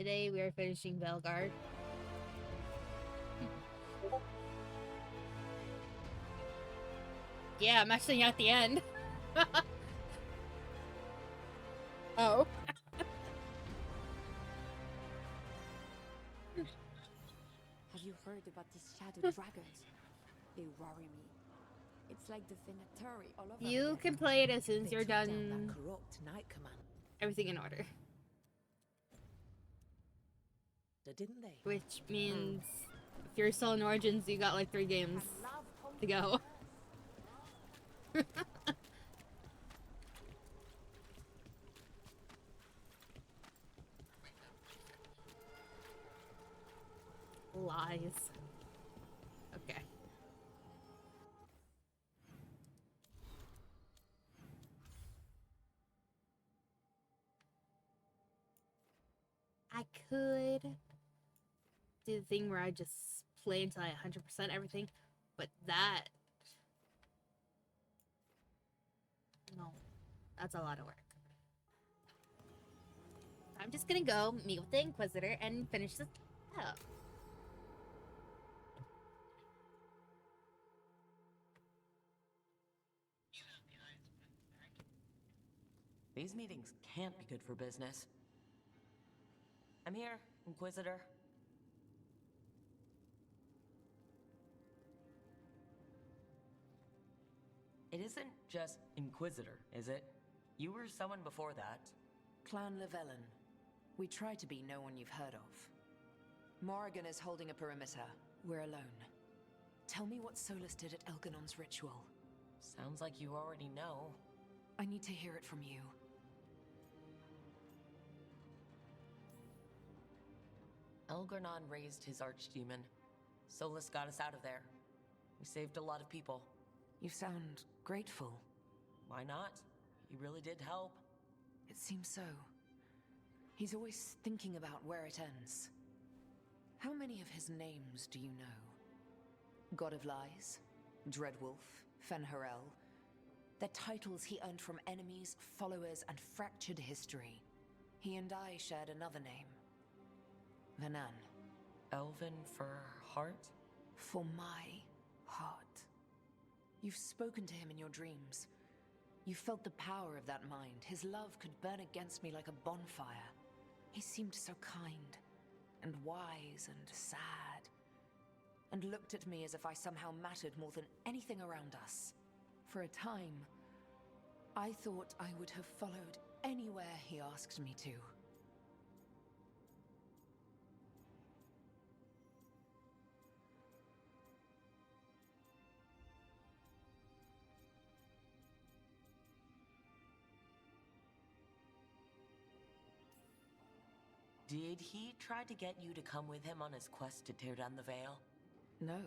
Today we are finishing Belgard. Yeah, I'm actually at the end. Oh. Have you heard about these shadow dragons? They worry me. It's like the Venatari all over You again. can play it as soon as you're Down done. that corrupt Night Command, Everything in order. didn't they? Which means if you're still in Origins, you got like 3 games to go. Lies. Okay. I could do the thing where I just play until I 100% everything, but that... No. That's a lot of work. I'm just gonna go meet with the Inquisitor and finish this up. These meetings can't be good for business. I'm here, Inquisitor. It isn't just Inquisitor, is it? You were someone before that. Clan Llewellyn. We try to be no one you've heard of. Morrigan is holding a perimeter. We're alone. Tell me what Solus did at Elganon's ritual. Sounds like you already know. I need to hear it from you. Elgarnon raised his archdemon. Solus got us out of there. We saved a lot of people. You sound grateful. Why not? He really did help. It seems so. He's always thinking about where it ends. How many of his names do you know? God of Lies, Dreadwolf, Fen'Harel. They're titles he earned from enemies, followers, and fractured history. He and I shared another name. Vanan. Elven for heart? For my heart. You've spoken to him in your dreams. You felt the power of that mind. His love could burn against me like a bonfire. He seemed so kind, and wise, and sad, and looked at me as if I somehow mattered more than anything around us. For a time, I thought I would have followed anywhere he asked me to. Did he try to get you to come with him on his quest to tear down the Veil? No.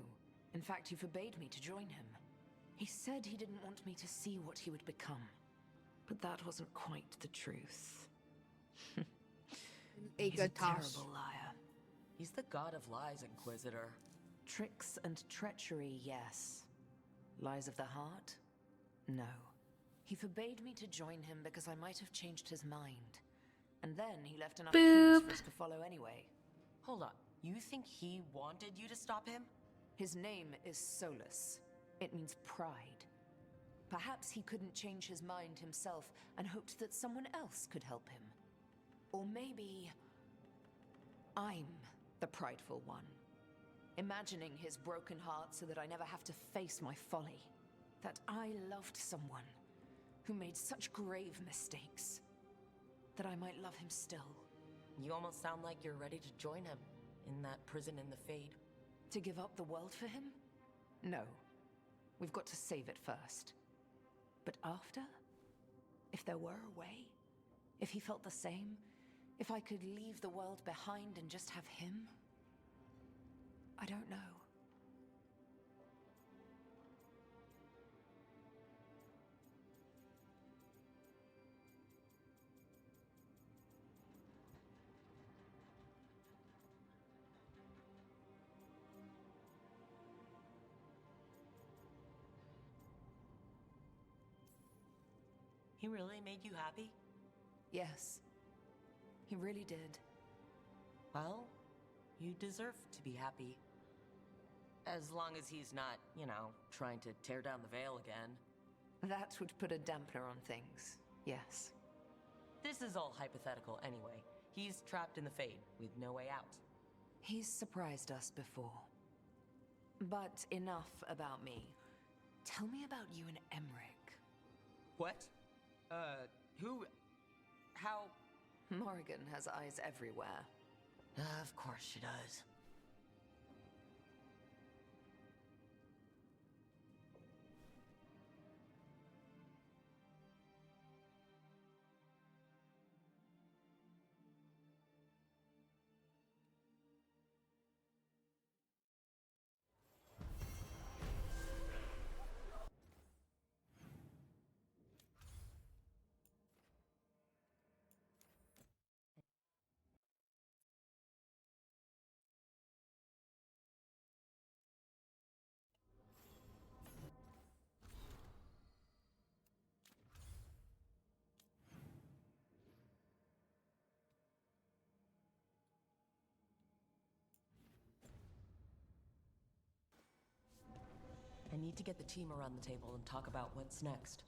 In fact, he forbade me to join him. He said he didn't want me to see what he would become. But that wasn't quite the truth. He's a terrible liar. He's the god of lies, Inquisitor. Tricks and treachery, yes. Lies of the heart? No. He forbade me to join him because I might have changed his mind. And then he left enough Boop. clues for us to follow anyway. Hold on. You think he wanted you to stop him? His name is Solus. It means pride. Perhaps he couldn't change his mind himself and hoped that someone else could help him. Or maybe I'm the prideful one, imagining his broken heart so that I never have to face my folly. That I loved someone who made such grave mistakes that I might love him still. You almost sound like you're ready to join him in that prison in the Fade. To give up the world for him? No. We've got to save it first. But after? If there were a way? If he felt the same? If I could leave the world behind and just have him? I don't know. He really made you happy? Yes. He really did. Well, you deserve to be happy. As long as he's not, trying to tear down the veil again. That would put a dampener on things. Yes. This is all hypothetical anyway. He's trapped in the Fade with no way out. He's surprised us before. But enough about me. Tell me about you and Emmerich. What? Who? How? Morrigan has eyes everywhere. Of course she does. I need to get the team around the table and talk about what's next.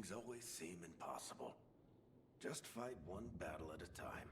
Things always seem impossible. Just fight one battle at a time.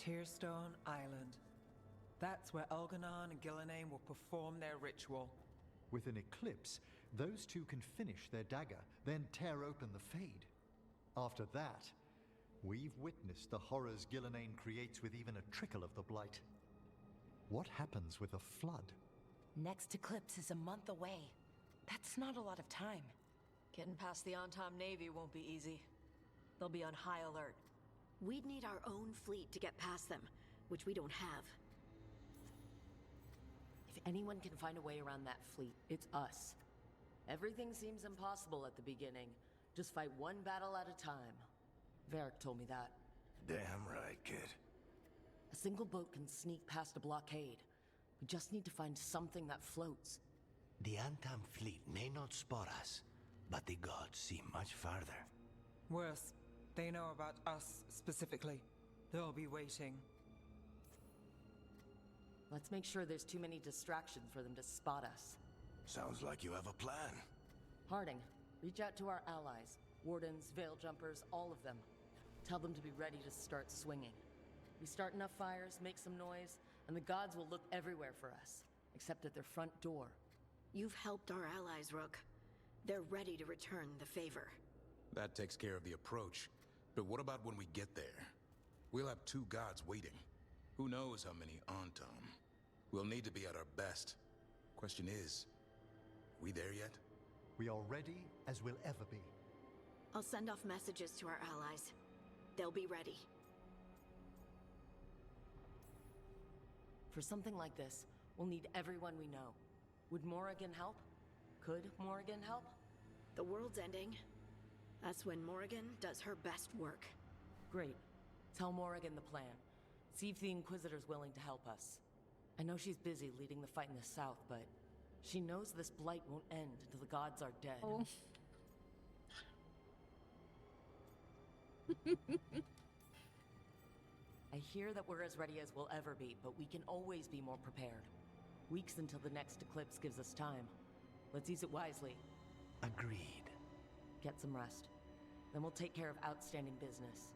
Tearstone Island. That's where Elganon and Gillenane will perform their ritual. With an eclipse, those two can finish their dagger, then tear open the Fade. After that, we've witnessed the horrors Gillenane creates with even a trickle of the Blight. What happens with a flood? Next eclipse is a month away. That's not a lot of time. Getting past the Ontom Navy won't be easy. They'll be on high alert. We'd need our own fleet to get past them, which we don't have. If anyone can find a way around that fleet, it's us. Everything seems impossible at the beginning. Just fight one battle at a time. Varric told me that. Damn right, kid. A single boat can sneak past a blockade. We just need to find something that floats. The Antam fleet may not spot us, but the gods see much farther. Worse, they know about us specifically. They'll be waiting. Let's make sure there's too many distractions for them to spot us. Sounds like you have a plan. Harding, reach out to our allies. Wardens, Veil Jumpers, all of them. Tell them to be ready to start swinging. We start enough fires, make some noise, and the gods will look everywhere for us, except at their front door. You've helped our allies, Rook. They're ready to return the favor. That takes care of the approach. But what about when we get there? We'll have two gods waiting. Who knows how many Antom? We'll need to be at our best. Question is, we there yet? We are ready as we'll ever be. I'll send off messages to our allies. They'll be ready. For something like this, we'll need everyone we know. Would Morrigan help? Could Morrigan help? The world's ending. That's when Morrigan does her best work. Great. Tell Morrigan the plan. See if the Inquisitor's willing to help us. I know she's busy leading the fight in the south, but she knows this blight won't end until the gods are dead. Oh. I hear that we're as ready as we'll ever be, but we can always be more prepared. Weeks until the next eclipse gives us time. Let's use it wisely. Agreed. Get some rest. Then we'll take care of outstanding business.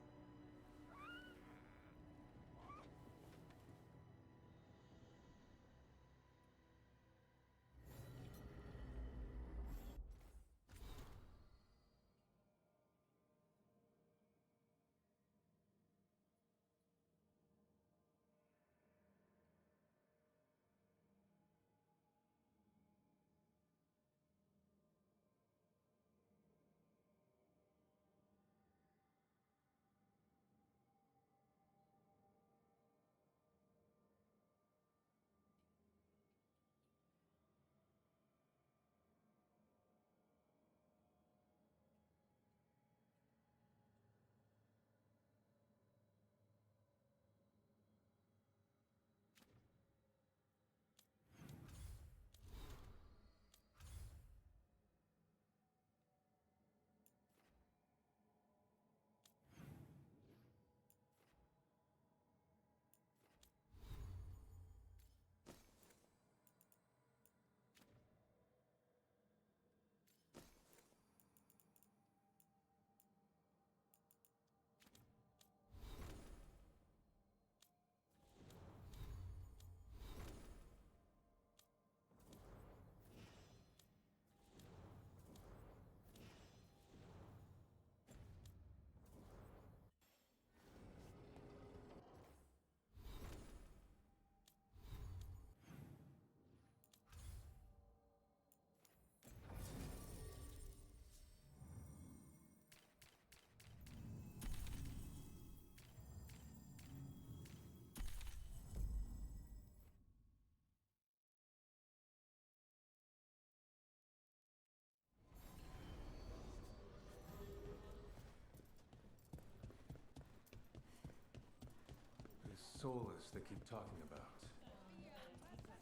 soulless they keep talking about?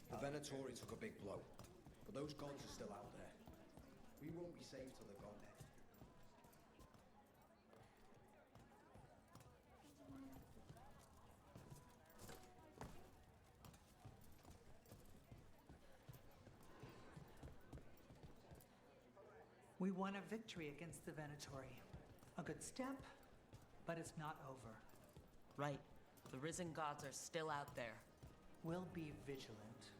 The Venatori took a big blow, but those gods are still out there. We won't be safe till they're gone. We won a victory against the Venatori. A good step, but it's not over. Right. The risen gods are still out there. We'll be vigilant.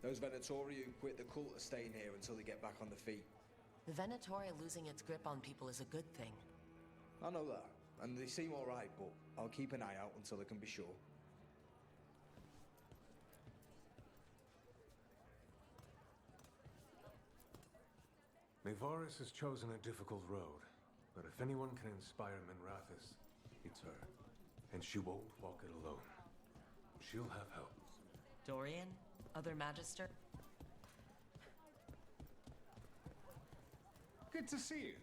Those Venatori who quit the cult are staying here until they get back on their feet. The Venatori losing its grip on people is a good thing. I know that, and they seem alright, but I'll keep an eye out until I can be sure. Nevaris has chosen a difficult road, but if anyone can inspire Minrathis, it's her. And she won't walk it alone. She'll have help. Dorian? Other Magister? Good to see you.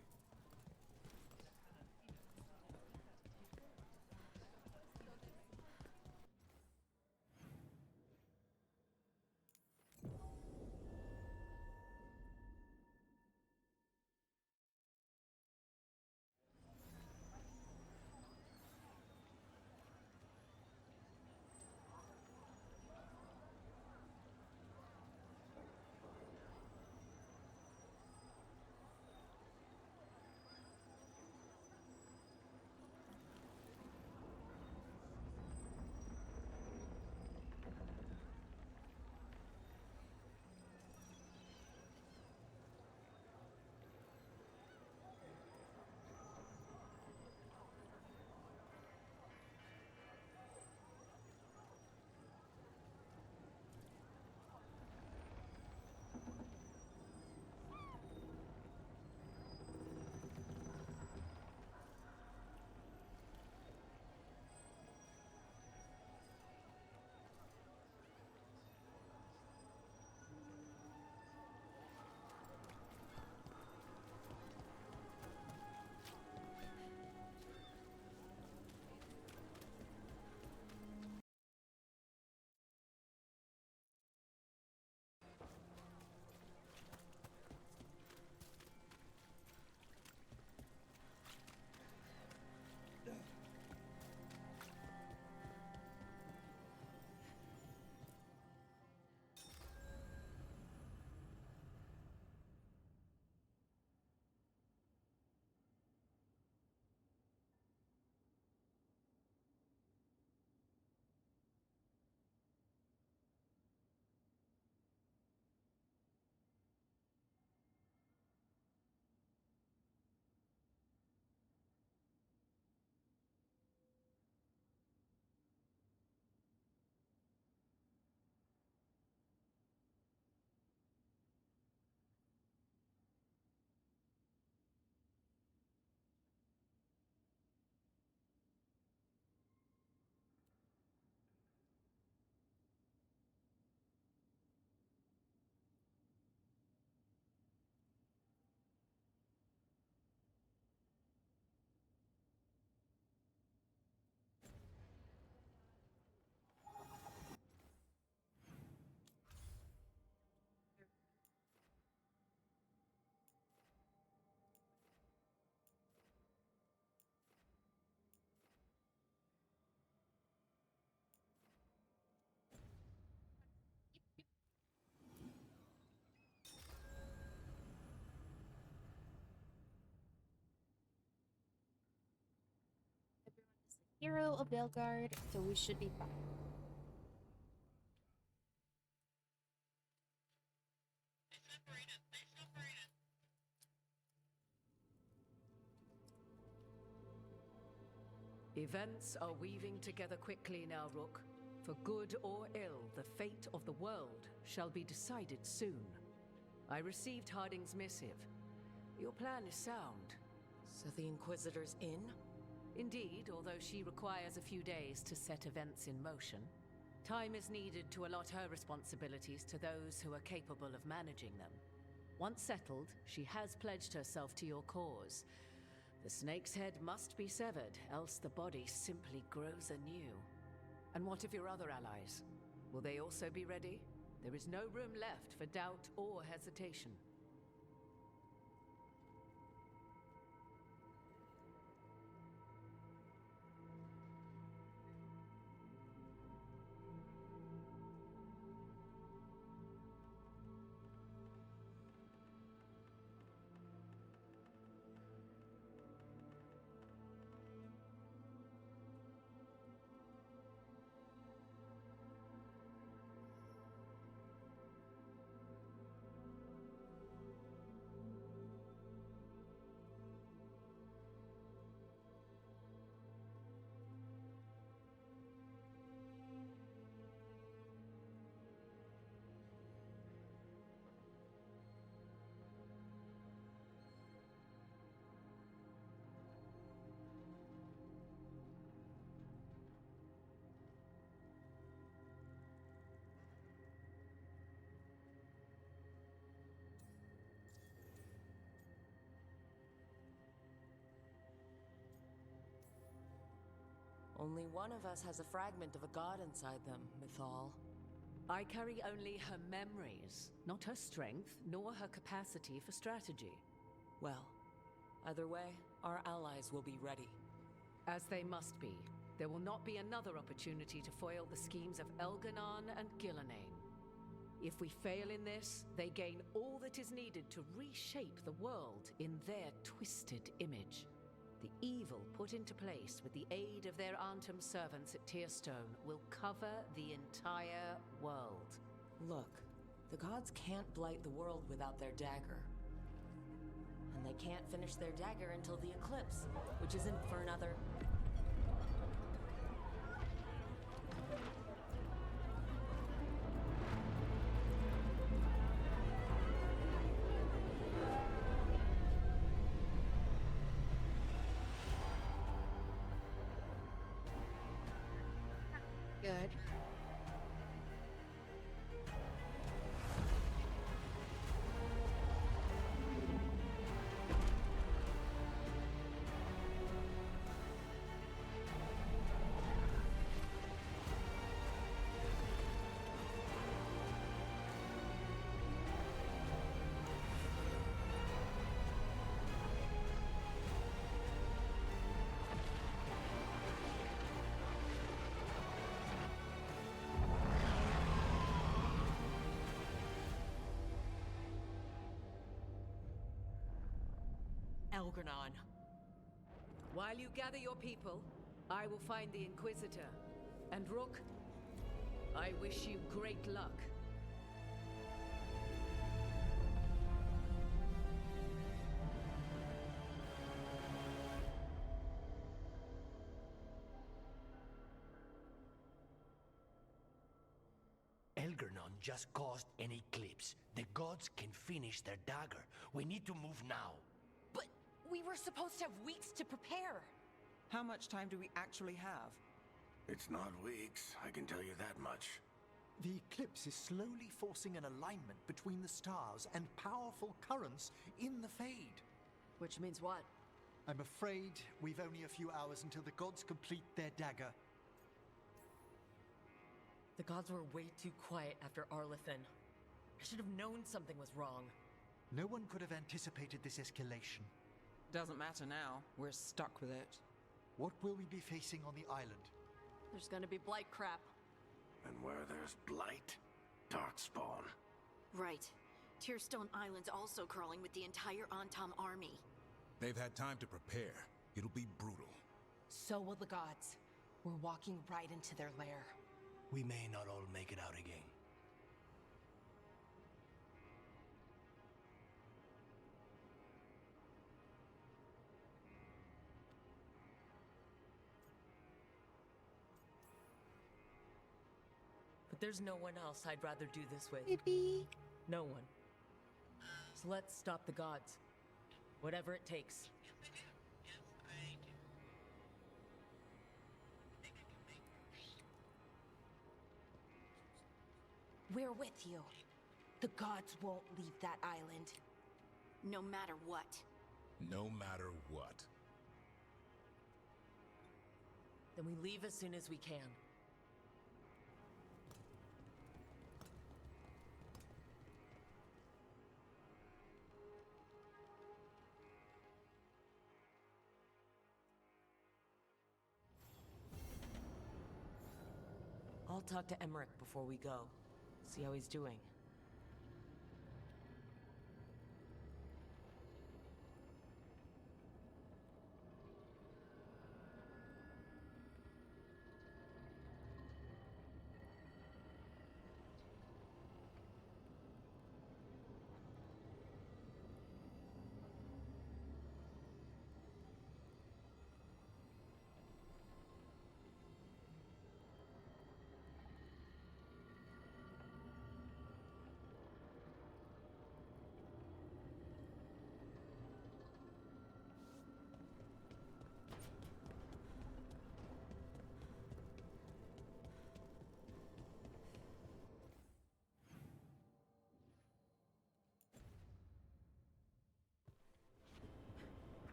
Hero of Belgard, so we should be fine. Events are weaving together quickly now, Rook. For good or ill, the fate of the world shall be decided soon. I received Harding's missive. Your plan is sound. So the Inquisitor's in? Indeed, although she requires a few days to set events in motion. Time is needed to allot her responsibilities to those who are capable of managing them. Once settled, she has pledged herself to your cause. The snake's head must be severed, else the body simply grows anew. And what of your other allies? Will they also be ready? There is no room left for doubt or hesitation. Only one of us has a fragment of a god inside them, Mythal. I carry only her memories, not her strength, nor her capacity for strategy. Well, either way, our allies will be ready. As they must be. There will not be another opportunity to foil the schemes of Elganon and Gillenane. If we fail in this, they gain all that is needed to reshape the world in their twisted image. The evil put into place with the aid of their Antum servants at Tearstone will cover the entire world. Look, the gods can't blight the world without their dagger. And they can't finish their dagger until the eclipse, which isn't for another... Good. Elganon. While you gather your people, I will find the Inquisitor. And Rook, I wish you great luck. Elgernon just caused an eclipse. The gods can finish their dagger. We need to move now. But we were supposed to have weeks to prepare. How much time do we actually have? It's not weeks, I can tell you that much. The eclipse is slowly forcing an alignment between the stars and powerful currents in the Fade. Which means what? I'm afraid we've only a few hours until the gods complete their dagger. The gods were way too quiet after Arlethan. I should have known something was wrong. No one could have anticipated this escalation. Doesn't matter now. We're stuck with it. What will we be facing on the island? There's gonna be blight crap. And where there's blight, darkspawn. Right. Tearstone Island's also crawling with the entire Antom army. They've had time to prepare. It'll be brutal. So will the gods. We're walking right into their lair. We may not all make it out again. But there's no one else I'd rather do this with. Maybe. No one. So let's stop the gods. Whatever it takes. We're with you. The gods won't leave that island. No matter what. No matter what. Then we leave as soon as we can. I'll talk to Emmerich before we go. See how he's doing.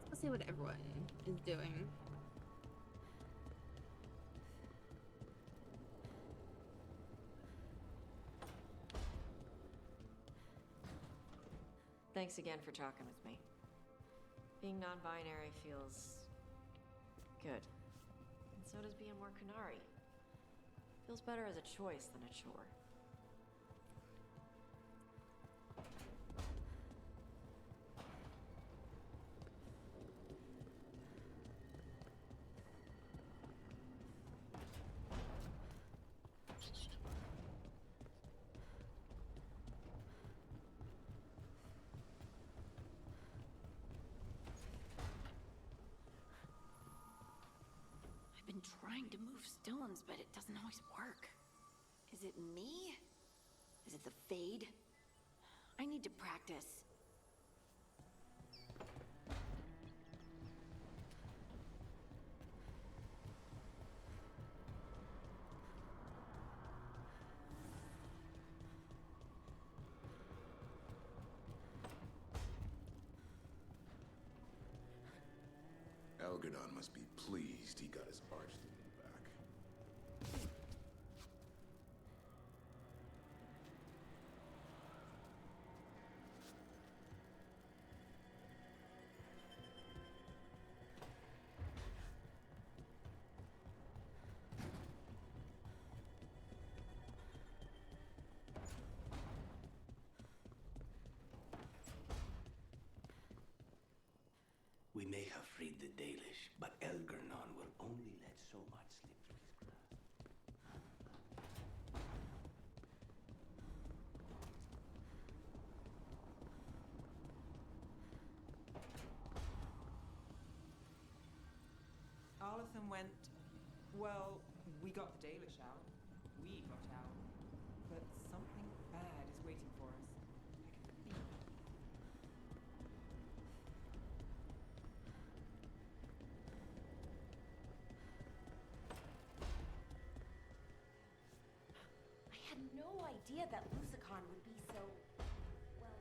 Let's see what everyone is doing. Thanks again for talking with me. Being non-binary feels good. And so does being more Canary. Feels better as a choice than a chore. I've been trying to move stones, but it doesn't always work. Is it me? Is it the Fade? I need to practice. Algernon must be pleased he got his archdemon back. We may have freed the Dalish, but Algernon will only let so much slip through his grasp. Arlathan went... Well, we got the Dalish out. We got out. But something bad is waiting for us. I can feel it. I had no idea that Lusicon would be so... well...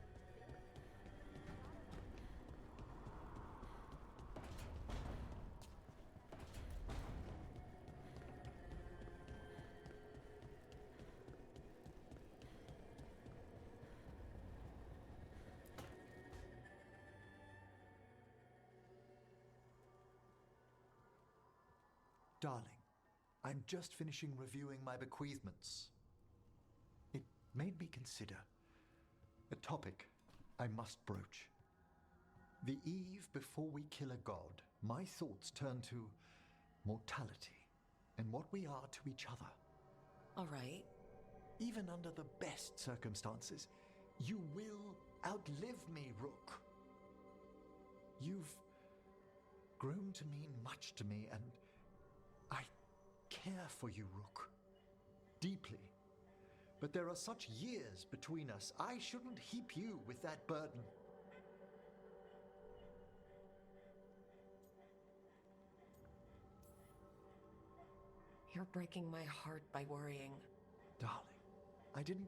Darling, I'm just finishing reviewing my bequeathments. It made me consider a topic I must broach. The eve before we kill a god, my thoughts turn to mortality and what we are to each other. All right. Even under the best circumstances, you will outlive me, Rook. You've grown to mean much to me, and I care for you, Rook. Deeply. But there are such years between us. I shouldn't heap you with that burden. You're breaking my heart by worrying. Darling,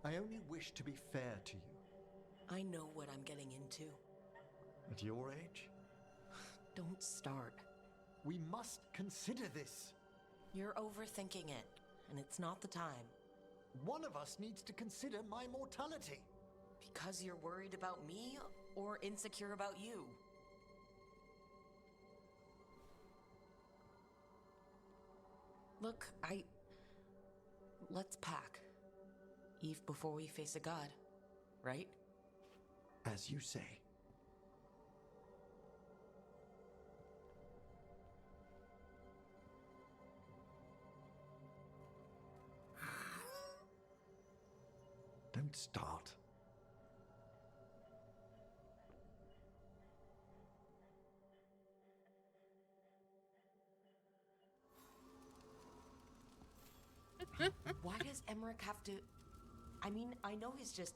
I only wish to be fair to you. I know what I'm getting into. At your age? Don't start. We must consider this. You're overthinking it, and it's not the time. One of us needs to consider my mortality. Because you're worried about me, or insecure about you? Look, let's pack. Eve before we face a god, right? As you say. Don't start. Why does Emmerich have to... I mean, I know he's just...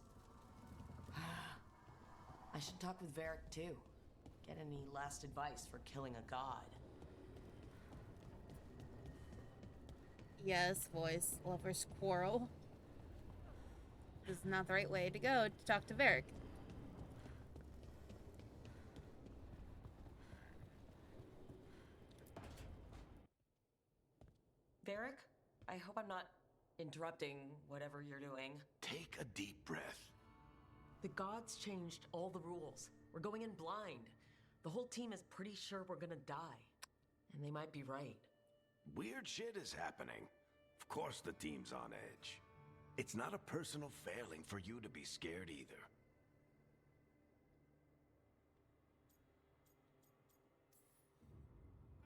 I should talk with Varric too. Get any last advice for killing a god. Yes, voice lovers quarrel. This is not the right way to go to talk to Varric. Varric, I hope I'm not interrupting whatever you're doing. Take a deep breath. The gods changed all the rules. We're going in blind. The whole team is pretty sure we're gonna die. And they might be right. Weird shit is happening. Of course the team's on edge. It's not a personal failing for you to be scared either.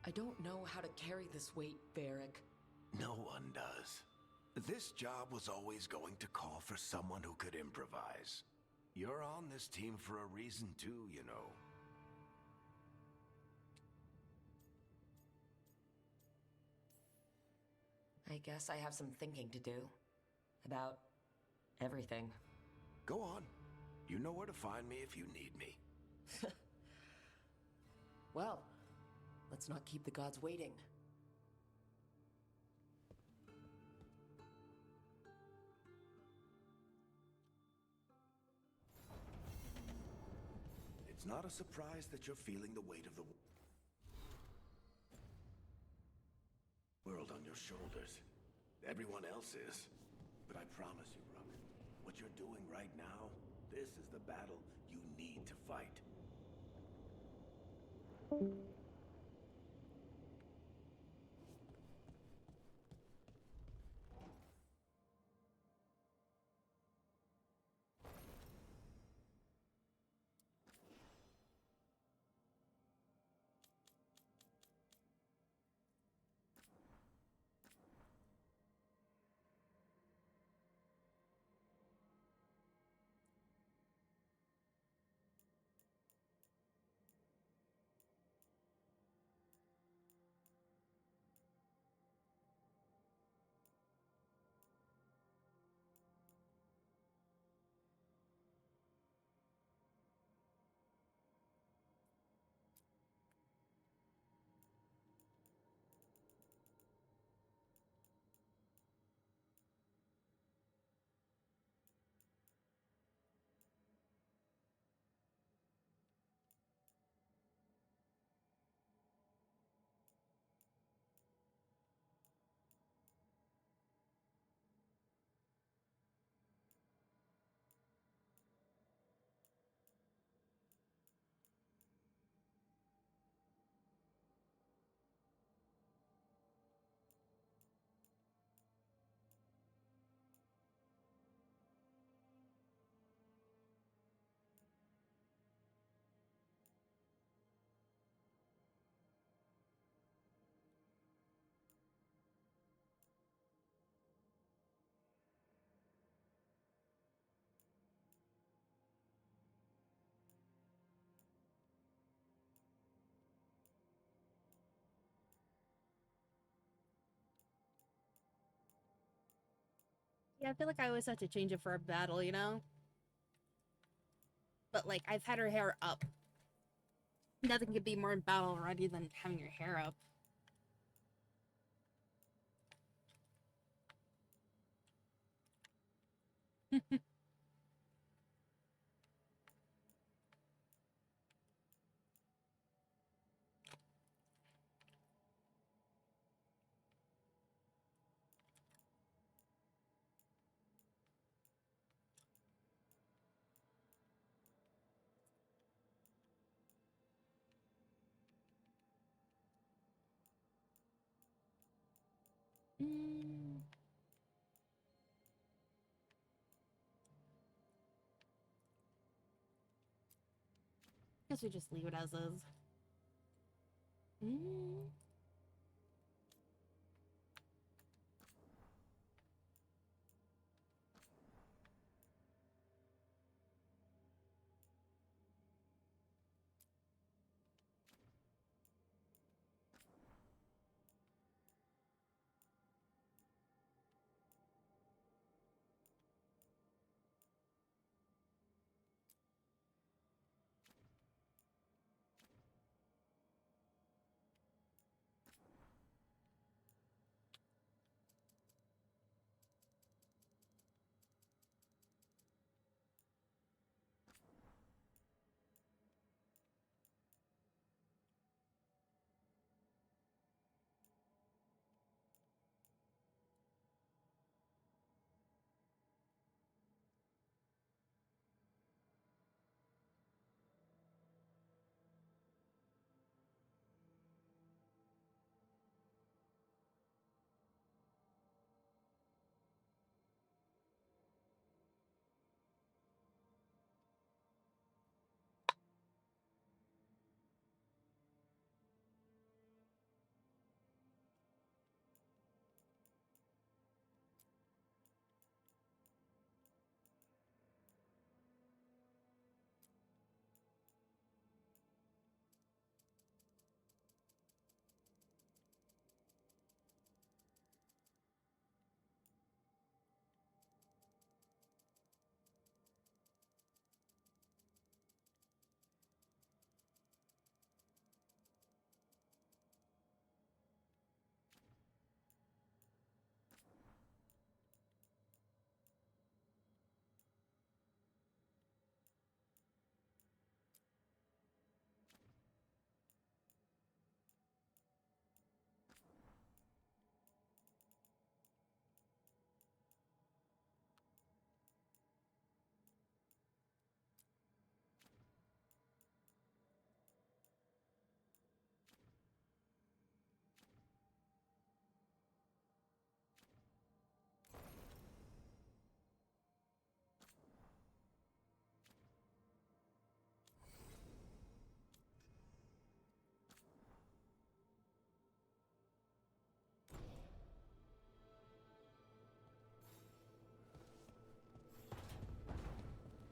I don't know how to carry this weight, Varric. No one does. This job was always going to call for someone who could improvise. You're on this team for a reason too, you know. I guess I have some thinking to do. About everything. Go on. You know where to find me if you need me. Well, let's not keep the gods waiting. It's not a surprise that you're feeling the weight of the world on your shoulders. Everyone else is. But I promise you, Rook, what you're doing right now, this is the battle you need to fight. Yeah, I feel like I always have to change it for a battle, you know? But, like, I've had her hair up. Nothing could be more battle ready than having your hair up. Mm. Guess we just leave it as is. Mm.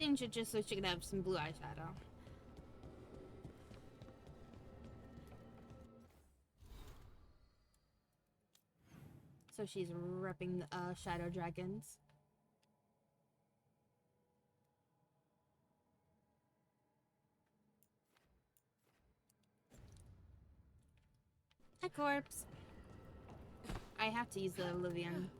Change it just so she can have some blue eyeshadow. So she's repping the shadow dragons. Hi, corpse. I have to use the Oblivion.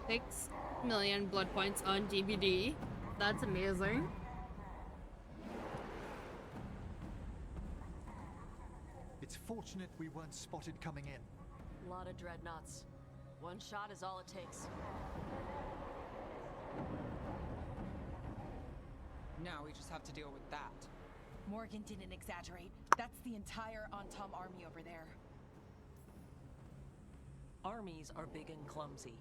Six million blood points on DVD. That's amazing. It's fortunate we weren't spotted coming in. A lot of dreadnoughts. One shot is all it takes. Now we just have to deal with that. Morgan didn't exaggerate. That's the entire Antom army over there. Armies are big and clumsy.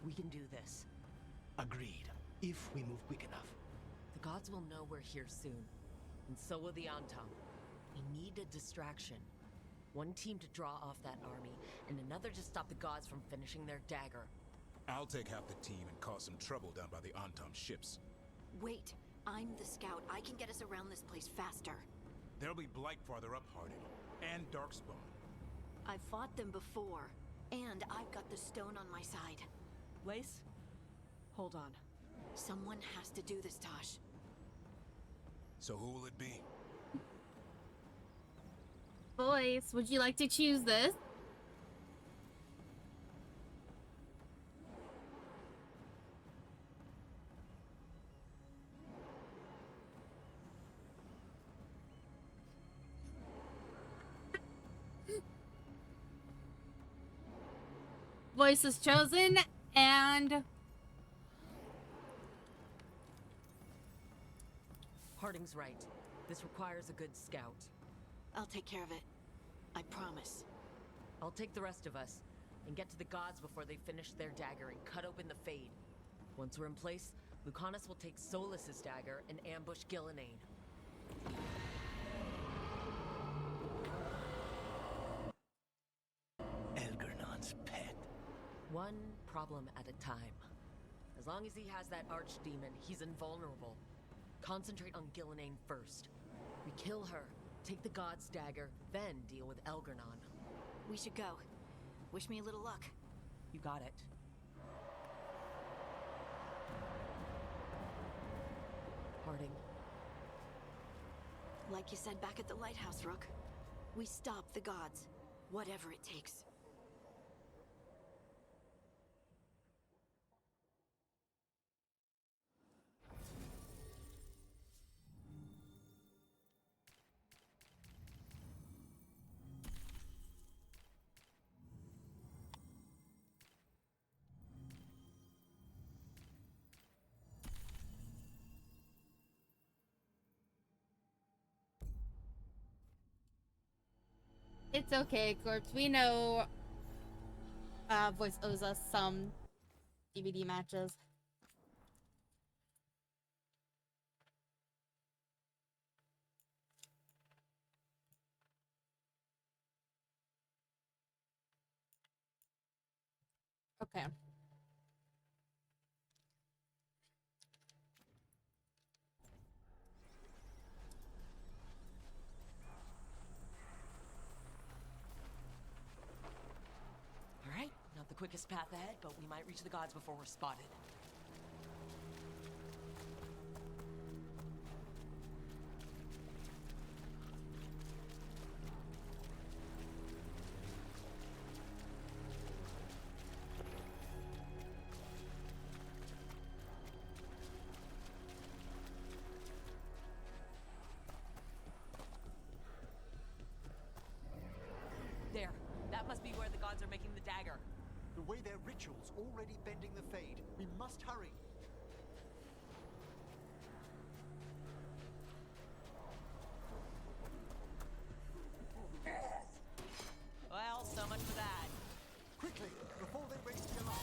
We can do this. Agreed. If we move quick enough. The gods will know we're here soon. And so will the Antom. We need a distraction. One team to draw off that army, and another to stop the gods from finishing their dagger. I'll take half the team and cause some trouble down by the Antom ships. Wait, I'm the scout. I can get us around this place faster. There'll be Blight farther up, Harding. And Darkspawn. I've fought them before. And I've got the stone on my side. Lace? Hold on. Someone has to do this, Tosh. So who will it be? Boys, would you like to choose this? Voice is chosen, and Harding's right. This requires a good scout. I'll take care of it. I promise. I'll take the rest of us and get to the gods before they finish their dagger and cut open the Fade. Once we're in place, Lucanus will take Solus's dagger and ambush Gillenane. Elgernon's pet. One problem at a time. As long as he has that archdemon, he's invulnerable. Concentrate on Gillenane first. We kill her, take the god's dagger, then deal with Elgernon. We should go. Wish me a little luck. You got it. Harding. Like you said back at the lighthouse, Rook. We stop the gods. Whatever it takes. it's okay, Corpse. We know Voice owes us some DVD matches. Okay. Alright, not the quickest path ahead, but we might reach the gods before we're spotted. There. That must be where the gods are making the dagger. The way their ritual's already bending the Fade. We must hurry. Well, so much for that. Quickly, before they raise the alarm.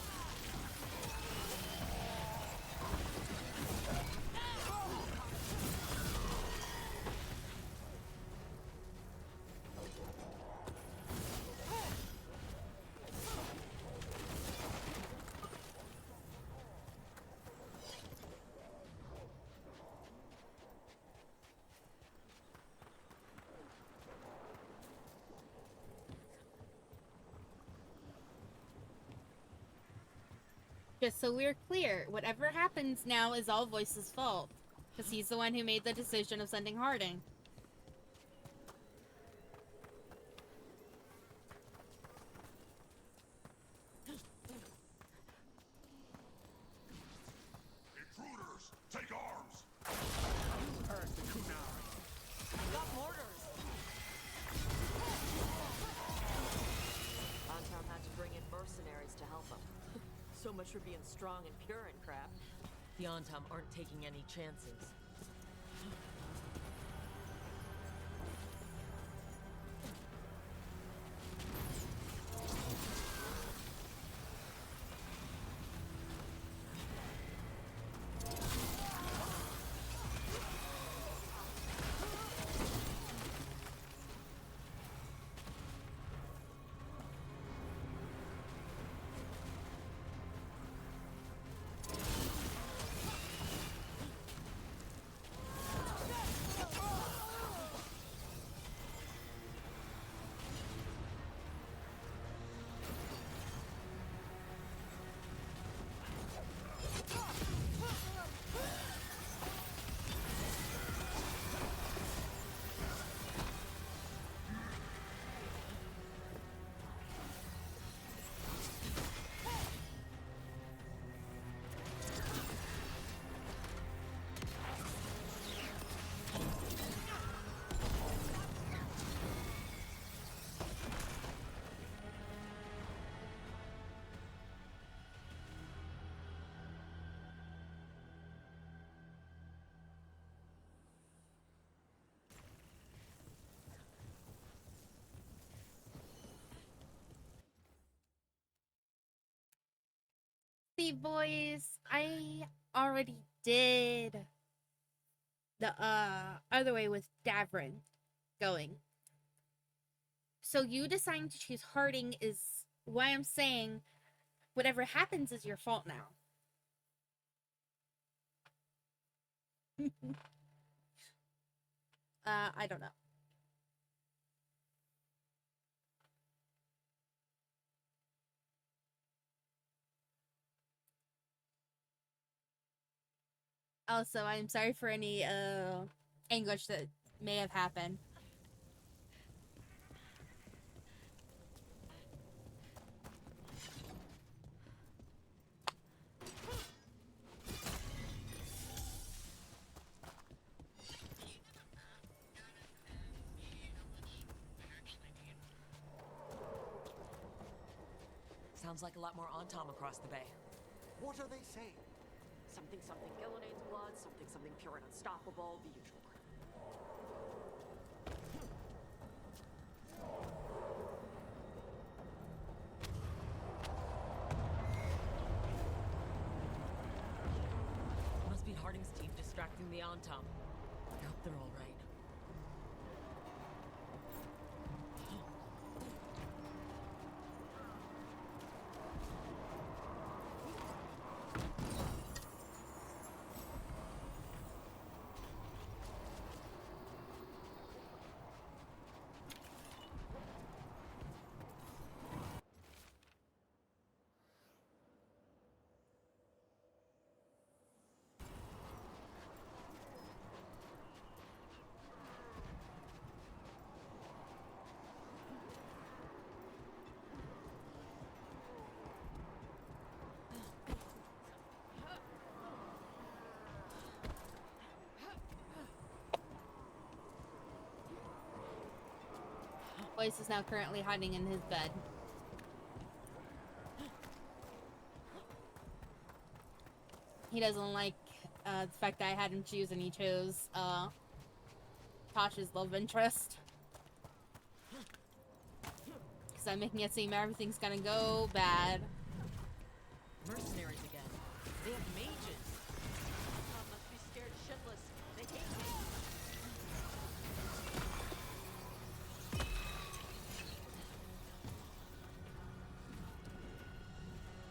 Just so we're clear, whatever happens now is all Voice's fault. Because he's the one who made the decision of sending Harding. Intruders, take arms! Earth the Kunari. Got mortars! Anton had to bring in mercenaries to help him. So much for being strong and pure and crap. The Antom aren't taking any chances. save voice. I already did the other way with Davrin going. So you deciding to choose Harding is why I'm saying whatever happens is your fault now. I don't know. Also, I'm sorry for any anguish that may have happened. Sounds like a lot more Antom across the bay. What are they saying? Something Gillinade's blood, something pure and unstoppable, the usual crap. Must be Harding's team distracting the Antom. I hope they're all right. Voice is now currently hiding in his bed. He doesn't like the fact that I had him choose and he chose Tasha's love interest. Because I'm making it seem everything's gonna go bad. Mercenaries again. They have mages. Antom must be scared shitless. They hate me.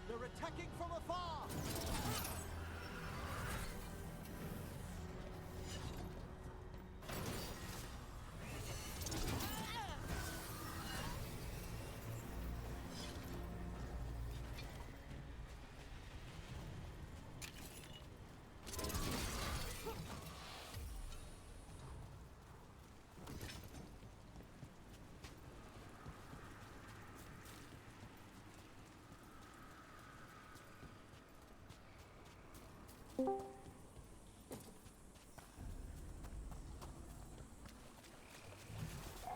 They're attacking from afar!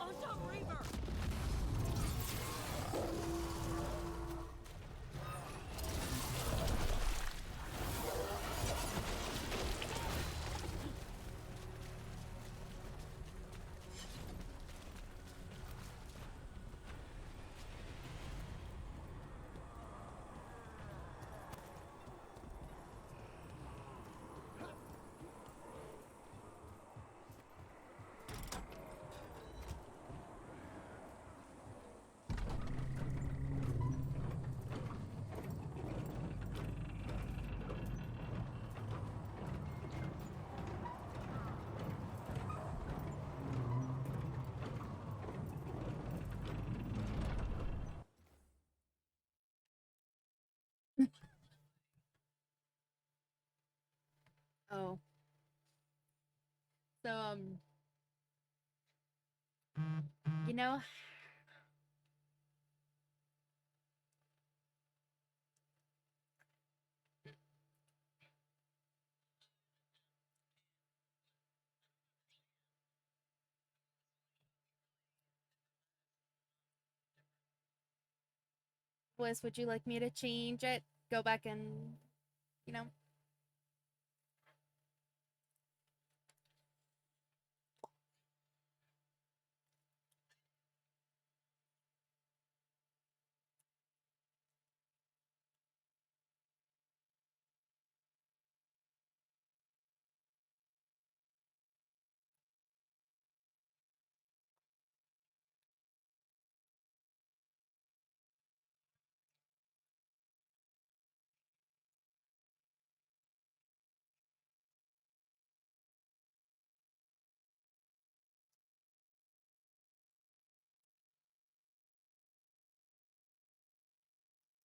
Antom Reaver! Oh. So, you know, Bliss, would you like me to change it? Go back and, you know,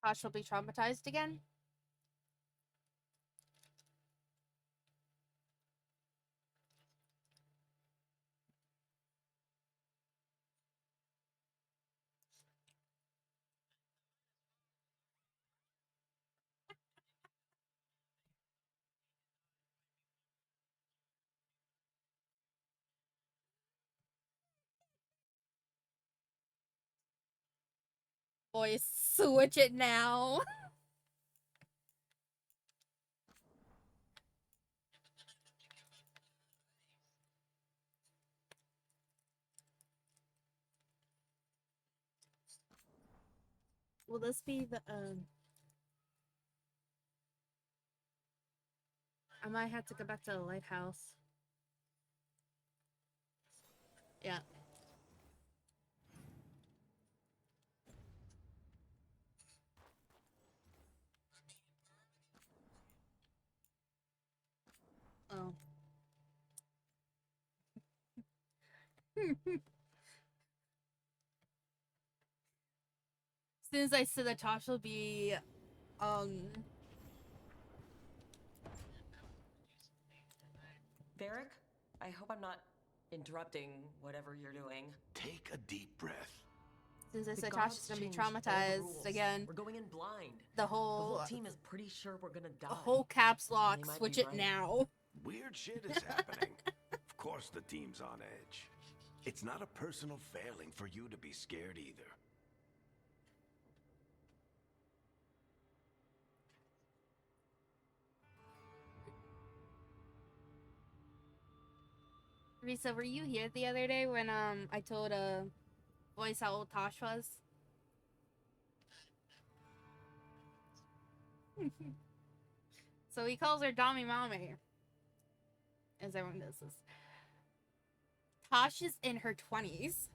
Tosh will be traumatized again. Boys, switch it now. Will this be the I might have to go back to the lighthouse. Yeah. Oh. As soon as I said that Tosh will be Varric, I hope I'm not interrupting whatever you're doing. Take a deep breath. Since I The said Tosh gods is gonna be changed all the traumatized rules. again. We're going in blind. The The whole whole team is pretty sure we're gonna die. the whole caps lock, They might switch be it right. now. Weird shit is happening. Of course the team's on edge. It's not a personal failing for you to be scared either. Risa, were you here the other day when I told Voice how old Tosh was? So he calls her Dami Mame. As everyone knows this. Tosh is in her 20s.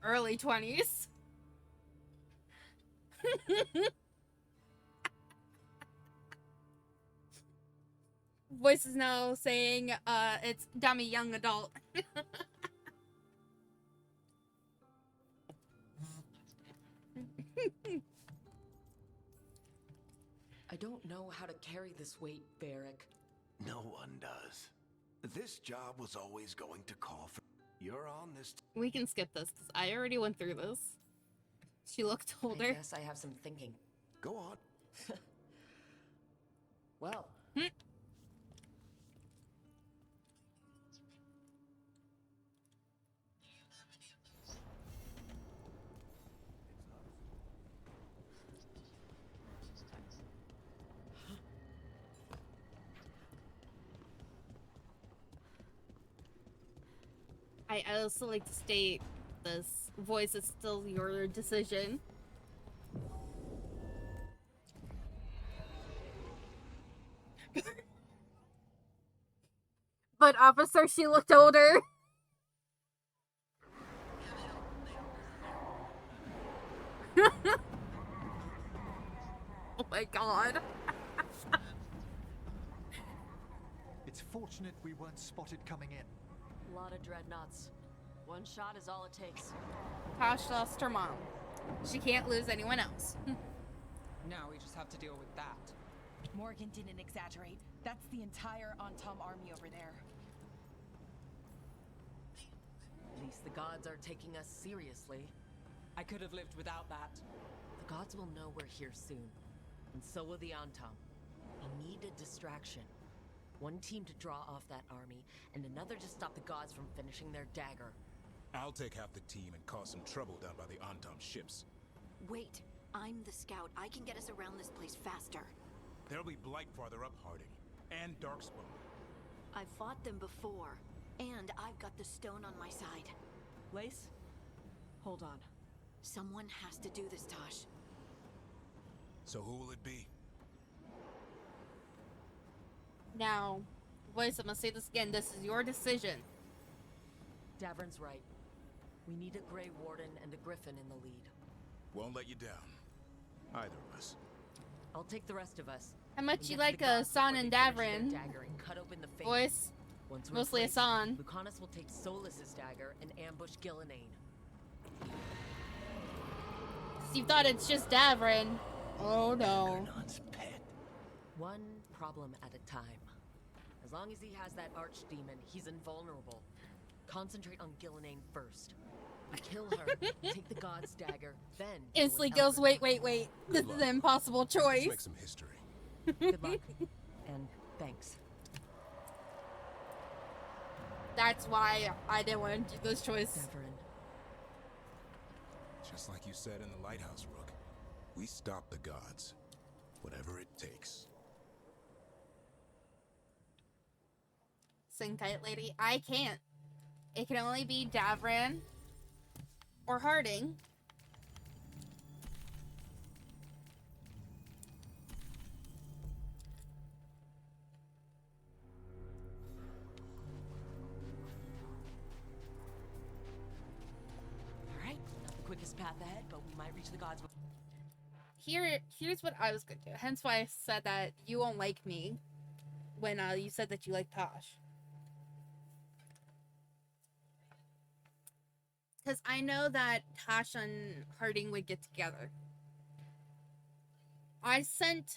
Early 20s. Voice is now saying it's Dami young adult. I don't know how to carry this weight, Varric. No one does. This job was always going to call for... You're on this... We can skip this because I already went through this. She looked older. I guess I have some thinking. Go on. Well. I also like to state this. Voice is still your decision. But officer, she looked older. Oh my god. It's fortunate we weren't spotted coming in. A lot of dreadnoughts. One shot is all it takes. Tosh lost her mom. She can't lose anyone else. Now we just have to deal with that. Morgan didn't exaggerate. That's the entire Antom army over there. At least the gods are taking us seriously. I could have lived without that. The gods will know we're here soon. And so will the Antom. We need a distraction. One team to draw off that army, and another to stop the gods from finishing their dagger. I'll take half the team and cause some trouble down by the Antom ships. Wait, I'm the scout. I can get us around this place faster. There'll be Blight farther up, Harding. And Darkspawn. I've fought them before, and I've got the stone on my side. Lace? Hold on. Someone has to do this, Tosh. So who will it be? Now, Voice, I'm gonna say this again. This is your decision. Davrin's right. We need a Grey Warden and a Griffin in the lead. Won't let you down. Either of us. I'll take the rest of us. How much and you get to like the gods Asan before and they finish their Davrin? dagger and cut open the fate. Voice, Once we're mostly placed, Asan. Lucanus will take Solus's dagger and ambush Gillenane. you thought it's just Davrin. Oh no. One problem at a time. As long as he has that archdemon, he's invulnerable. Concentrate on Gillenane first. You kill her, take the god's dagger, then Instantly goes, wait. This is an impossible Let's choice. make some history. Good luck. And thanks. That's why I didn't want to do this choice. Just like you said in the lighthouse, Rook. We stop the gods. Whatever it takes. Sing tight, lady. I can't. It can only be Davrin or Harding. Alright, not the quickest path ahead, but we might reach the gods. Here's what I was gonna do. Hence why I said that you won't like me when you said that you like Tosh. Because I know that Tosh and Harding would get together. I sent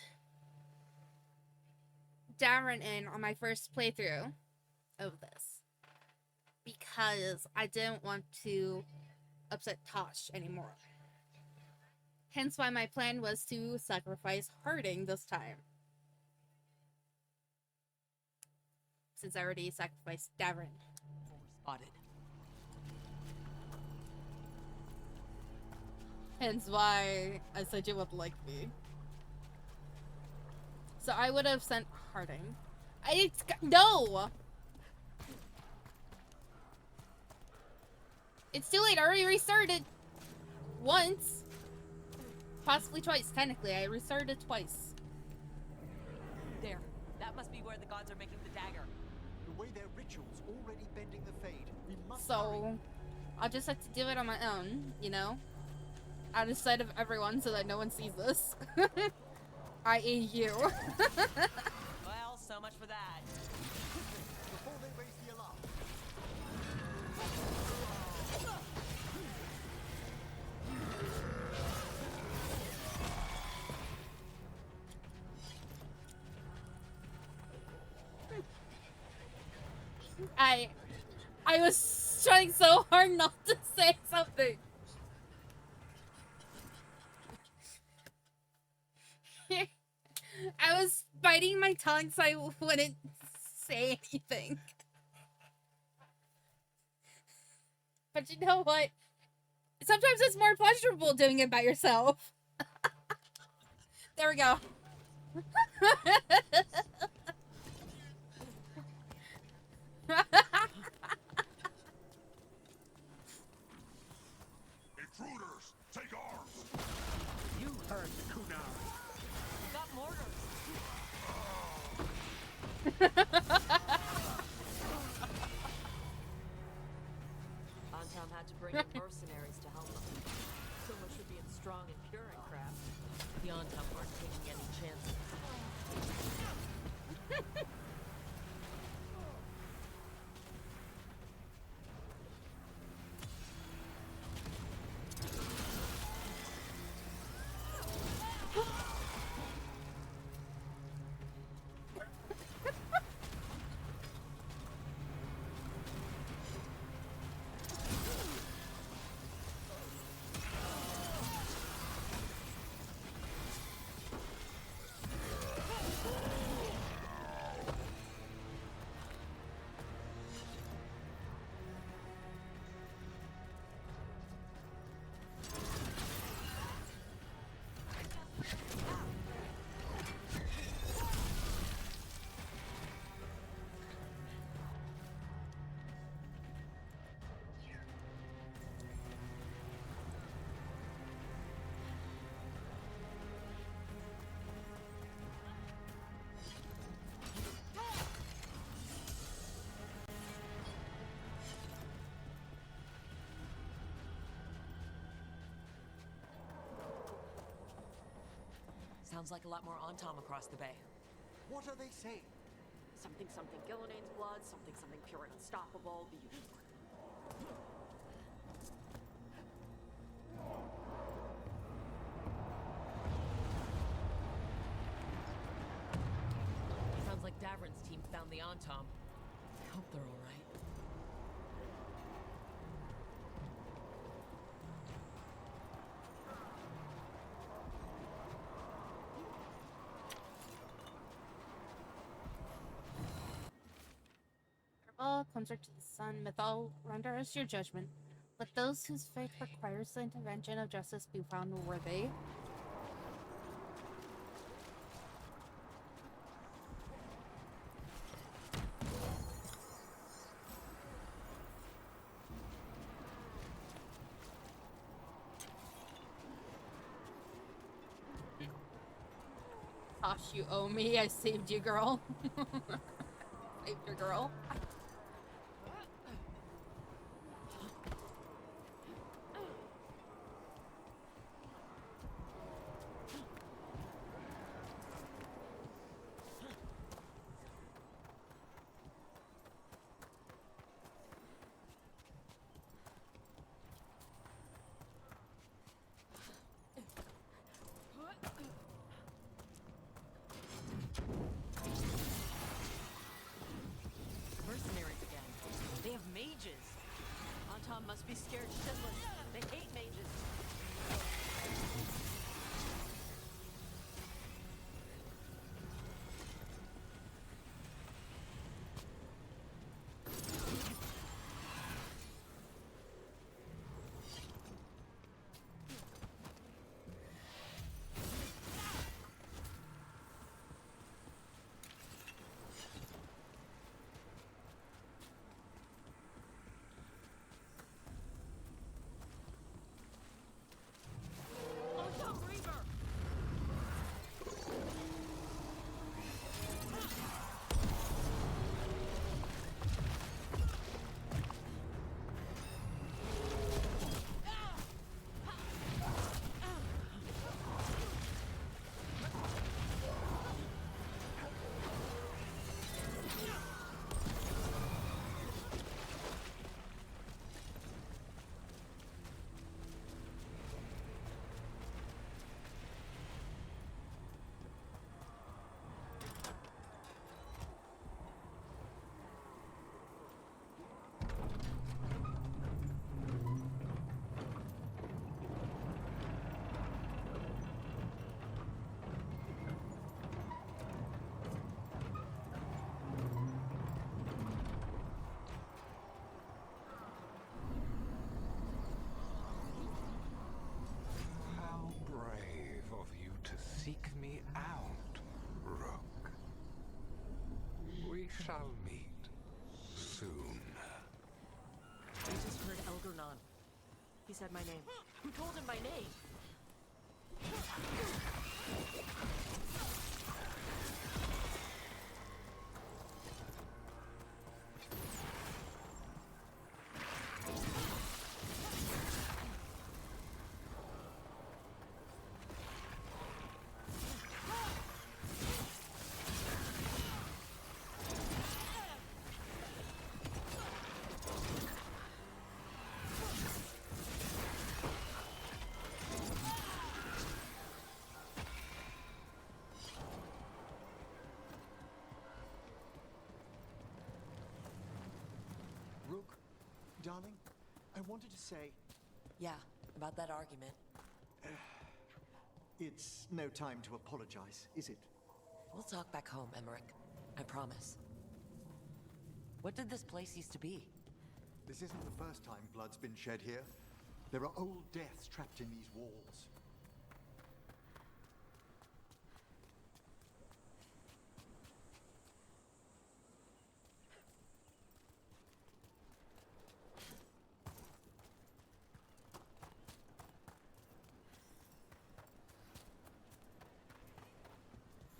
Darren in on my first playthrough of this because I didn't want to upset Tosh anymore. Hence why my plan was to sacrifice Harding this time. Since I already sacrificed Darren. Spotted. Hence why I said you would like me. So I would have sent Harding. No! It's too late, I already restarted once. Possibly twice, technically. I restarted twice. There. That must be where the gods are making the dagger. The way their ritual's already bending the fade. We must So, I'll just have to do it on my own, you know? Out of sight of everyone so that no one sees this. I.e. you. Well, so much for that. Before they raise the alarm. I was trying so hard not to say something. I was biting my tongue so I wouldn't say anything. But you know what? Sometimes it's more pleasurable doing it by yourself. There we go. Intruders, take arms! You heard the Kunari. We got mortars. Antom had to bring in mercenaries to help them. Someone should be in strong and pure in craft. The Antom weren't taking any chances. Sounds like a lot more Antom across the bay. What are they saying? Something Gillenane's blood, something pure and unstoppable. Davrin's team found the Antom. I hope they're all right. All comes to the sun, Mythal, render us your judgment. Let those whose fate requires the intervention of justice be found worthy. Gosh, you owe me. I saved you, girl. Saved your girl. Mercenaries again. They have mages. Antom must be scared shitless. They hate mages. How brave of you to seek me out, Rook. We shall meet soon. I just heard Elgernon. He said my name. Who told him my name? Rook, darling, I wanted to say... Yeah, about that argument. It's no time to apologize, is it? We'll talk back home, Emmerich. I promise. What did this place used to be? This isn't the first time blood's been shed here. There are old deaths trapped in these walls.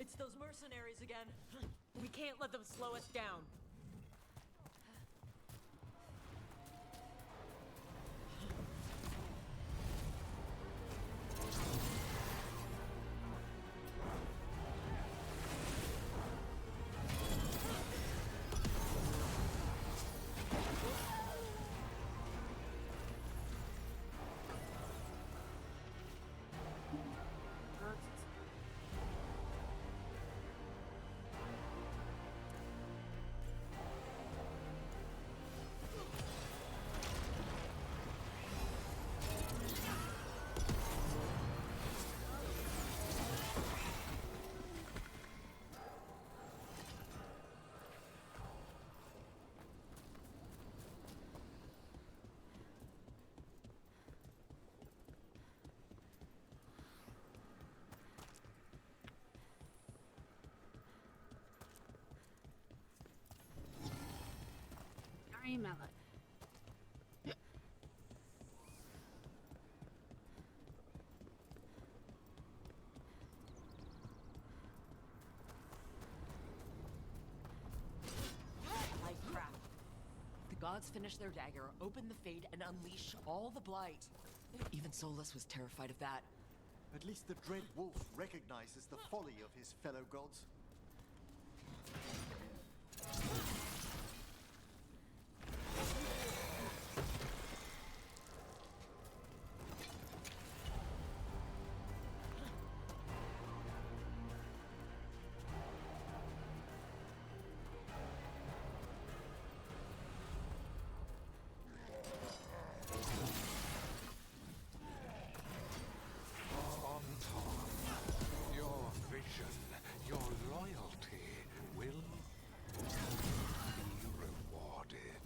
It's those mercenaries again. We can't let them slow us down. smell it. Like crap. The gods finish their dagger, open the fade, and unleash all the blight. Even Solus was terrified of that. At least the Dread Wolf recognizes the folly of his fellow gods. Your vision, your loyalty will be rewarded.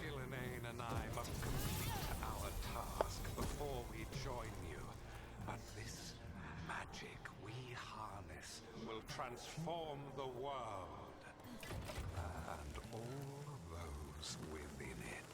Gillenane and I must complete our task before we join you. But this magic we harness will transform the world and all those within it.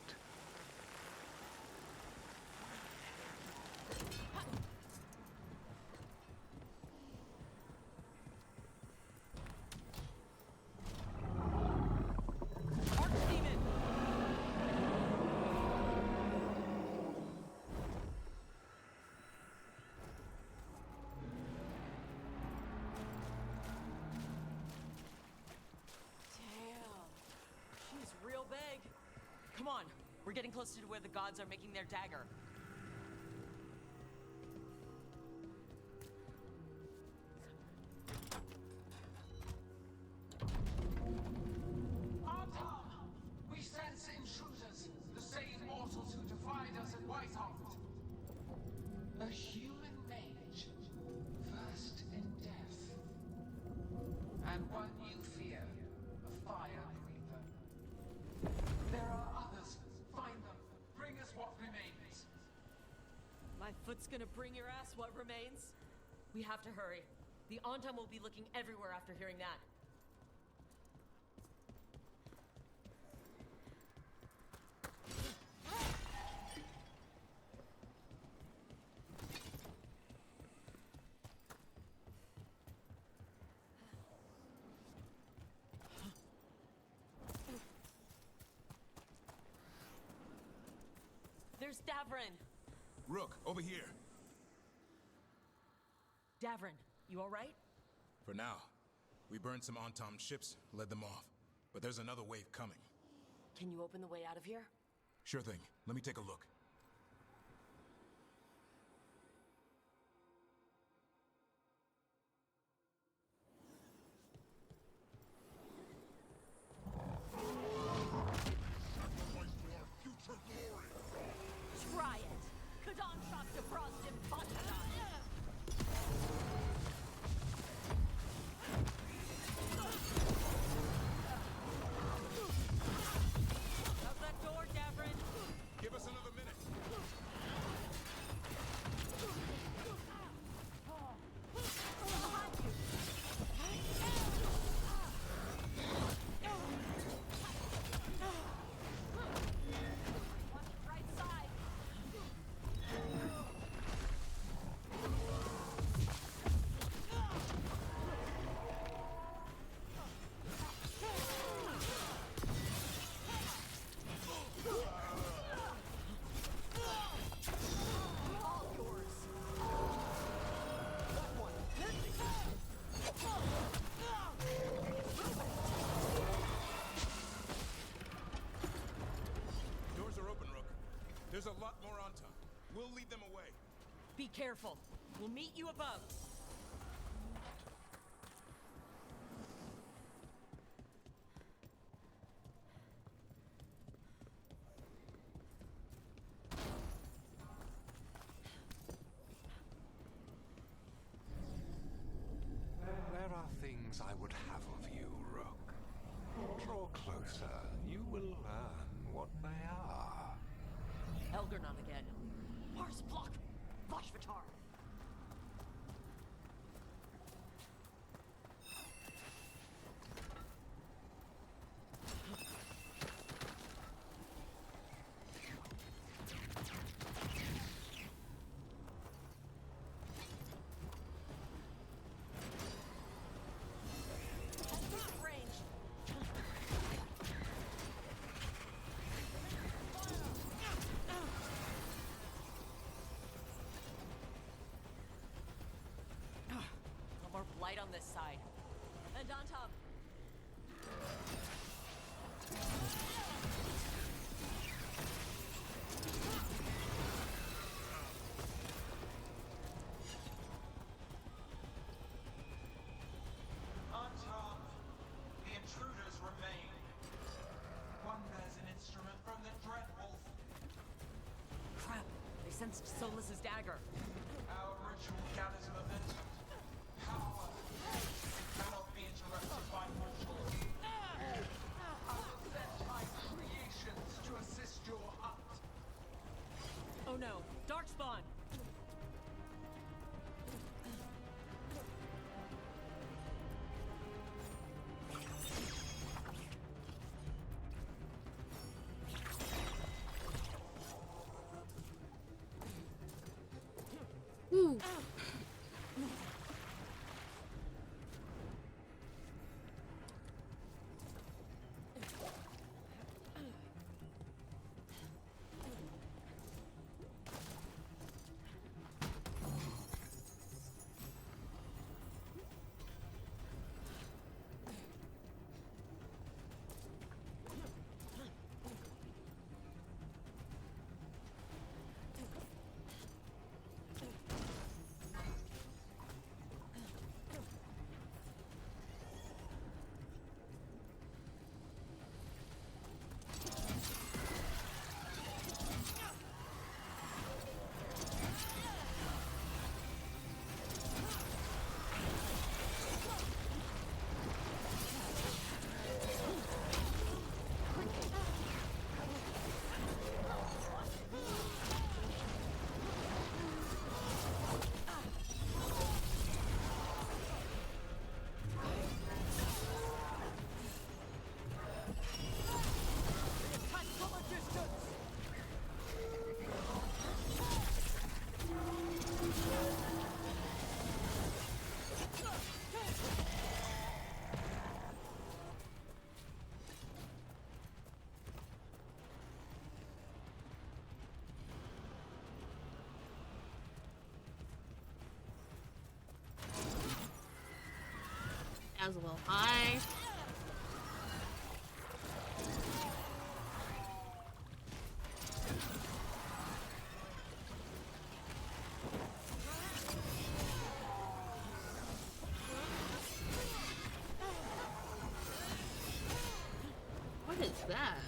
She's real big. Come on, we're getting closer to where the gods are making their dagger. Artom! We sense intruders, the same mortals who defied us at Whitehall. A human mage, versed in death. And one you fear, a fire breather. There are others. Find them. Bring us what remains. My foot's gonna bring your ass what remains. We have to hurry. The Antam will be looking everywhere after hearing that. There's Davrin! Rook, over here. Davrin, you alright? For now. We burned some Antom ships, led them off. But there's another wave coming. Can you open the way out of here? Sure thing. Let me take a look. Try it! Kadon shot to frost and How's that door, Davrin? Give us another minute. Right side! All yours! Doors are open, Rook. There's a lot more Antom. We'll lead them away. Be careful. We'll meet you above. There are things I would have of you, Rook. Draw closer. You will learn what they are. Elgernon again. Mars block! Vashvatar! on this side. And on top. On top, the intruders remain. One bears an instrument from the Dreadwolf. Crap! They sensed Solus's dagger. Our ritual gathers momentum. Power. It cannot be interrupted by mortals. I will send my creations to assist your hunt. Oh no! Darkspawn! Ooh. That was a little high. What is that?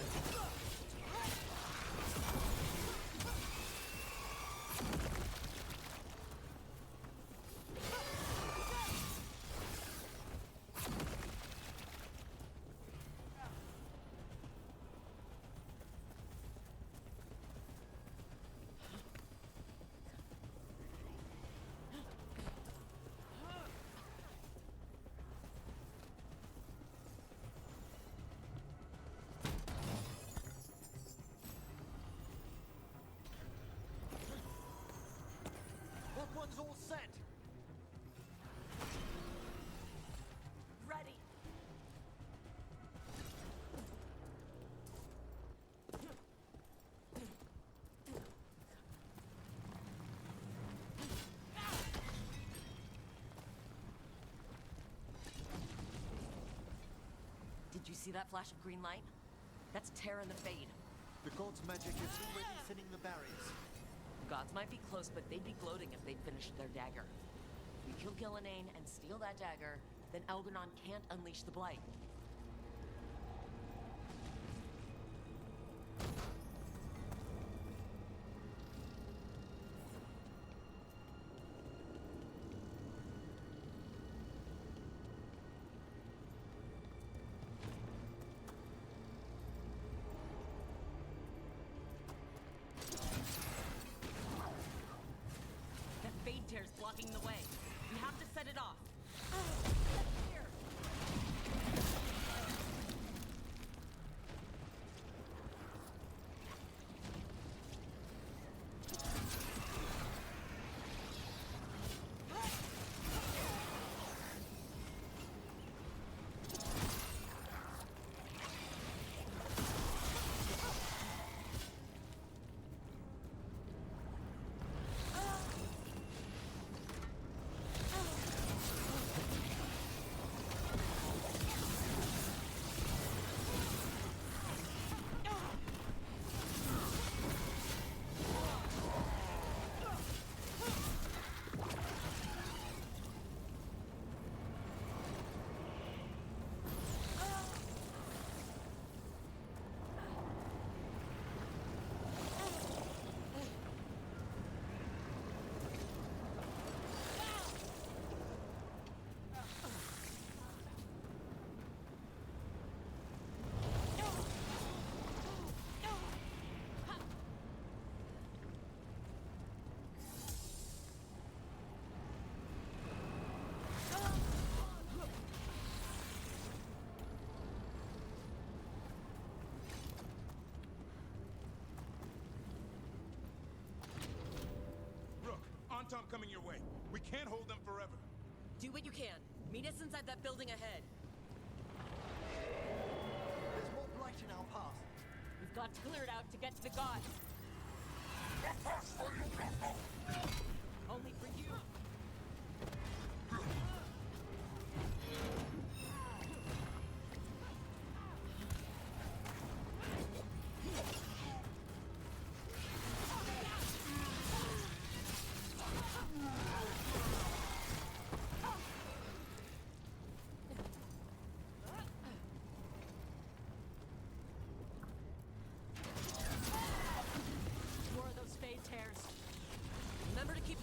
That one's all set. Ready! Did you see that flash of green light? That's Terra the Fade. The god's magic is already thinning the barriers. Gods might be close, but they'd be gloating if they'd finished their dagger. We kill Gillenane and steal that dagger, then Algernon can't unleash the Blight. That Fade Tear's blocking the way. We have to set it off. Here. your way. We can't hold them forever. Do what you can. Meet us inside that building ahead. There's more blight in our path. We've got to clear it out to get to the gods. Only for you. More of those phased hairs. Remember to keep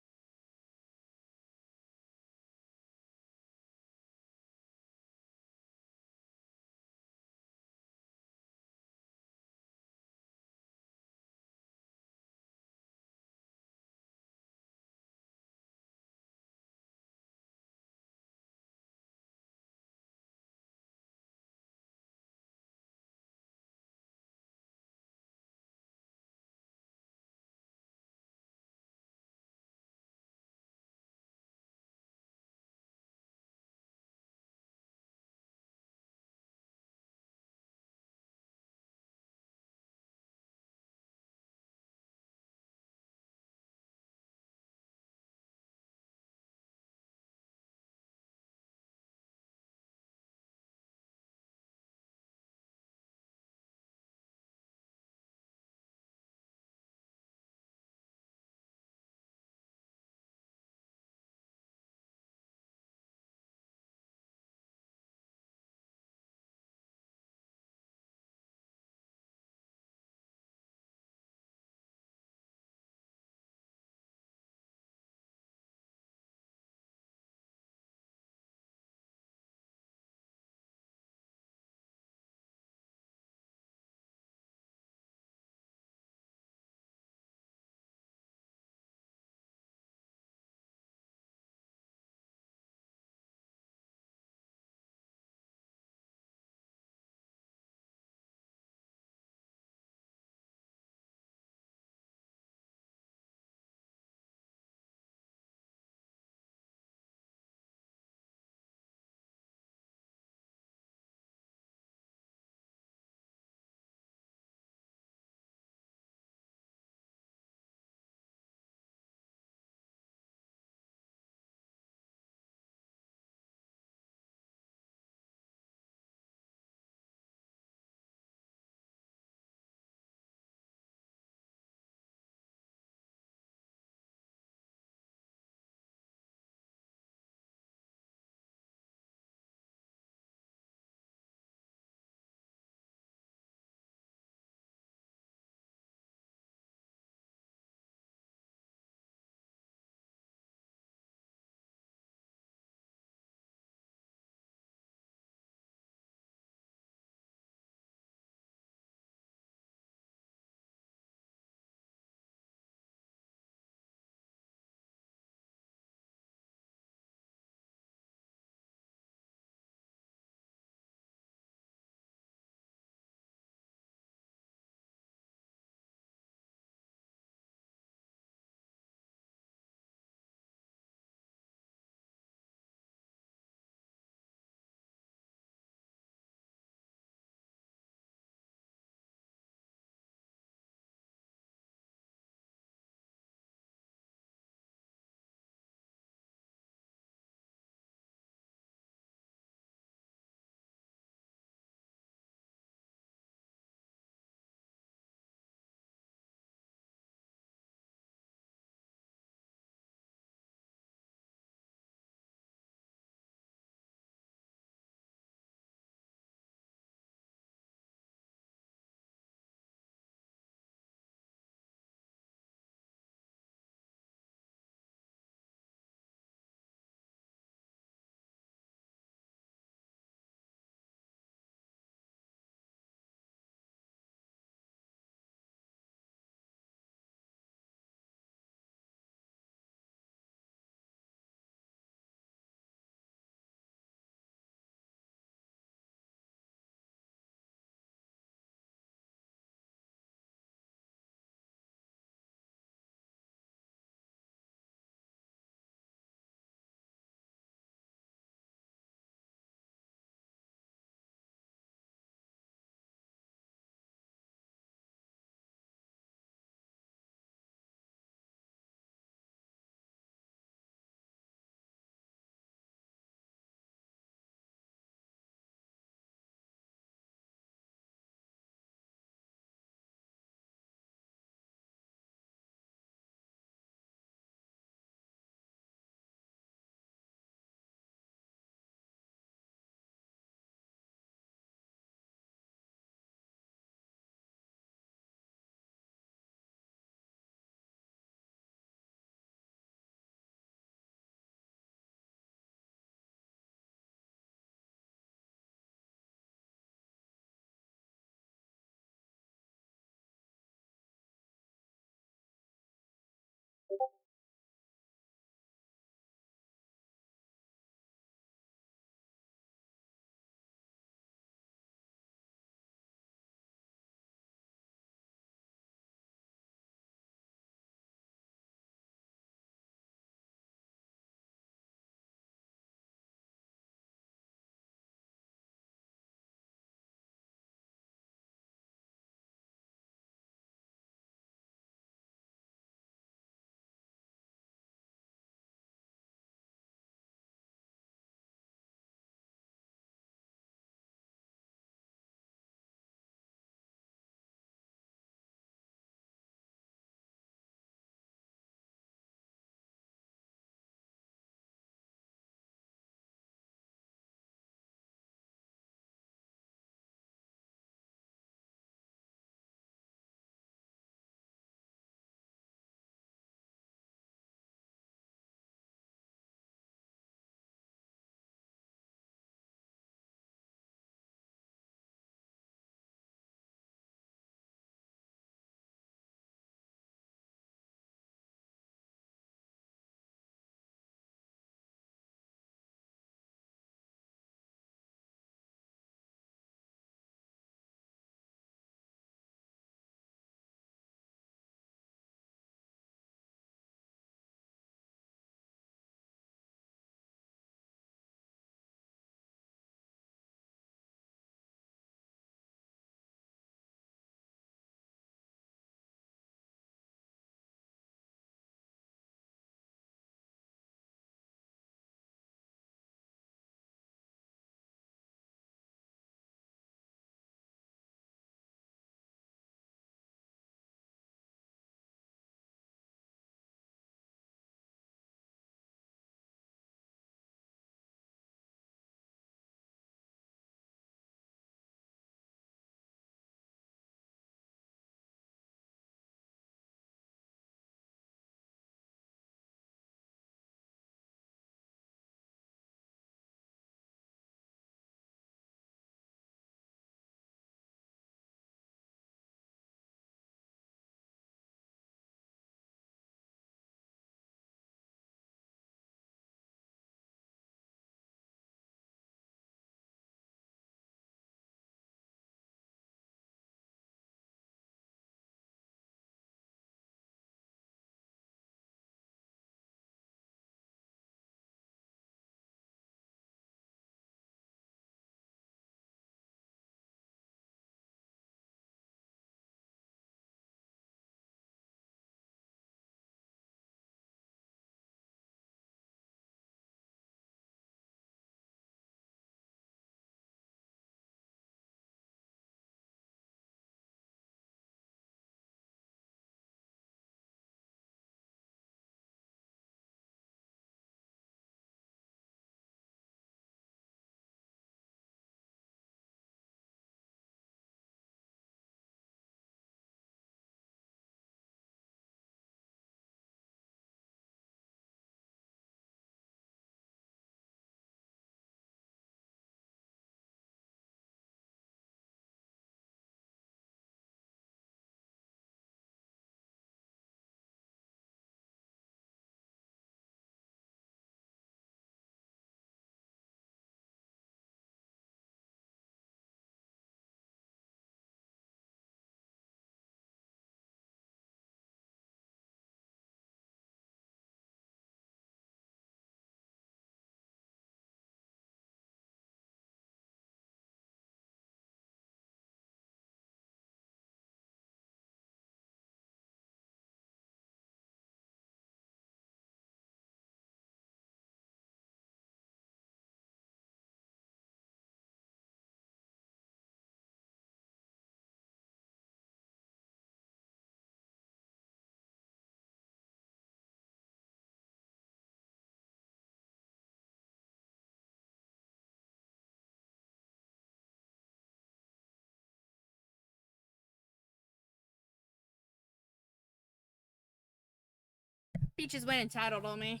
Peaches went and tattled on me.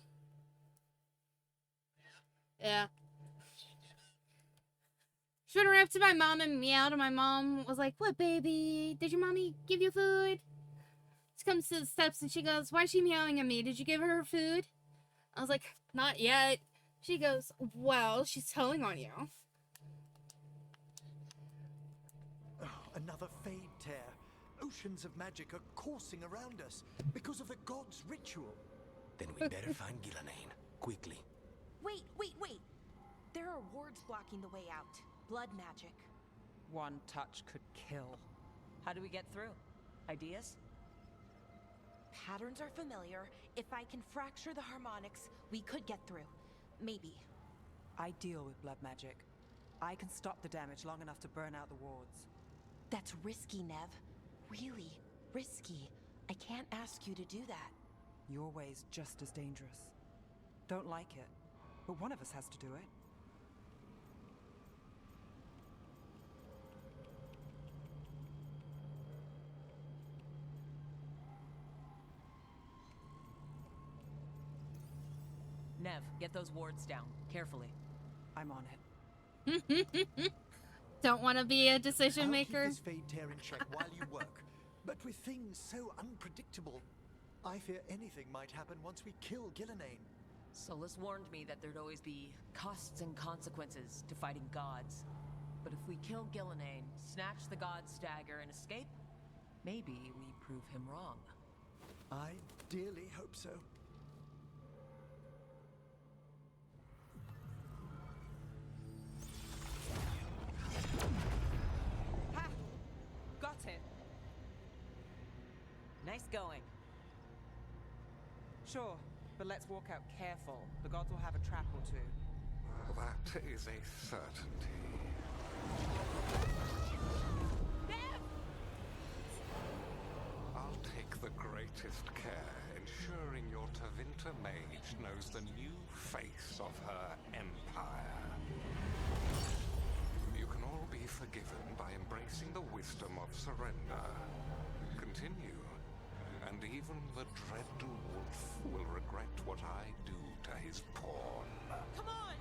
Yeah. She went up to my mom and meowed, and my mom was like, "What, baby? Did your mommy give you food?" She comes to the steps and she goes, "Why is she meowing at me? Did you give her food?" I was like, "Not yet." She goes, "Well, she's telling on you." Oh, another fade tear. Oceans of magic are coursing around us because of the god's ritual. Then we better find Gillenane, quickly. Wait. There are wards blocking the way out. Blood magic. One touch could kill. How do we get through? Ideas? Patterns are familiar. If I can fracture the harmonics, we could get through. Maybe. I deal with blood magic. I can stop the damage long enough to burn out the wards. That's risky, Nev. Really risky. I can't ask you to do that. Your way's just as dangerous. Don't like it, but one of us has to do it. Nev, get those wards down, carefully. I'm on it. Don't want to be a decision I'll maker. keep this fade tear in check while you work. But with things so unpredictable, I fear anything might happen once we kill Gillenane. Solus warned me that there'd always be costs and consequences to fighting gods. But if we kill Gillenane, snatch the god's dagger, and escape, maybe we prove him wrong. I dearly hope so. Ha! Got it! Nice going. Sure, but let's walk out careful. The gods will have a trap or two. That is a certainty. I'll take the greatest care, ensuring your Tevinter mage knows the new face of her empire. You can all be forgiven by embracing the wisdom of surrender. Continue, and even the dread wolf will regret what I do to his pawn. Come on!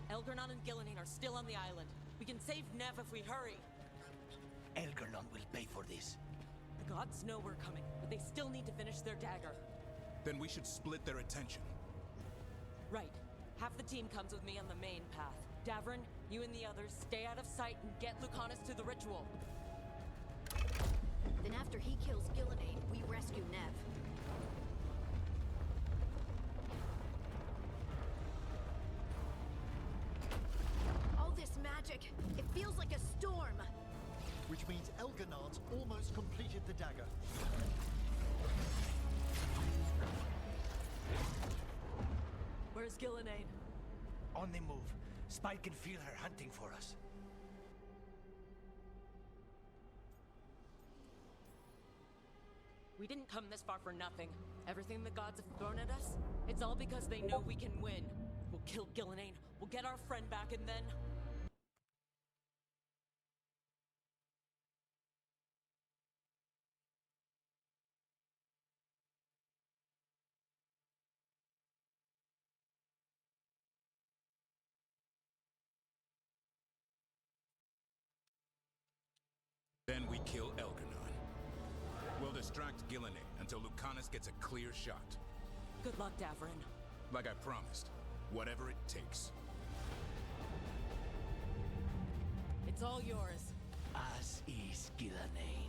Elgernon and Gillenane are still on the island. We can save Nev if we hurry. Elgernon will pay for this. The gods know we're coming, but they still need to finish their dagger. Then we should split their attention. Right. Half the team comes with me on the main path. Davrin, you and the others stay out of sight and get Lucanus to the ritual. Then after he kills Gillenane, we rescue Nev. All this magic, it feels like a storm. Which means Elgernard's almost completed the dagger. Where's Gillenane? On the move. Spy can feel her hunting for us. We didn't come this far for nothing. Everything the gods have thrown at us, it's all because they know we can win. We'll kill Gillenane, we'll get our friend back, and then... Then we kill Elgernon. We'll distract Gillenane until Lucanus gets a clear shot. Good luck, Davrin. Like I promised, whatever it takes. It's all yours. As is Gillenane.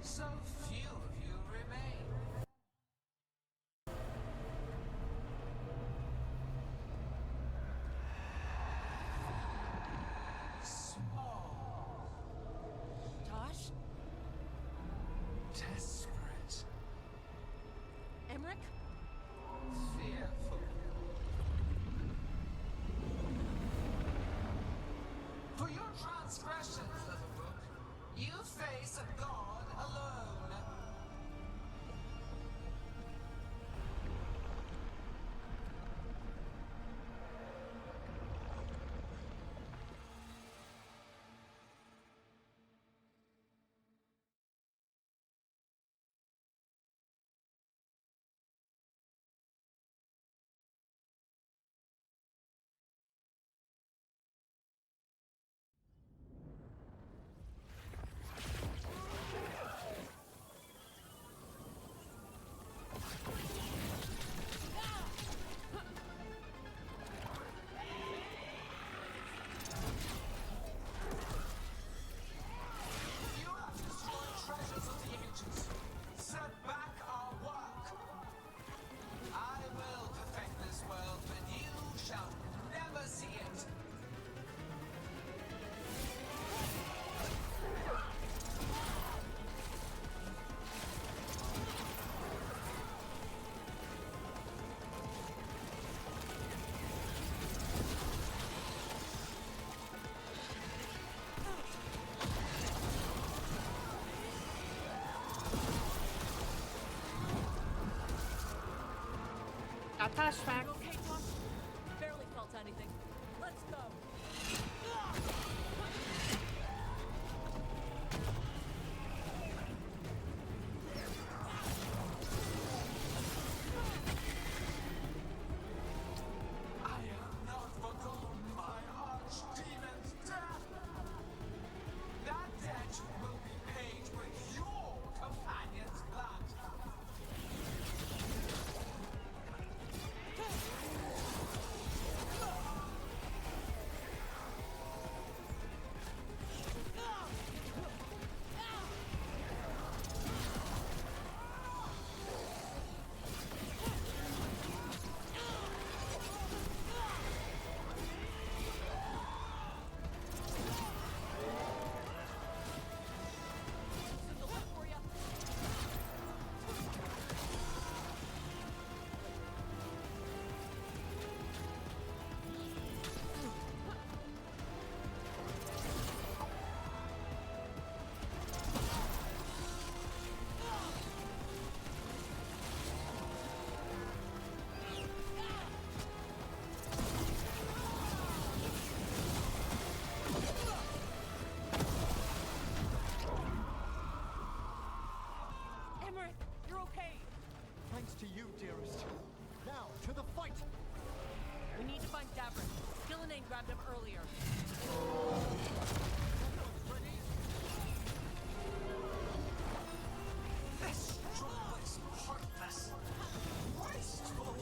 So few of you remain. Small. Tosh? Desperate. Emmerich? Fearful. For your transgressions, little rook, you face a god alone. You have destroyed treasures of the ancients. Set back our work. I will perfect this world, but you shall never see it. Got Tosh back. You okay, Tosh? Barely felt anything. Let's go. I have not forgotten my archdemon's death. That debt will be paid with your companion's blood. Emmerich, you're okay. Thanks to you, dearest. Now, to the fight! We need to find Davrin. Gillenane grabbed him earlier. This struggle is heartless, wasteful.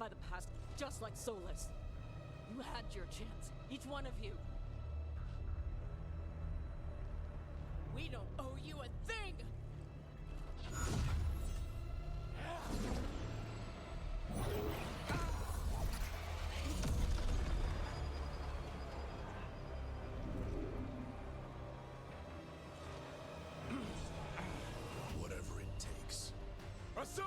by the past, just like Solus. You had your chance, each one of you. We don't owe you a thing! Whatever it takes. Asa!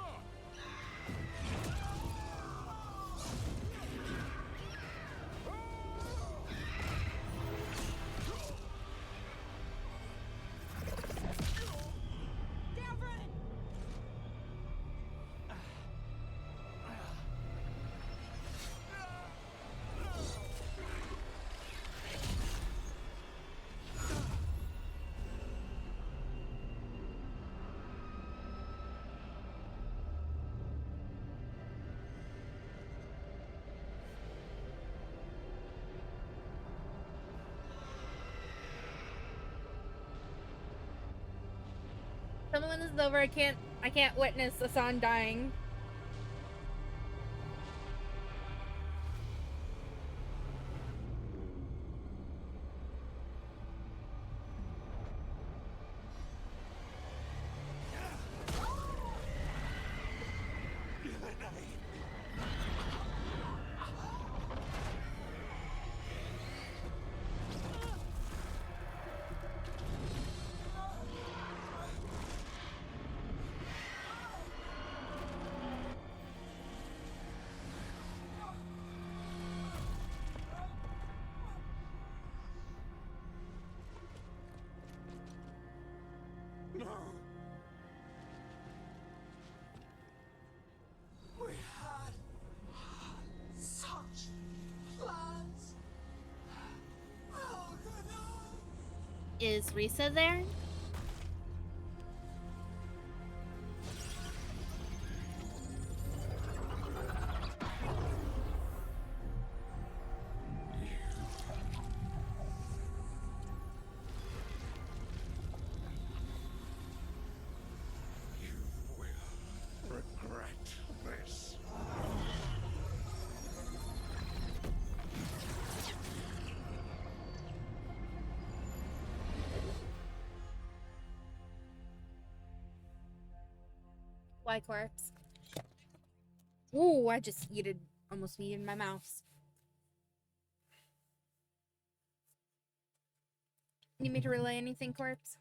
Tell me when this is over. I can't witness Asan dying. No. We had such plans. How could I? Is Risa there? Regret this. Why corpse? Ooh, I just almost yeeted my mouse. Need me to relay anything, corpse?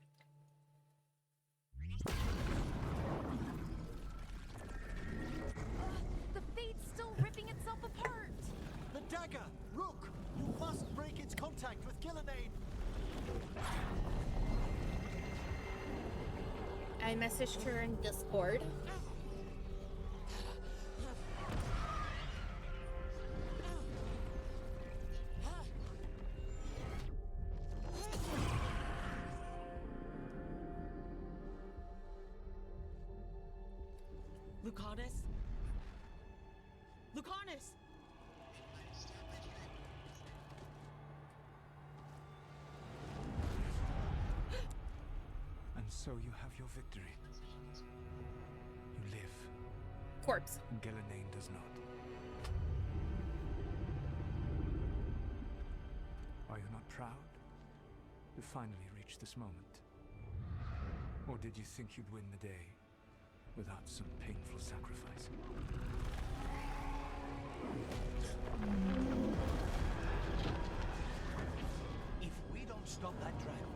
The fate's still ripping itself apart! The dagger! Rook! You must break its contact with Gillenane! I messaged her in Discord. Lucanus? Lucanus! And so you have your victory. You live. Corpse. Gillenane does not. Are you not proud to finally reach this moment? Or did you think you'd win the day without some painful sacrifice? If we don't stop that dragon,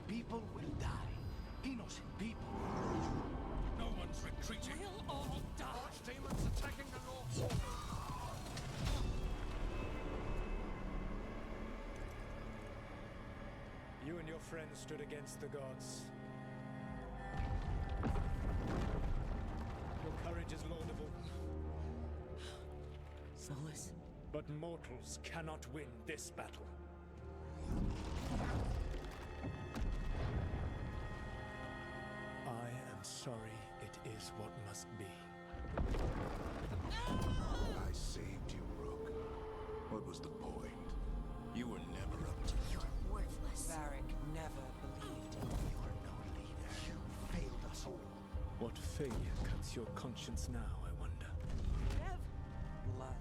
people will die. Innocent people. No one's retreating. We'll all die! Archdemons attacking the North. You and your friends stood against the gods. Your courage is laudable. Solus? But mortals cannot win this battle. I am sorry, it is what must be. I saved you, Rook. What was the point? You were never up to it. You're worthless. Varric never believed in you. You are no leader. You failed us all. What failure cuts your conscience now, I wonder? Blood.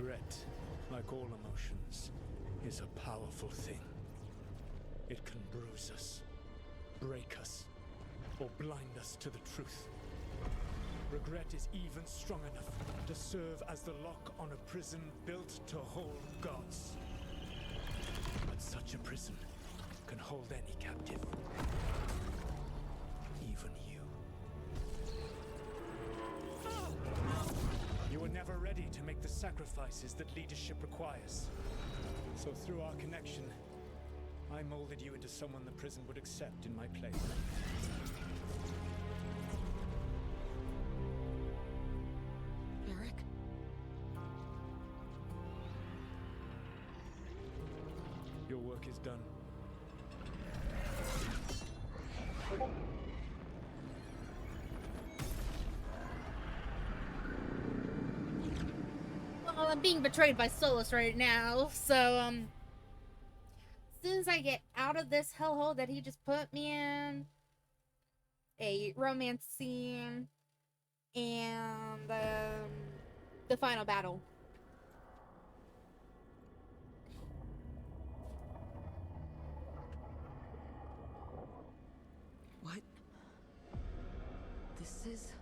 Regret, like all emotions, is a powerful thing. It can bruise us, break us, or blind us to the truth. Regret is even strong enough to serve as the lock on a prison built to hold gods. But such a prison can hold any captive. Even you. You were never ready to make the sacrifices that leadership requires. So through our connection, I molded you into someone the prison would accept in my place. Eric? Your work is done. Well, I'm being betrayed by Solus right now, so, as soon as I get out of this hellhole that he just put me in, a romance scene, and, the final battle. What? This is...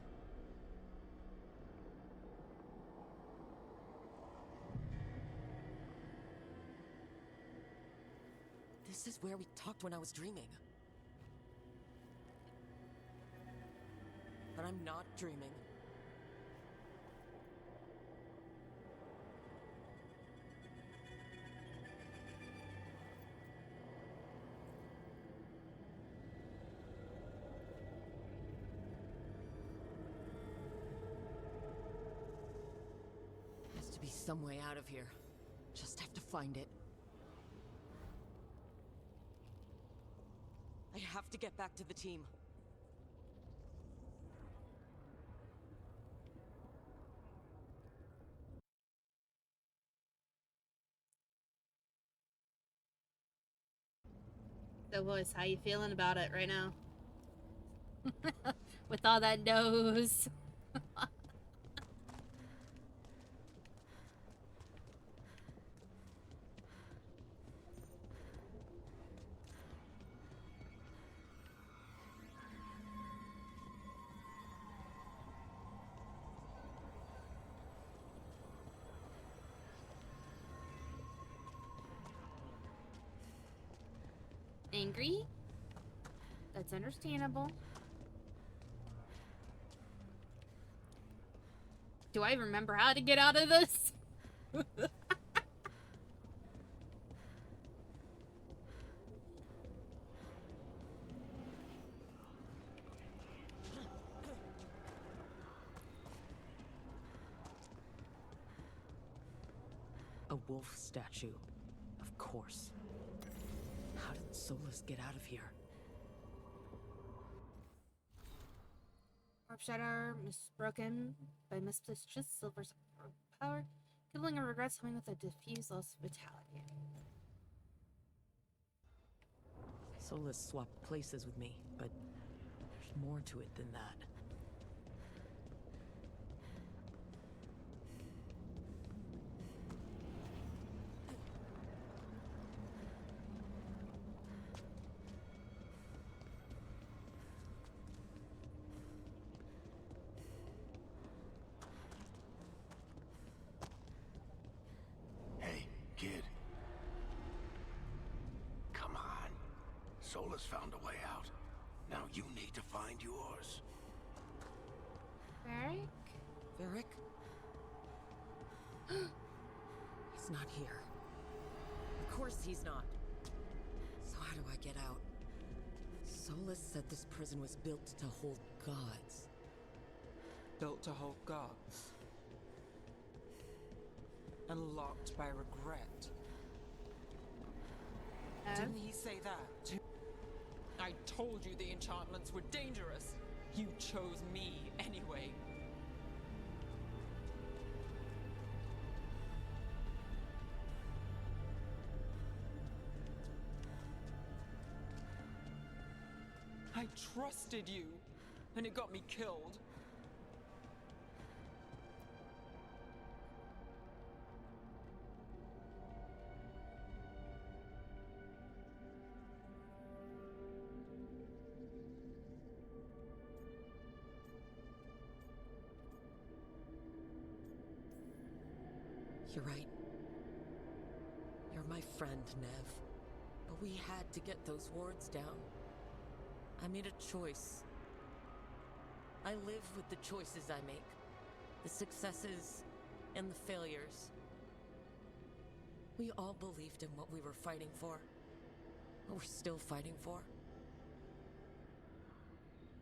This is where we talked when I was dreaming. But I'm not dreaming. Has to be some way out of here. Just have to find it. I have to get back to the team. So, boys, how you feeling about it right now? With all that nose. Angry? That's understandable. Do I remember how to get out of this? A wolf statue. Of course. How did Solus get out of here? Warp shatter, misbroken by misplaced silver's power. Killing or regret something with a diffuse loss of vitality. Solus swapped places with me, but there's more to it than that. Hey, kid. Come on. Solus found a way out. Now you need to find yours. Varric? Varric? He's not here. Of course he's not. So how do I get out? Solus said this prison was built to hold gods. Built to hold gods. And locked by regret. Didn't he say that? I told you the enchantments were dangerous. You chose me anyway. I trusted you, and it got me killed. You're right. You're my friend, Nev. But we had to get those wards down. I made a choice. I live with the choices I make. The successes and the failures. We all believed in what we were fighting for. What we're still fighting for.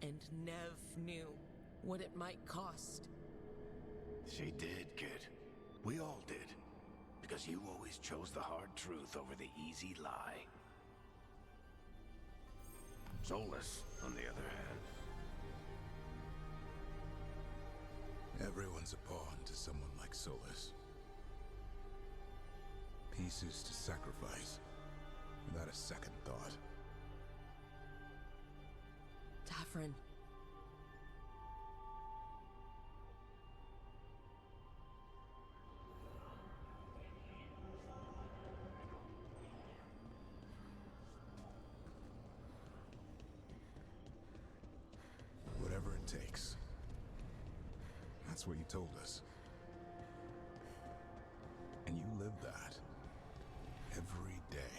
And Nev knew what it might cost. She did, kid. We all did. Because you always chose the hard truth over the easy lie. Solus, on the other hand. Everyone's a pawn to someone like Solus. Pieces to sacrifice, without a second thought. Davrin. Whatever it takes. That's what you told us. And you live that. Every day.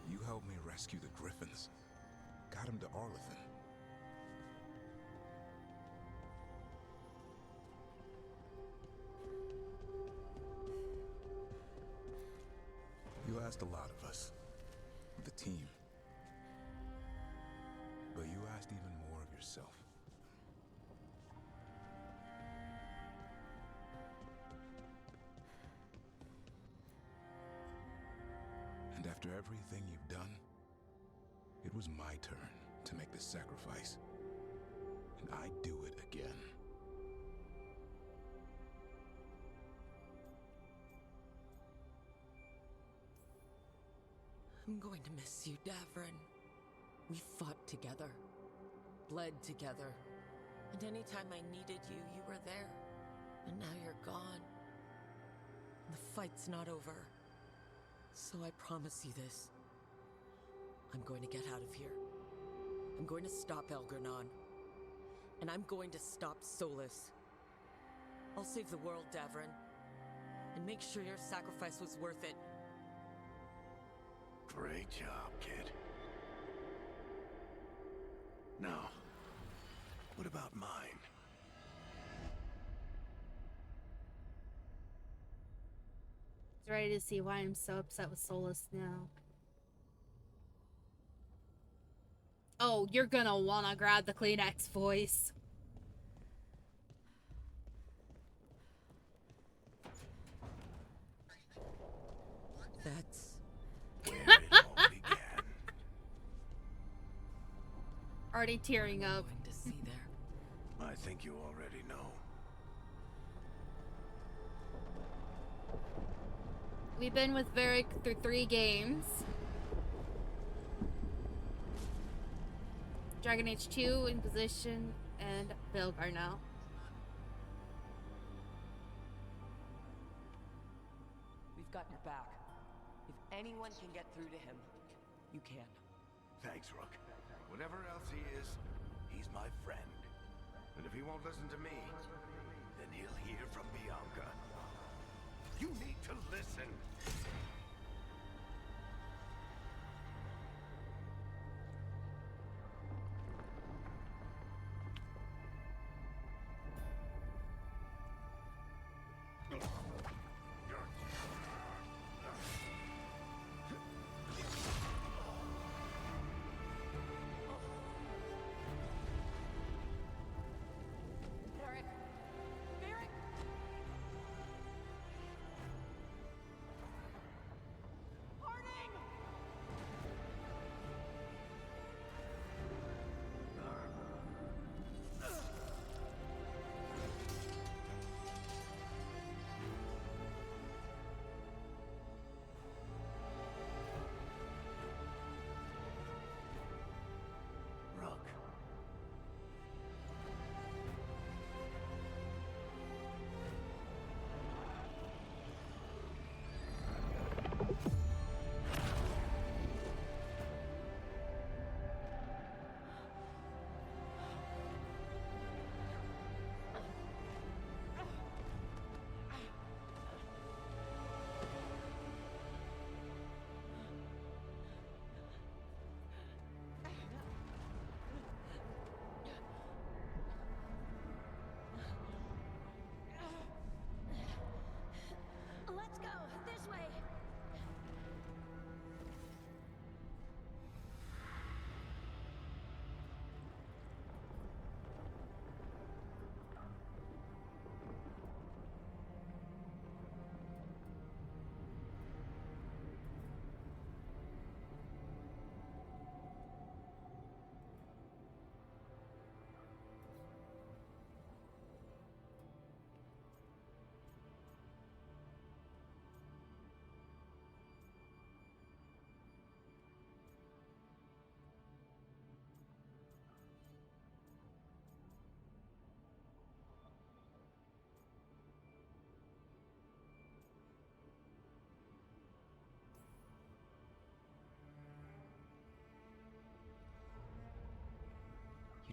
You helped me rescue the Griffins. Got him to Arlathan. You asked a lot of us. The team. But you asked even more of yourself. And after everything you've done, it was my turn to make the sacrifice. And I'd do it again. I'm going to miss you, Davrin. We fought together. Bled together. And anytime I needed you, you were there. And now you're gone. The fight's not over. So I promise you this. I'm going to get out of here. I'm going to stop Elgernon. And I'm going to stop Solus. I'll save the world, Davrin. And make sure your sacrifice was worth it. Great job, kid. Now, what about mine? It's ready to see why I'm so upset with Solus now. Oh, you're gonna wanna grab the Kleenex voice. That's where it all began. Already tearing up. going to see there. I think you already know. We've been with Varric through 3 games. Dragon Age 2, Inquisition, and Vilgar now. We've got your back. If anyone can get through to him, you can. Thanks, Rook. Whatever else he is, he's my friend. And if he won't listen to me, then he'll hear from Bianca. You need to listen.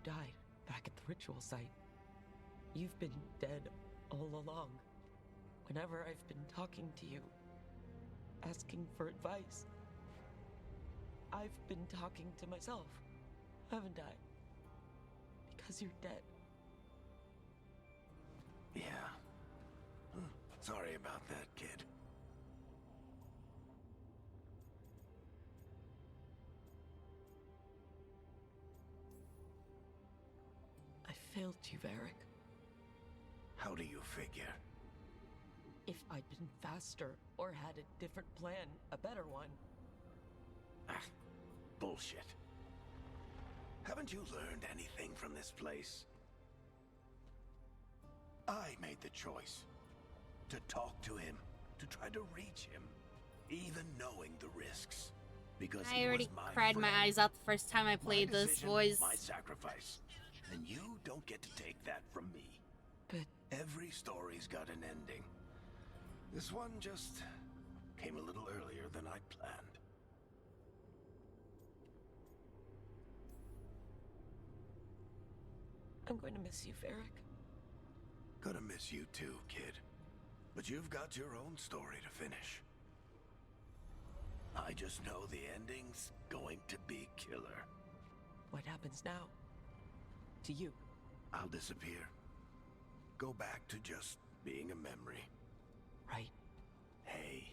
You died back at the ritual site. You've been dead all along. Whenever I've been talking to you, asking for advice, I've been talking to myself, haven't I? Because you're dead. Yeah. Sorry about that, kid. I failed you, Varric. How do you figure? If I'd been faster or had a different plan, a better one. Ah, bullshit. Haven't you learned anything from this place? I made the choice to talk to him, to try to reach him, even knowing the risks. Because I already cried my eyes out the first time I played this voice. My sacrifice. And you don't get to take that from me. But every story's got an ending. This one just came a little earlier than I'd planned. I'm going to miss you, Varric. Gonna miss you too, kid. But you've got your own story to finish. I just know the ending's going to be killer. What happens now? To you? I'll disappear. Go back to just being a memory. Right. Hey,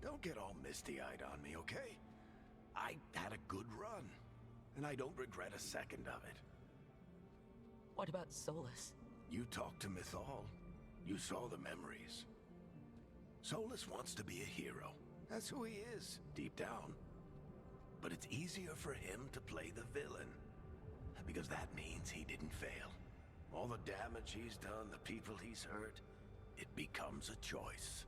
don't get all misty-eyed on me, okay? I had a good run, and I don't regret a second of it. What about Solus? You talked to Mythal. You saw the memories. Solus wants to be a hero. That's who he is, deep down. But it's easier for him to play the villain. Because that means he didn't fail. All the damage he's done, the people he's hurt, it becomes a choice.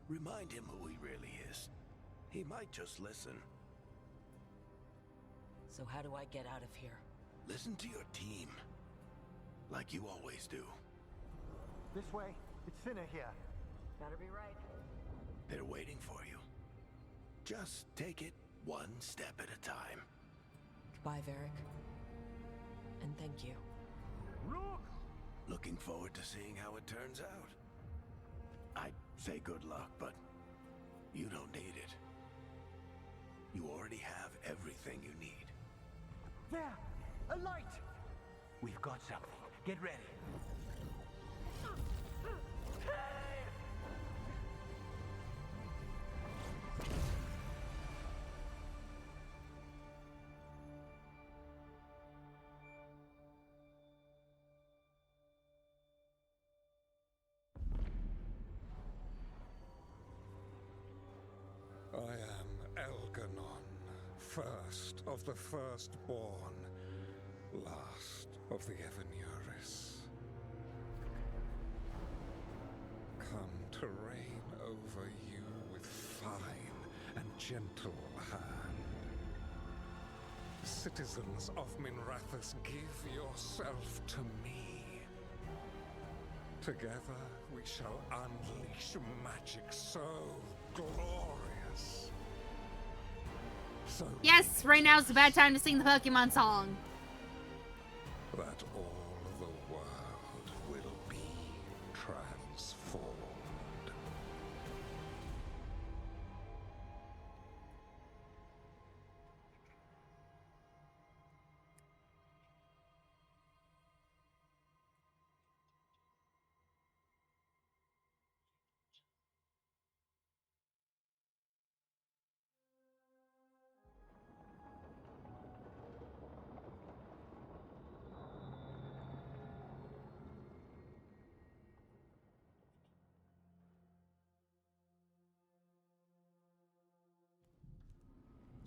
Remind him who he really is. He might just listen. So how do I get out of here? Listen to your team. Like you always do. This way. It's thinner here. Better be right. They're waiting for you. Just take it one step at a time. Goodbye, Varric. And thank you. Looking forward to seeing how it turns out. I'd say good luck, but you don't need it. You already have everything you need. There! A light! We've got something. Get ready. I am Elganon, first of the firstborn, last of the Evenuris. Come to reign over you with fine and gentle hand. Citizens of Minrathous, give yourself to me. Together we shall unleash magic so glorious. So Yes, right now is a bad time to sing the Pokemon song. that all the world will be transformed.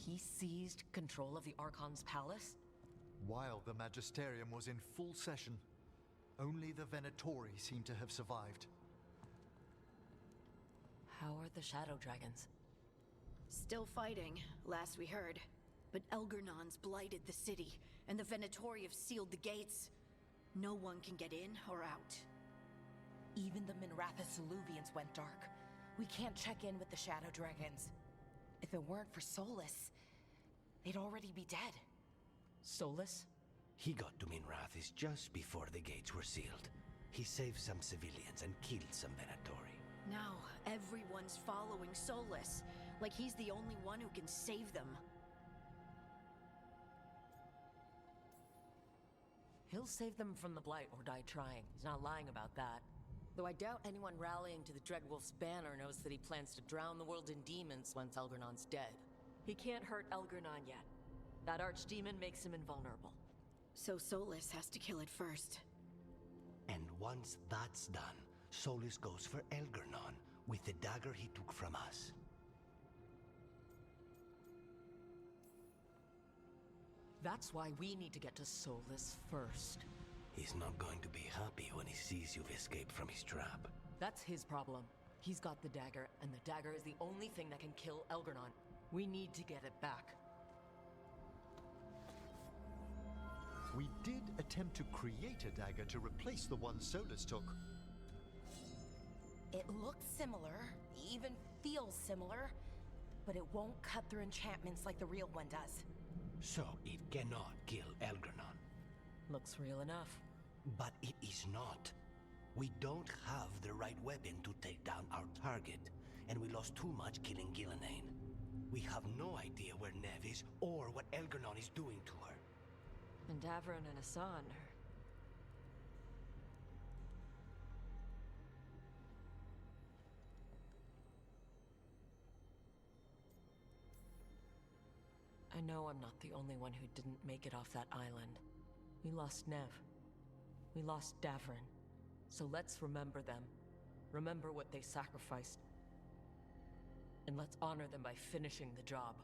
He seized control of the Archon's palace? While the Magisterium was in full session, only the Venatori seem to have survived. How are the Shadow Dragons? Still fighting, last we heard. But Elgernon's blighted the city, and the Venatori have sealed the gates. No one can get in or out. Even the Minrathous Illuvians went dark. We can't check in with the Shadow Dragons. If it weren't for Solus, they'd already be dead. Solus? He got to Minrathis just before the gates were sealed. He saved some civilians and killed some Venatori. Now, everyone's following Solus, like he's the only one who can save them. He'll save them from the Blight or die trying. He's not lying about that. Though I doubt anyone rallying to the Dreadwolf's banner knows that he plans to drown the world in demons once Elgernon's dead. He can't hurt Elgernon yet. That archdemon makes him invulnerable. So Solus has to kill it first. And once that's done, Solus goes for Elgernon with the dagger he took from us. That's why we need to get to Solus first. He's not going to be happy when he sees you've escaped from his trap. That's his problem. He's got the dagger, and the dagger is the only thing that can kill Elgernon. We need to get it back. We did attempt to create a dagger to replace the one Solus took. It looks similar, even feels similar, but it won't cut through enchantments like the real one does. So it cannot kill Elgernon. Looks real enough. But it is not. We don't have the right weapon to take down our target, and we lost too much killing Gillenane. We have no idea where Neve is or what Elgernon is doing to her. And Davron and Hassan I know I'm not the only one who didn't make it off that island. We lost Nev. We lost Davron. So let's remember them. Remember what they sacrificed. And let's honor them by finishing the job.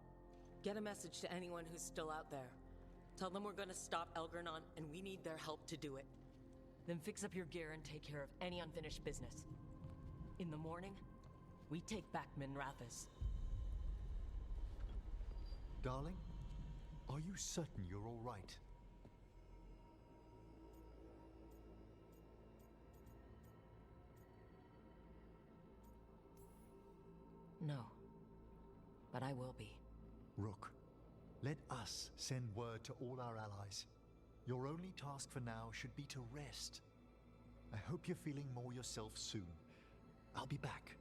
Get a message to anyone who's still out there. Tell them we're gonna stop Elgernon, and we need their help to do it. Then fix up your gear and take care of any unfinished business. In the morning, we take back Minrathis. Darling, are you certain you're all right? No. But I will be. Rook, let us send word to all our allies. Your only task for now should be to rest. I hope you're feeling more yourself soon. I'll be back.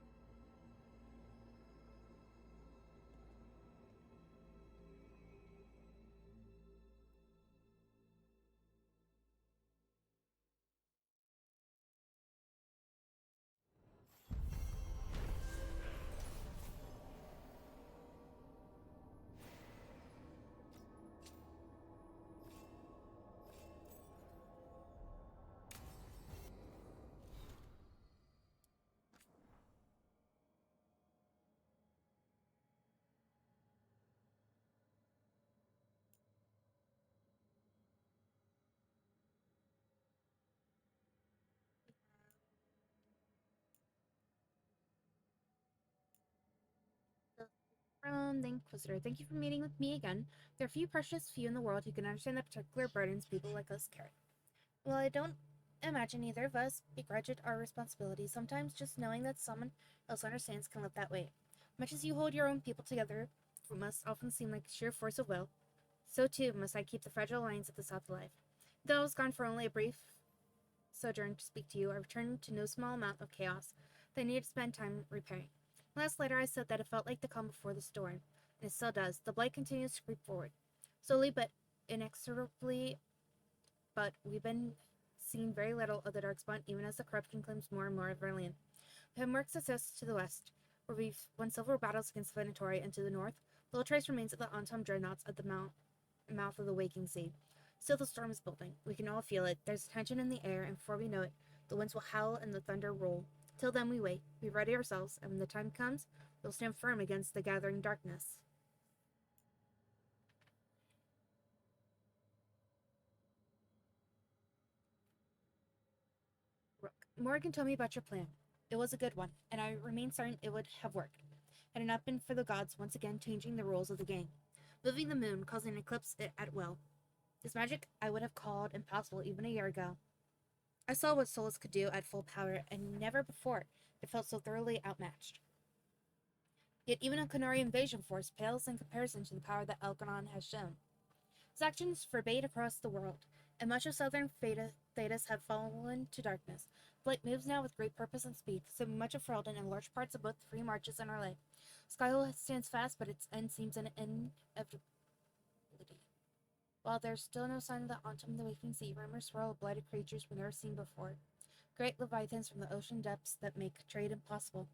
From the Inquisitor, thank you for meeting with me again. There are few precious few in the world who can understand the particular burdens people like us carry. Well, I don't imagine either of us begrudge it our responsibility. Sometimes just knowing that someone else understands can lift that weight. Much as you hold your own people together, who must often seem like sheer force of will, so too must I keep the fragile lines of the South alive. Though I was gone for only a brief sojourn to speak to you, I returned to no small amount of chaos that I needed to spend time repairing. Last letter I said that it felt like the calm before the storm, and it still does. The blight continues to creep forward. Slowly but inexorably, but we've been seeing very little of the Darkspawn even as the corruption claims more and more of our land. We have more success to the west, where we've won several battles against the Venatori, and to the north, little trace remains of the Antom dreadnoughts at the mouth of the Waking Sea. Still the storm is building. We can all feel it. There's tension in the air, and before we know it, the winds will howl and the thunder roll. Till then we wait, we ready ourselves, and when the time comes, we'll stand firm against the gathering darkness. Rook, Morgan told me about your plan. It was a good one, and I remain certain it would have worked, had it not been for the gods once again changing the rules of the game, moving the moon, causing an eclipse at will. This magic I would have called impossible even a year ago. I saw what Solus could do at full power, and never before it felt so thoroughly outmatched. Yet even a Qunari invasion force pales in comparison to the power that Elgernon has shown. His actions forbade across the world, and much of southern Thedas have fallen to darkness. Blight moves now with great purpose and speed, consuming much of Ferelden and large parts of both the free marches and Arlay. Skyhill stands fast, but its end seems an inevitability. While there's still no sign of the Autumn the Waking Sea, rumors swirl of blighted creatures we've never seen before. Great leviathans from the ocean depths that make trade impossible.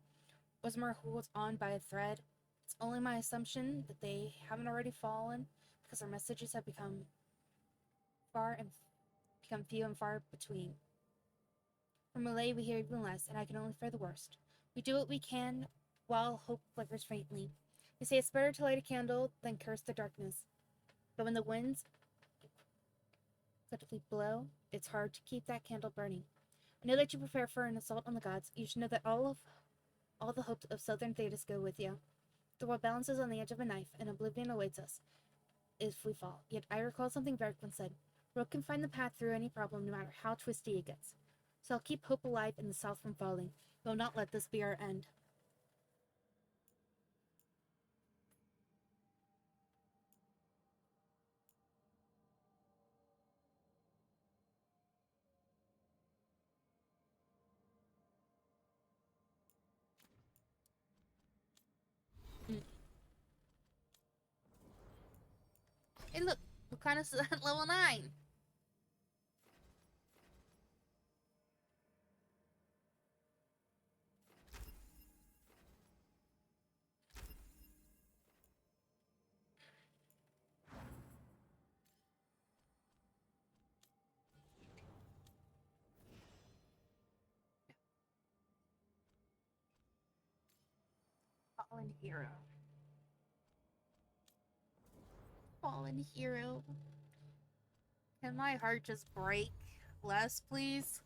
Wismar holds on by a thread. It's only my assumption that they haven't already fallen, because our messages have become few and far between. From Malay we hear even less, and I can only fear the worst. We do what we can, while hope flickers faintly. They say it's better to light a candle than curse the darkness. But when the winds suddenly blow, it's hard to keep that candle burning. I know that you prepare for an assault on the gods. You should know that all the hopes of southern Thedas go with you. The world balances on the edge of a knife, and oblivion awaits us if we fall. Yet I recall something Bergman said. Rook can find the path through any problem, no matter how twisty it gets. So I'll keep hope alive and the south from falling. We'll not let this be our end. Hey look, Lucanus is at level 9. Fallen hero. Fallen hero. Can my heart just break less, please?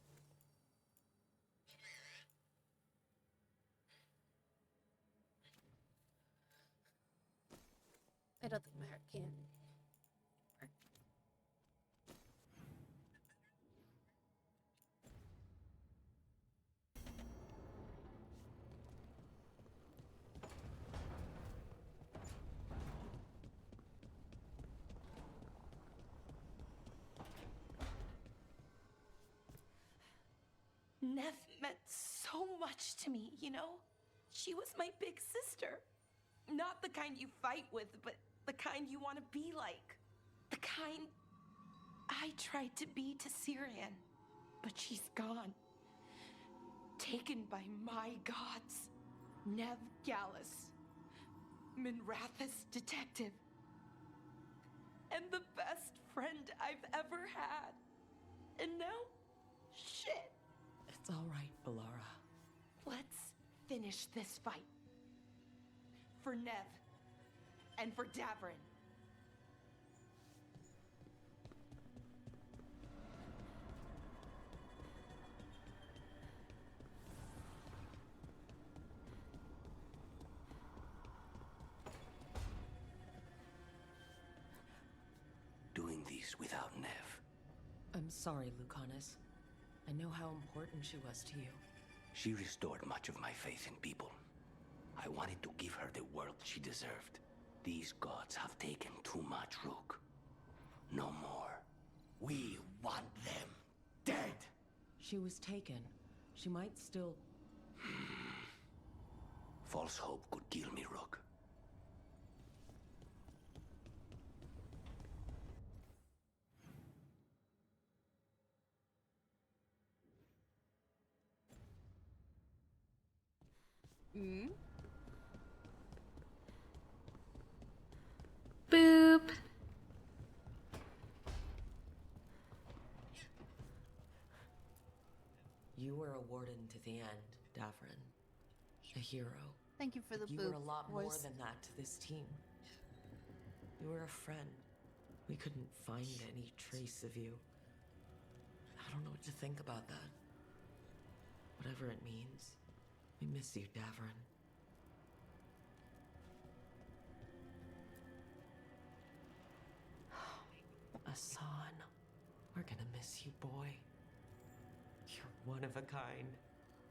I don't think my heart can. Nev meant so much to me, you know? She was my big sister. Not the kind you fight with, but the kind you want to be like. The kind I tried to be to Syrian. But she's gone. Taken by my gods. Nev Gallus. Minrathous detective. And the best friend I've ever had. And now, shit. It's all right, Balara. Let's finish this fight. For Nev. And for Davrin. Doing this without Nev. I'm sorry, Lucanus. I know how important she was to you. She restored much of my faith in people. I wanted to give her the world she deserved. These gods have taken too much, Rook. No more. We want them dead! She was taken. She might still... False hope could kill me, Rook. Boop. You were a warden to the end, Davrin. A hero. Thank you for the You boop were a lot more voice. than that to this team. You were a friend. We couldn't find any trace of you. I don't know what to think about that. Whatever it means, we miss you, Davrin. Asan, we're gonna miss you, boy. You're one of a kind.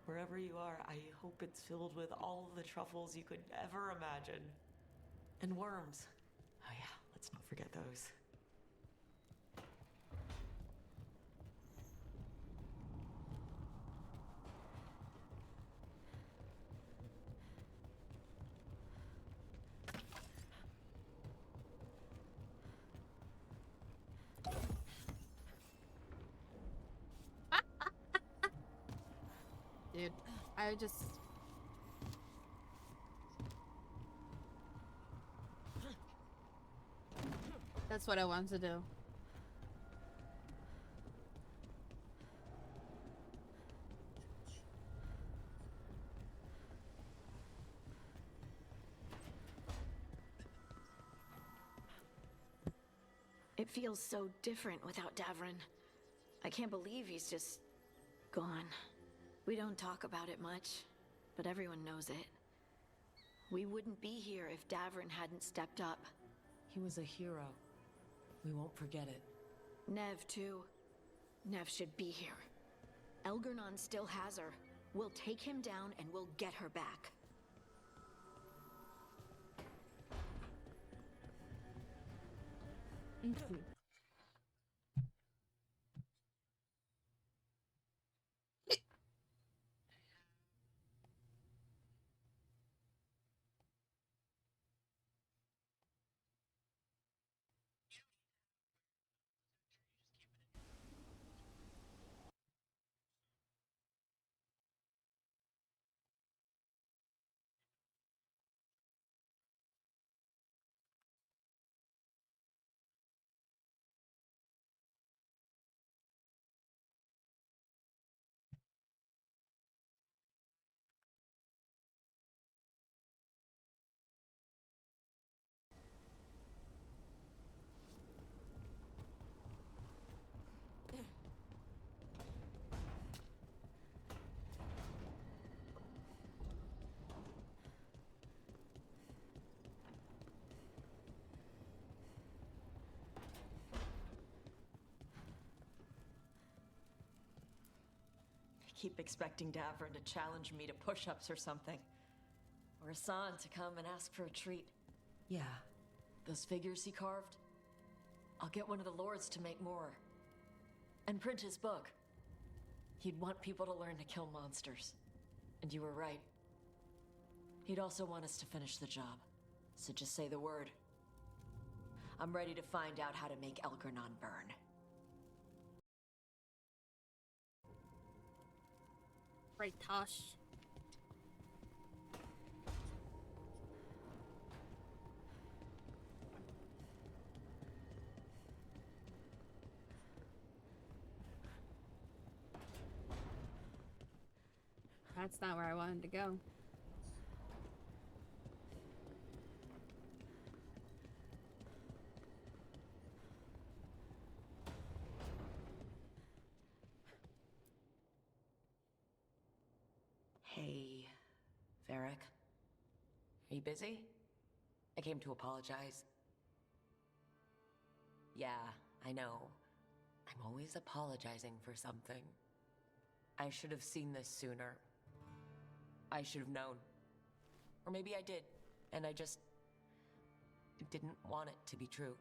Wherever you are, I hope it's filled with all the truffles you could ever imagine. And worms. Oh yeah, let's not forget those. I just... That's what I want to do. It feels so different without Davrin. I can't believe he's just gone. We don't talk about it much, but everyone knows it. We wouldn't be here if Davrin hadn't stepped up. He was a hero. We won't forget it. Nev, too. Nev should be here. Elgernon still has her. We'll take him down and we'll get her back. I keep expecting Davrin to challenge me to push-ups or something. Or Hassan to come and ask for a treat. Yeah, those figures he carved? I'll get one of the lords to make more. And print his book. He'd want people to learn to kill monsters. And you were right. He'd also want us to finish the job. So just say the word. I'm ready to find out how to make Elgernon burn. Right, Tosh. That's not where I wanted to go. Hey, Varric. Are you busy? I came to apologize. Yeah, I know. I'm always apologizing for something. I should have seen this sooner. I should have known. Or maybe I did, and I just didn't want it to be true.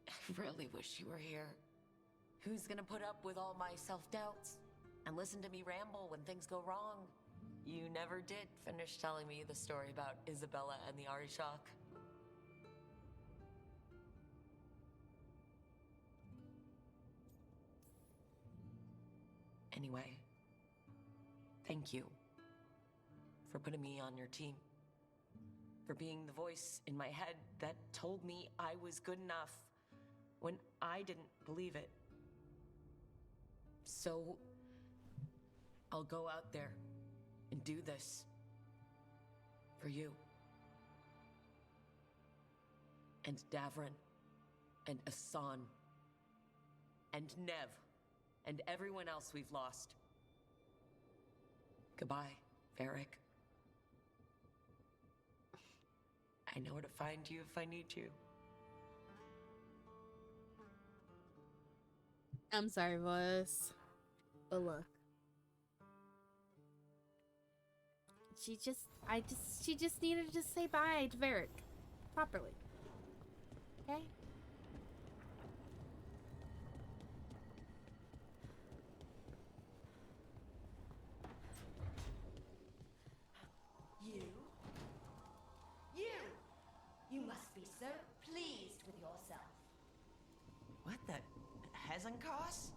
I really wish you were here. Who's gonna put up with all my self-doubts and listen to me ramble when things go wrong? You never did finish telling me the story about Isabella and the Arishok. Anyway, thank you for putting me on your team. For being the voice in my head that told me I was good enough when I didn't believe it. So, I'll go out there and do this for you. And Davrin, and Hassan, and Nev, and everyone else we've lost. Goodbye, Varric. I know where to find you if I need you. I'm sorry, boys. But look. She just needed to say bye to Varric. Properly. Okay? You must be so pleased with yourself. doesn't cost?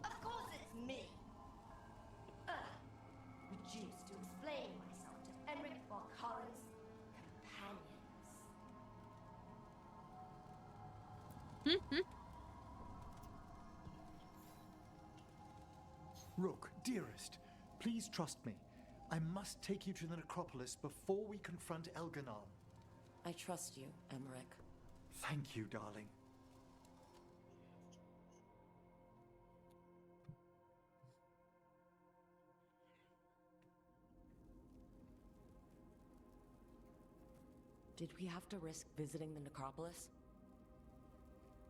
Of course it's me! Reduced to explain myself to Emmerich Valkara's companions. Rook, dearest, please trust me. I must take you to the necropolis before we confront Elganon. I trust you, Emmerich. Thank you, darling. Did we have to risk visiting the necropolis?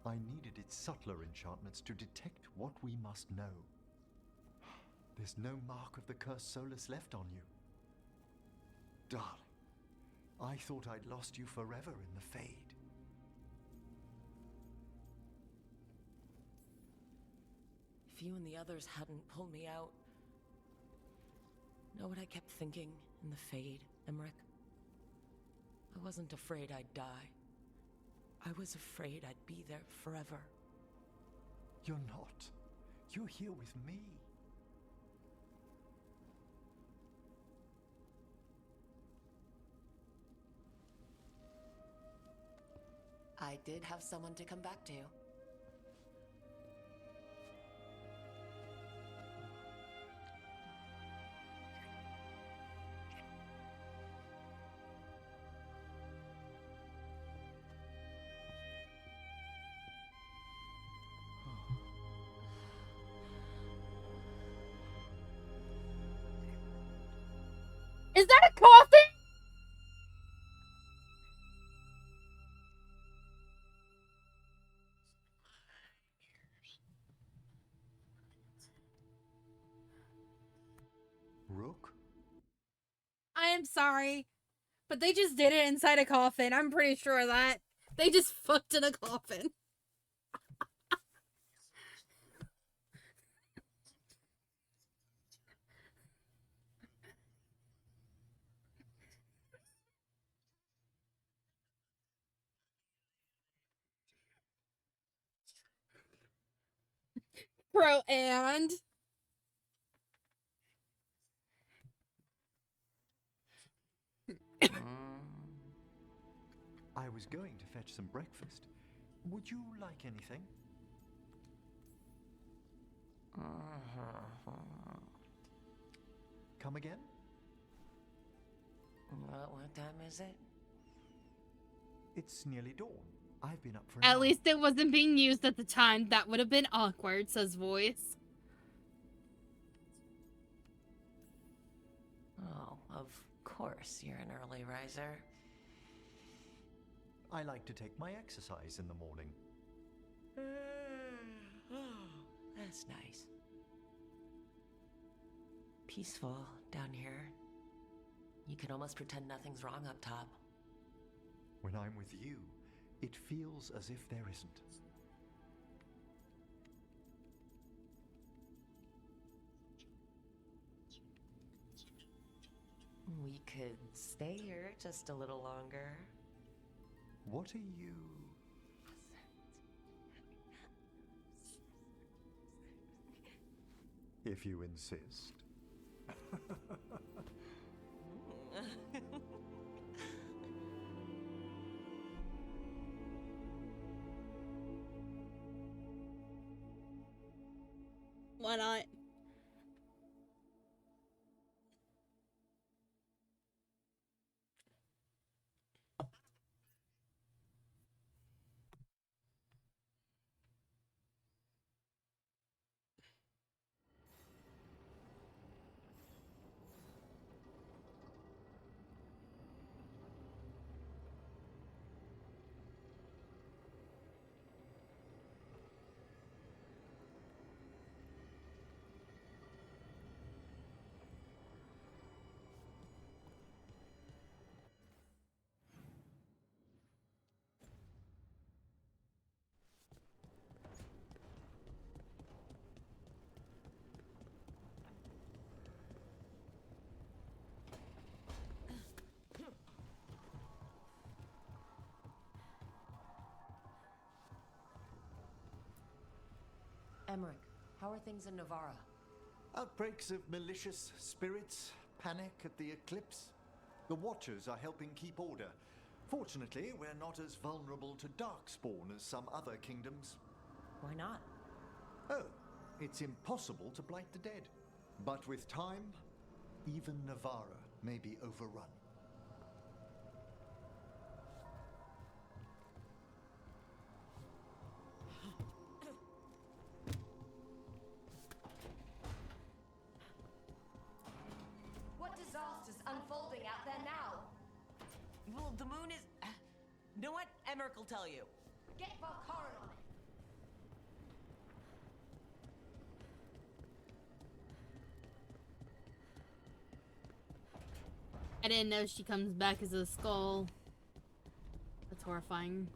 I needed its subtler enchantments to detect what we must know. There's no mark of the cursed Solus left on you. Darling, I thought I'd lost you forever in the Fade. If you and the others hadn't pulled me out... Know what I kept thinking in the Fade, Emmerich? I wasn't afraid I'd die. I was afraid I'd be there forever. You're not. You're here with me. I did have someone to come back to. Is that a coffin? Rook? I am sorry, but they just did it inside a coffin. I'm pretty sure of that. They just fucked in a coffin. Bro, and... I was going to fetch some breakfast. Would you like anything? Come again? What time is it? It's nearly dawn. I've been up for an At hour. least it wasn't being used at the time. That would have been awkward, says voice. Oh, of course you're an early riser. I like to take my exercise in the morning. That's nice. Peaceful down here. You can almost pretend nothing's wrong up top. When I'm with you, it feels as if there isn't. We could stay here just a little longer. What are you... If you insist. Why not? Emmerich, how are things in Navarra? Outbreaks of malicious spirits, panic at the eclipse. The Watchers are helping keep order. Fortunately, we're not as vulnerable to darkspawn as some other kingdoms. Why not? Oh, it's impossible to blight the dead. But with time, even Navarra may be overrun. What disaster's unfolding out there now? Well, the moon is... You know what? Emmerich will tell you. Get Valkaran on it. I didn't know she comes back as a skull. That's horrifying.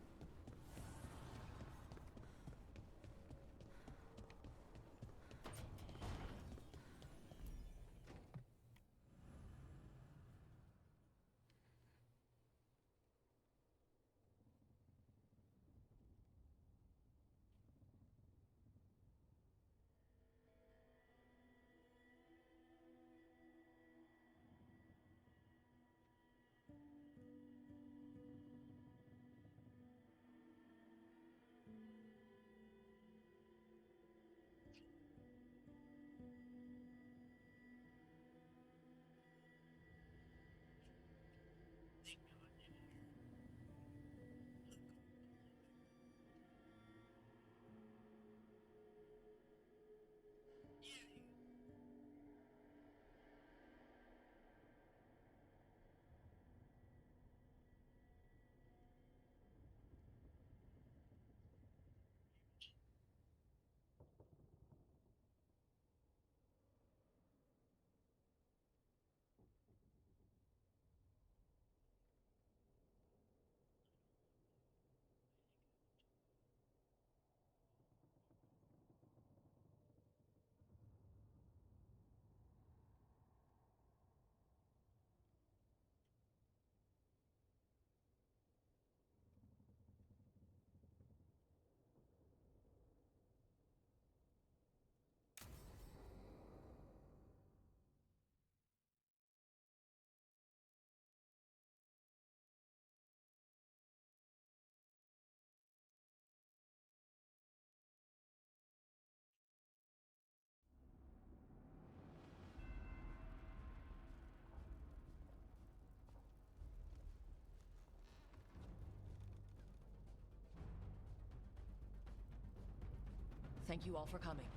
Thank you all for coming.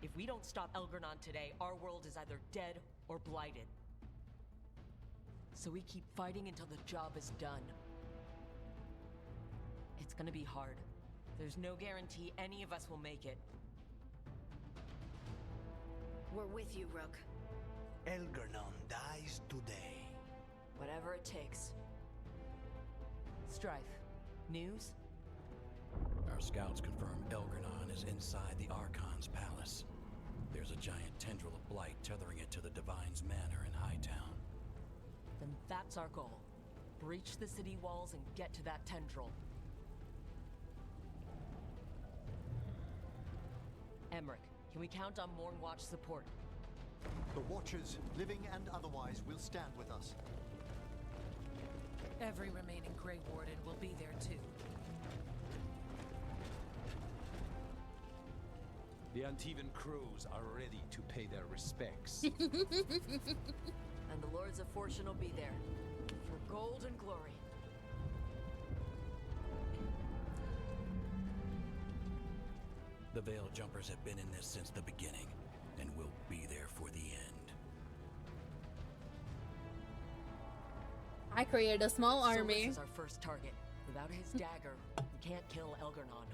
If we don't stop Elgranon today, our world is either dead or blighted. So we keep fighting until the job is done. It's gonna be hard. There's no guarantee any of us will make it. We're with you, Rook. Elgranon dies today. Whatever it takes. Strife, news? Our scouts confirm Elgranon is inside the Archon's palace. There's a giant tendril of blight tethering it to the Divine's manor in Hightown. Then that's our goal. Breach the city walls and get to that tendril. Emmerich, can we count on Mornwatch support? The Watchers, living and otherwise, will stand with us. Every remaining Grey Warden will be there too. The Antivan crews are ready to pay their respects. And the Lords of Fortune will be there. For gold and glory. The Veil Jumpers have been in this since the beginning, and will be there for the end. I created a small army. This is our first target. Without his dagger, we can't kill Elgranon.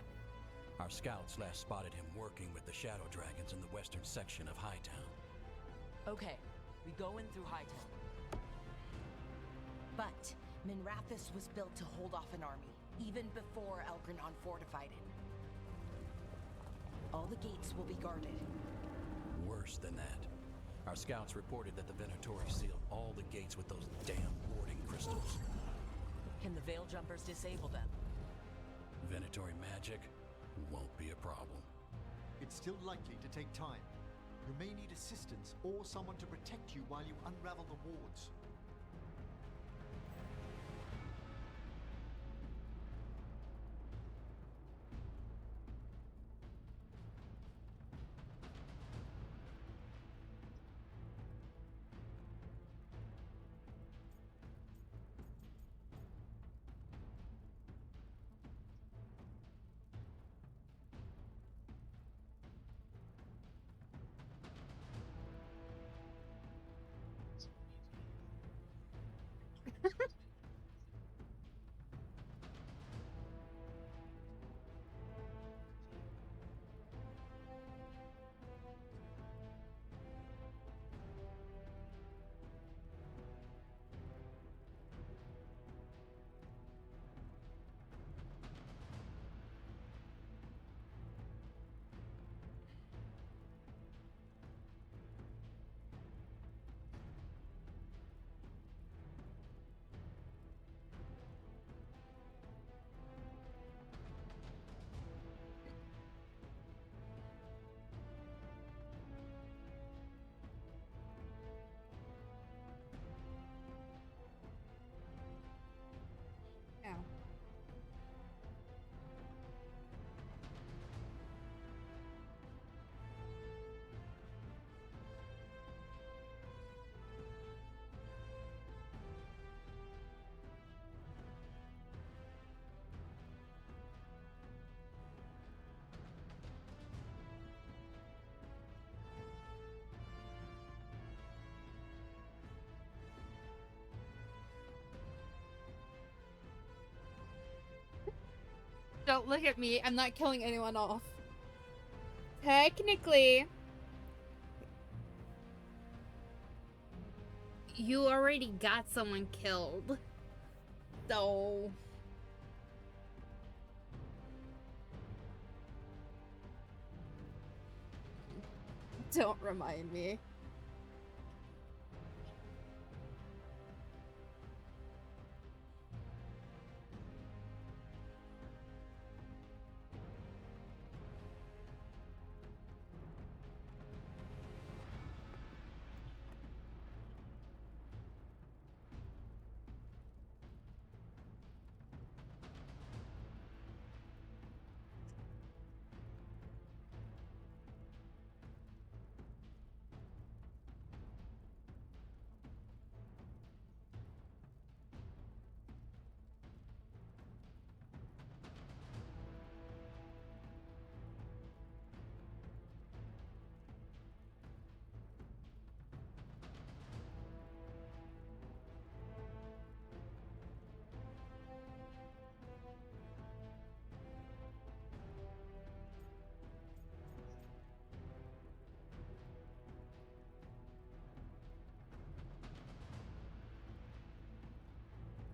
Our scouts last spotted him working with the Shadow Dragons in the western section of Hightown. Okay, we go in through Hightown. But Minrathous was built to hold off an army, even before Elgranon fortified it. All the gates will be guarded. Worse than that. Our scouts reported that the Venatori sealed all the gates with those damn warding crystals. Can the Veil Jumpers disable them? Venatori magic won't be a problem. It's still likely to take time. You may need assistance or someone to protect you while you unravel the wards. Ow. Don't look at me. I'm not killing anyone off. Technically, you already got someone killed. So... Don't remind me.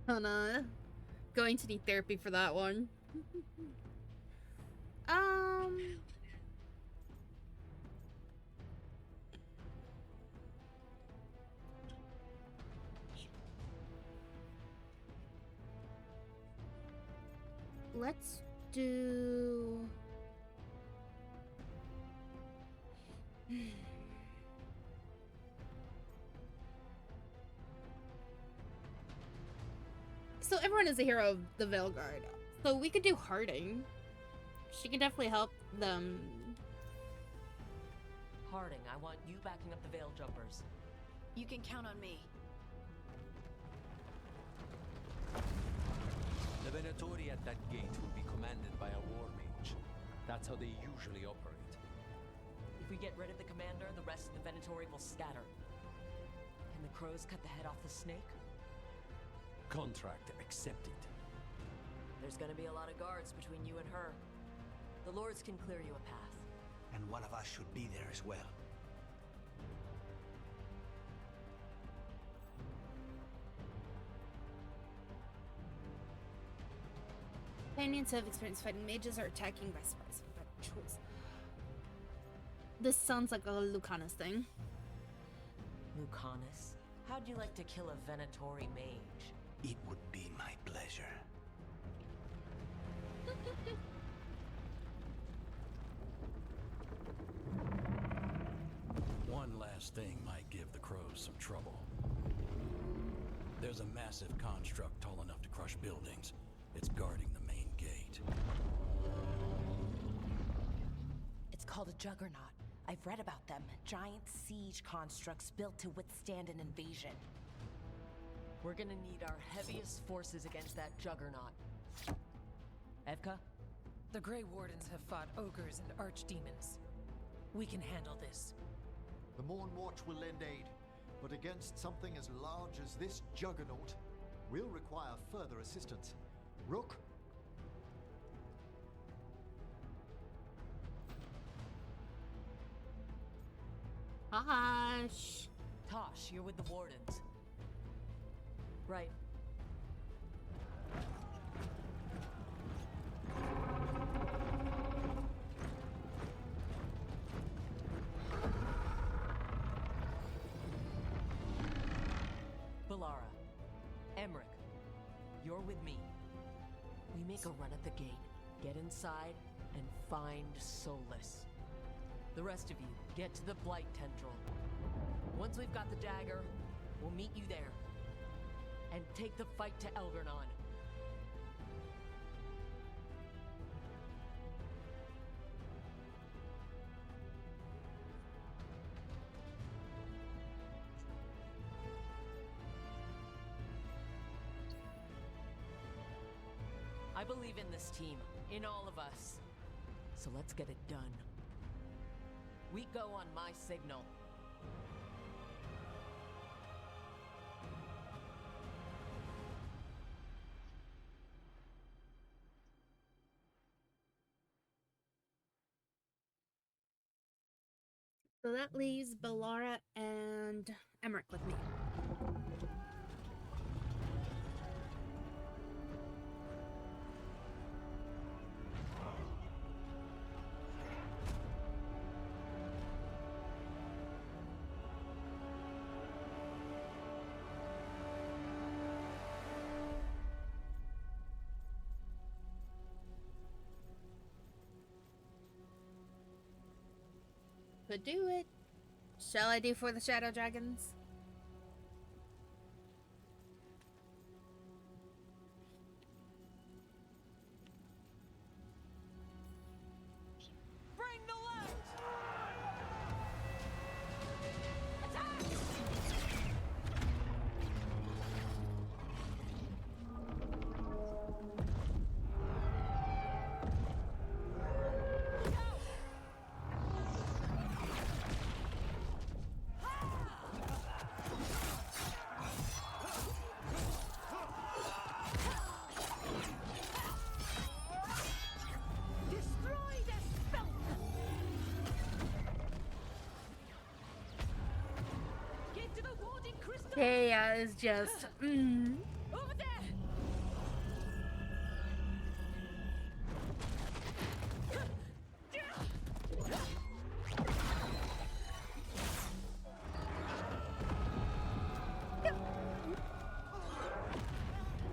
Oh no. Going to need therapy for that one. Let's do... So everyone is a hero of the Veilguard. So we could do Harding. She can definitely help them. Harding, I want you backing up the Veil Jumpers. You can count on me. The Venatori at that gate will be commanded by a war mage. That's how they usually operate. If we get rid of the commander, the rest of the Venatori will scatter. Can the crows cut the head off the snake? Contract accepted. There's gonna be a lot of guards between you and her. The lords can clear you a path. And one of us should be there as well. Companions have experience fighting mages or attacking by surprise. Bad choice. This sounds like a Lucanus thing. Lucanus? How'd you like to kill a Venatori mage? It would be my pleasure. enormous thing might give the crows some trouble. There's a massive construct tall enough to crush buildings. It's guarding the main gate. It's called a juggernaut. I've read about them. Giant siege constructs built to withstand an invasion. We're gonna need our heaviest forces against that juggernaut. Evka? The Grey Wardens have fought ogres and archdemons. We can handle this. The Morn Watch will lend aid, but against something as large as this juggernaut, we'll require further assistance. Rook? Tosh. Tosh, you're with the Wardens. Right. Balara, Emmerich, you're with me. We make a run at the gate, get inside, and find Solus. The rest of you, get to the Blight Tendril. Once we've got the dagger, we'll meet you there. And take the fight to Elgernon. I believe in this team, in all of us. So let's get it done. We go on my signal. So that leaves Balara and Emmerich with me. Could do it. Shall I do for the Shadow Dragons? Bring the left! Taya is just, Over there!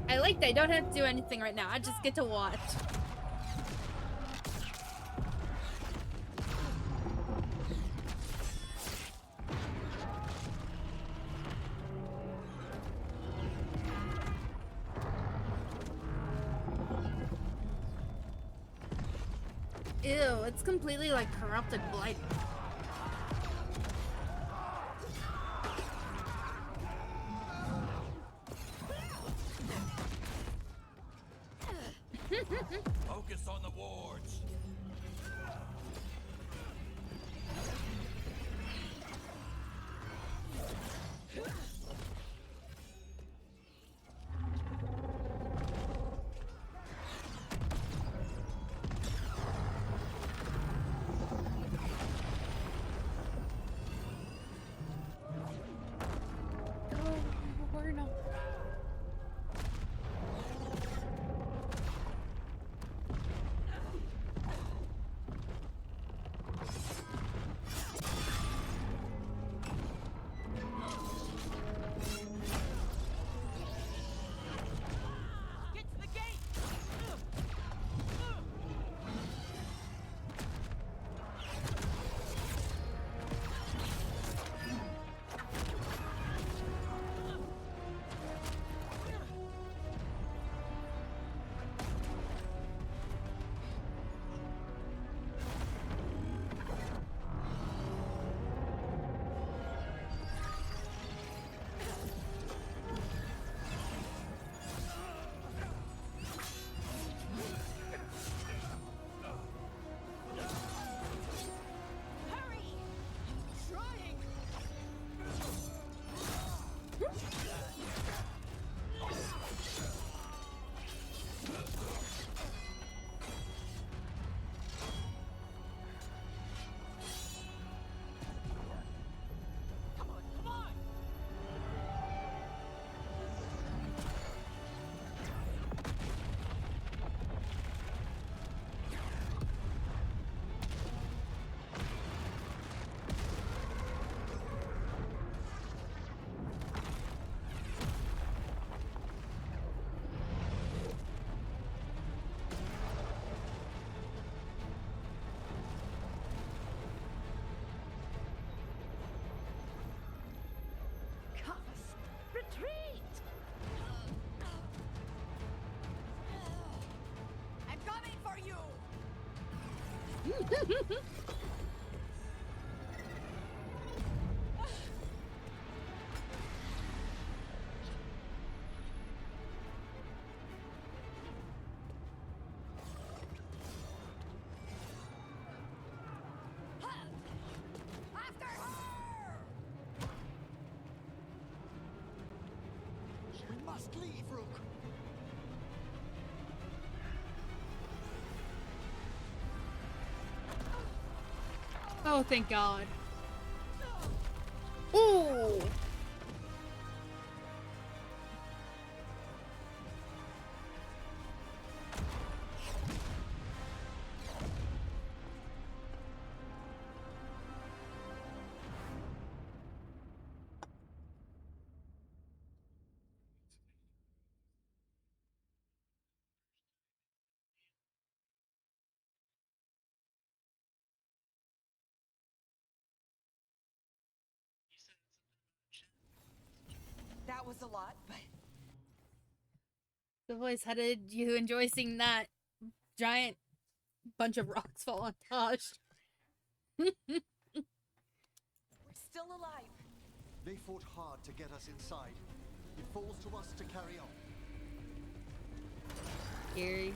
I like that I don't have to do anything right now. I just get to watch. Ew, it's completely like corrupted blight. Focus on the wards. We must leave, Rook. Oh, thank God. Ooh. That was a lot, but The voice, how did you enjoy seeing that giant bunch of rocks fall on Tosh? we're still alive. They fought hard to get us inside. It falls to us to carry on. Scary.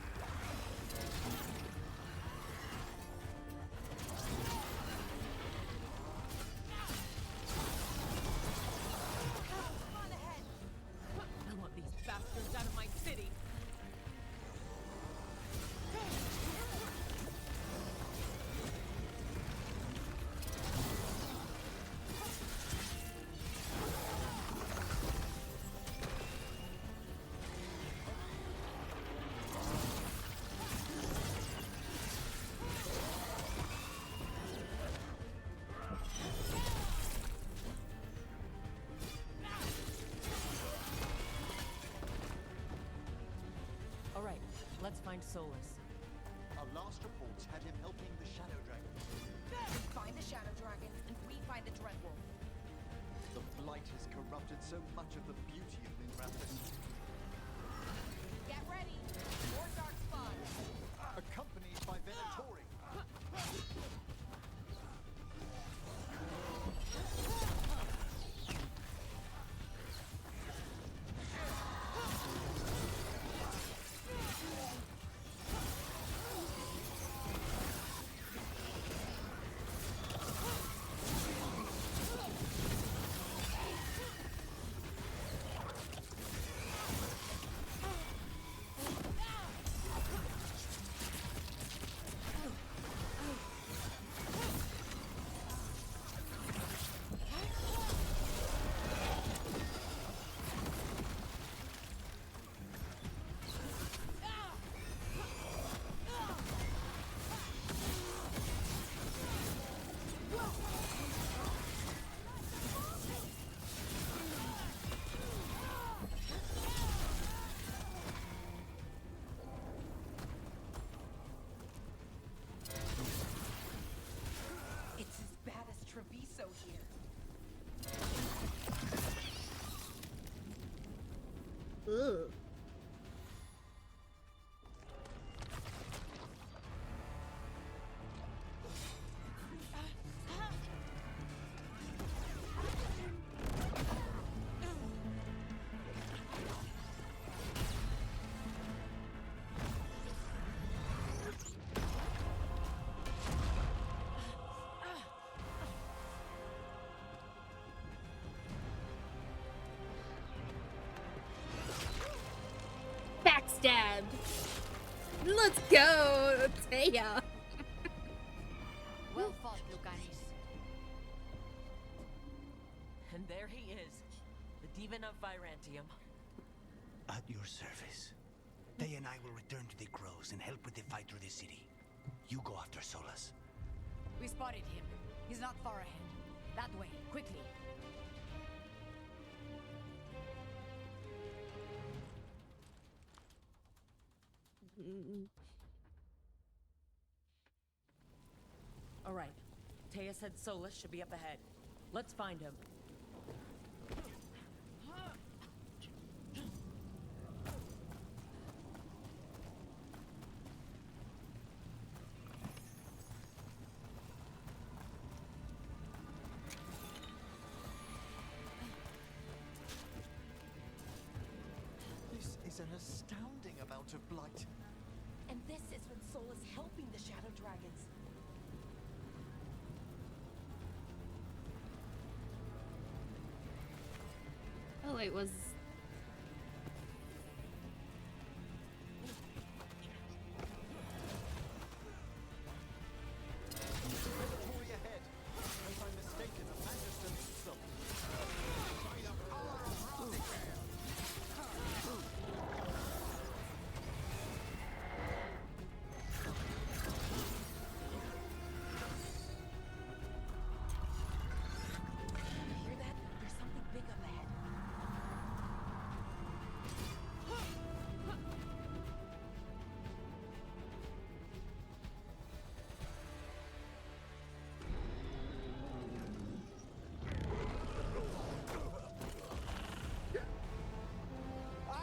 I want these bastards out of my city. All right, let's find Solus. Our last reports had him helping the Shadow Dragons. Find the Shadow Dragons, and we find the Dreadwolf. The Blight has corrupted so much of the beauty of Minrathis. Get ready. More dark spots. Accompanied by Venatori. It's as bad as Treviso here. Ugh. Backstabbed. Let's go, Taya. Well fought, Lucanis. And there he is, the Demon of Virantium. At your service. They and I will return to the Crows and help with the fight through the city. You go after Solus. We spotted him. He's not far ahead. That way, quickly. All right, Taya said Solus should be up ahead. Let's find him. amount of blight. And this is when Solus helping the Shadow Dragons. Oh, it was. Predatory ahead. Unless I'm mistaken, a Magister's assault. By the power of Rothicael! Hear that? There's something big up ahead.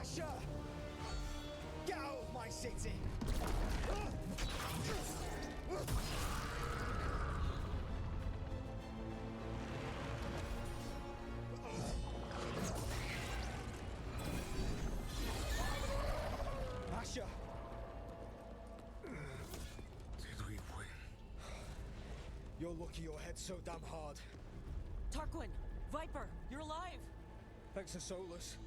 Asher! Get out of my city! Asher! Did we win? You're lucky your head's so damn hard. Tarquin! Viper! You're alive! Thanks to Solus.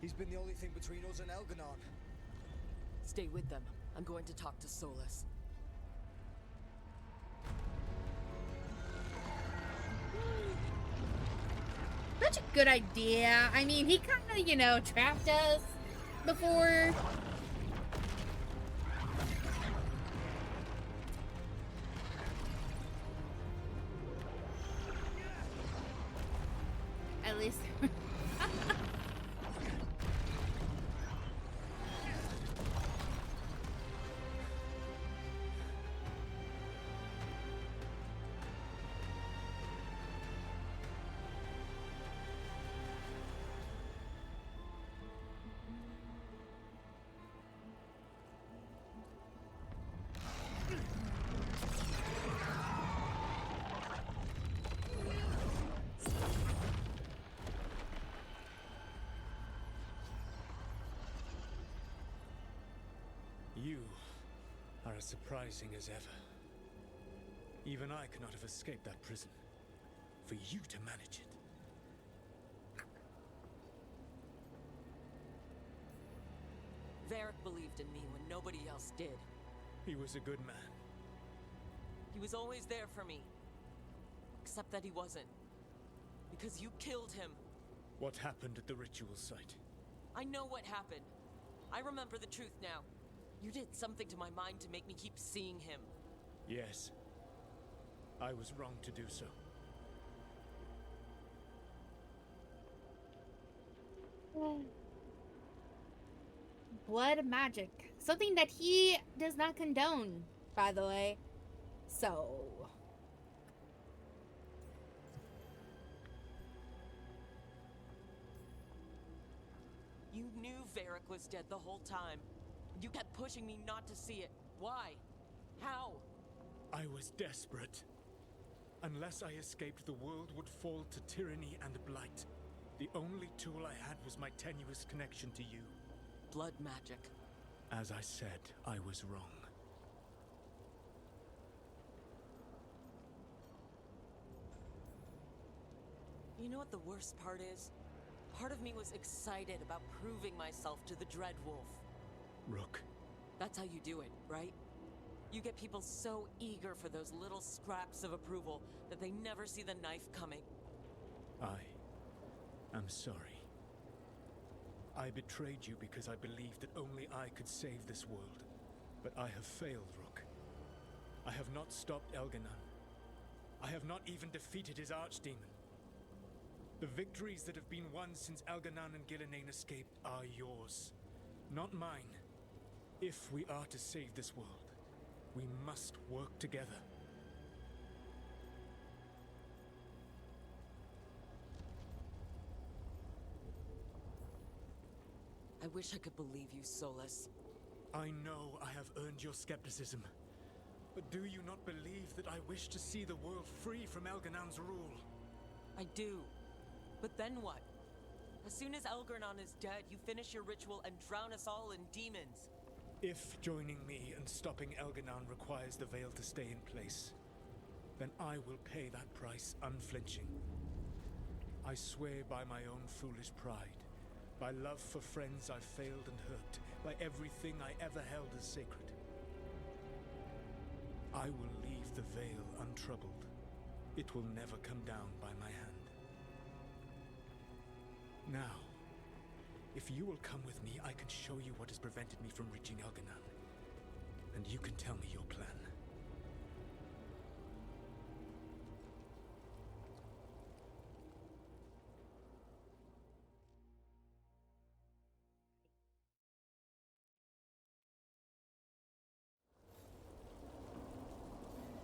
He's been the only thing between us and Elganon. Stay with them. I'm going to talk to Solus. Such a good idea. I mean, he kind of, you know, trapped us before. At least. You are as surprising as ever. Even I could not have escaped that prison. For you to manage it. Varric believed in me when nobody else did. He was a good man. He was always there for me. Except that he wasn't. Because you killed him. What happened at the ritual site? I know what happened. I remember the truth now. You did something to my mind to make me keep seeing him. Yes. I was wrong to do so. Blood magic. Something that he does not condone, by the way. So. You knew Varric was dead the whole time. You kept pushing me not to see it. Why? How? I was desperate. Unless I escaped, the world would fall to tyranny and blight. The only tool I had was my tenuous connection to you. Blood magic. As I said, I was wrong. You know what the worst part is? Part of me was excited about proving myself to the Dread Wolf. Rook. That's how you do it, right? You get people so eager for those little scraps of approval that they never see the knife coming. I am sorry. I betrayed you because I believed that only I could save this world. But I have failed, Rook. I have not stopped Elganon. I have not even defeated his archdemon. The victories that have been won since Elganon and Gillenane escaped are yours, not mine. If we are to save this world, we must work together. I wish I could believe you, Solus. I know I have earned your skepticism. But do you not believe that I wish to see the world free from Elganon's rule? I do. But then what? As soon as Elgarnon is dead, you finish your ritual and drown us all in demons. If joining me and stopping Elganon requires the Veil to stay in place, then I will pay that price unflinching. I swear by my own foolish pride, by love for friends I've failed and hurt, by everything I ever held as sacred. I will leave the Veil untroubled. It will never come down by my hand. Now, if you will come with me, I can show you what has prevented me from reaching Elganon. And you can tell me your plan.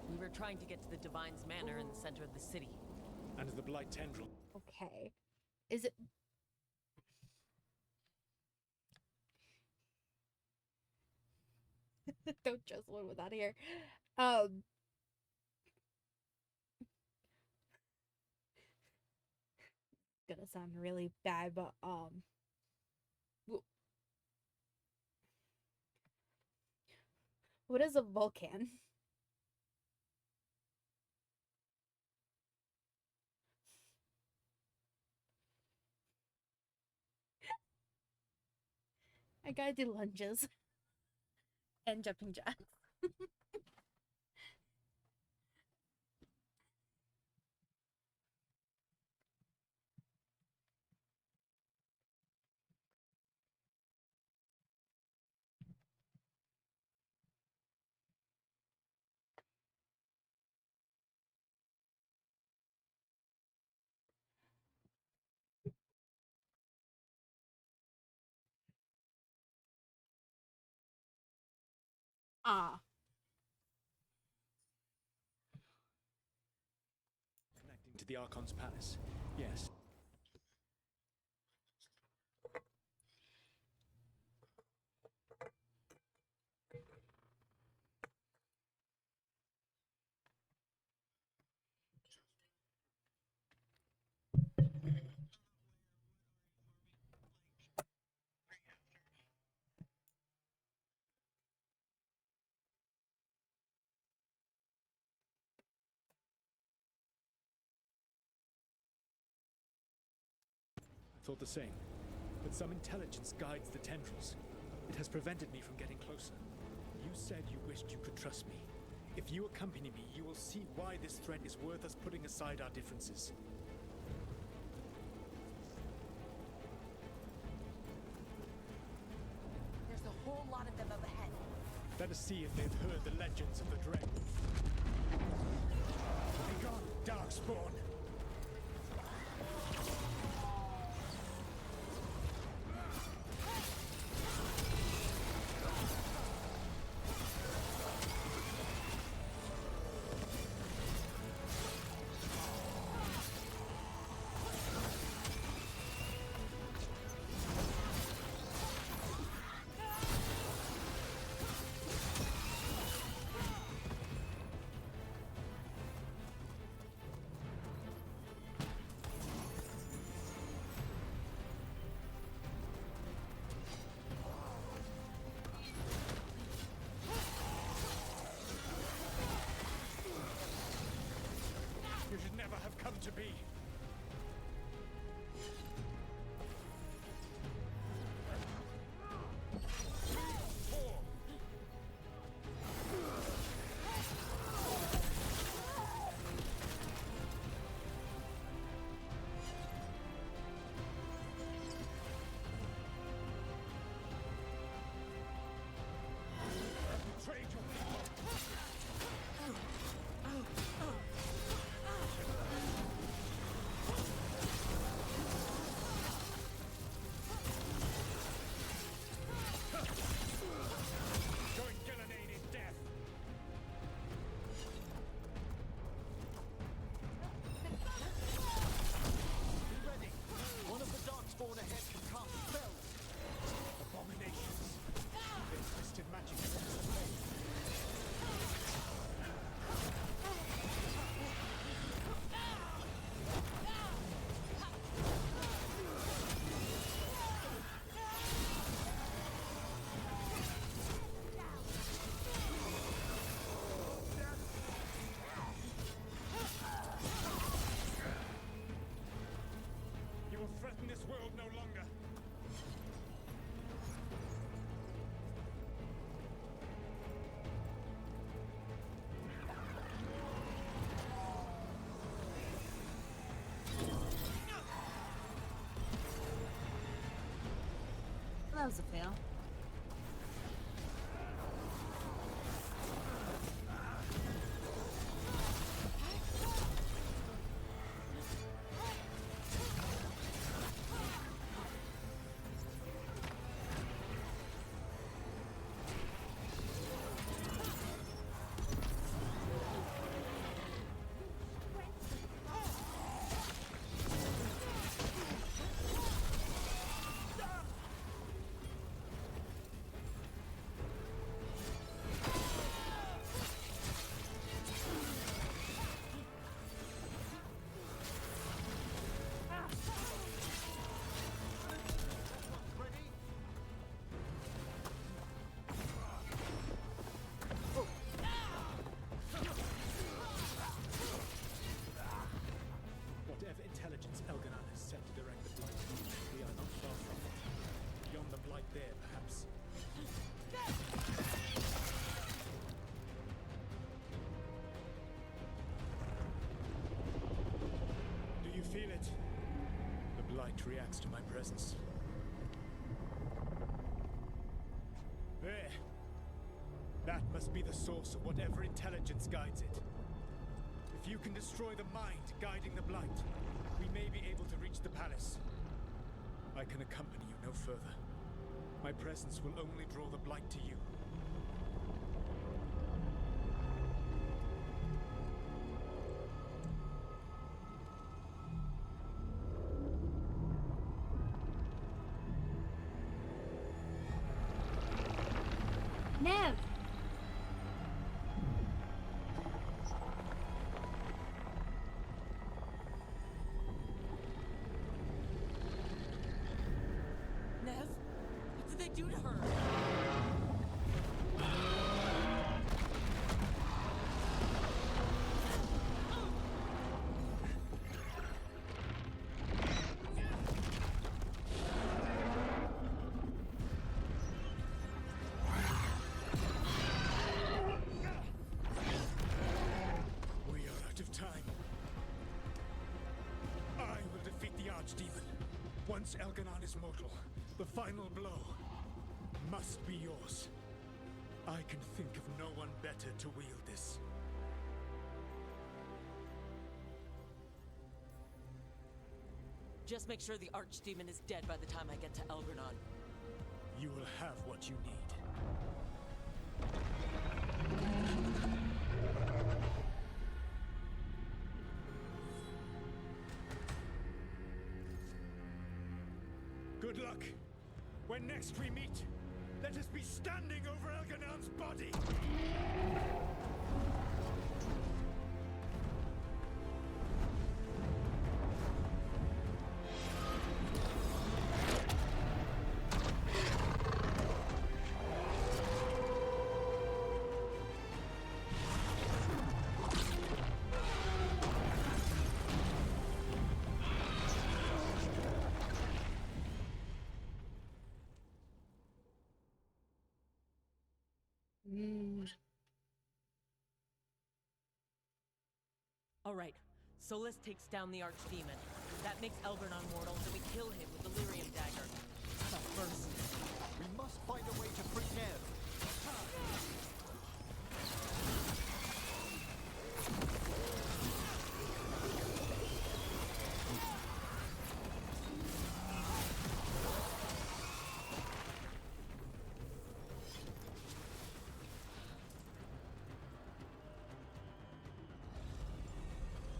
We were trying to get to the Divine's Manor in the center of the city. And the Blight Tendril. Okay. Is it... Don't just one without here. Gonna sound really bad, but what is a Vulcan? I gotta do lunges and jumping jacks. Ah. Connecting to the Archon's palace. Yes. I thought the same, but some intelligence guides the tendrils. It has prevented me from getting closer. You said you wished you could trust me. If you accompany me, you will see why this threat is worth us putting aside our differences. There's a whole lot of them up ahead. Let us see if they've heard the legends of the Dread. Be gone, Darkspawn! that was a fail. Whatever intelligence Elganon has sent to direct the Blight, we are not far from it. Beyond the Blight there, perhaps. Do you feel it? The Blight reacts to my presence. There! That must be the source of whatever intelligence guides it. If you can destroy the mind guiding the Blight, we may be able to reach the palace. I can accompany you no further. My presence will only draw the Blight to you. Nev! Nev? What did they do to her? We are out of time. I will defeat the Archdemon. Once Elganon is mortal, the final blow must be yours. I can think of no one better to wield this. Just make sure the Archdemon is dead by the time I get to Elgranon. You will have what you need. Good luck. When next we meet, let us be standing over Elganon's body! Alright, Solus takes down the Archdemon. That makes Elgranon mortal, so we kill him with the Lyrium dagger. But first, We must find a way to free Nev.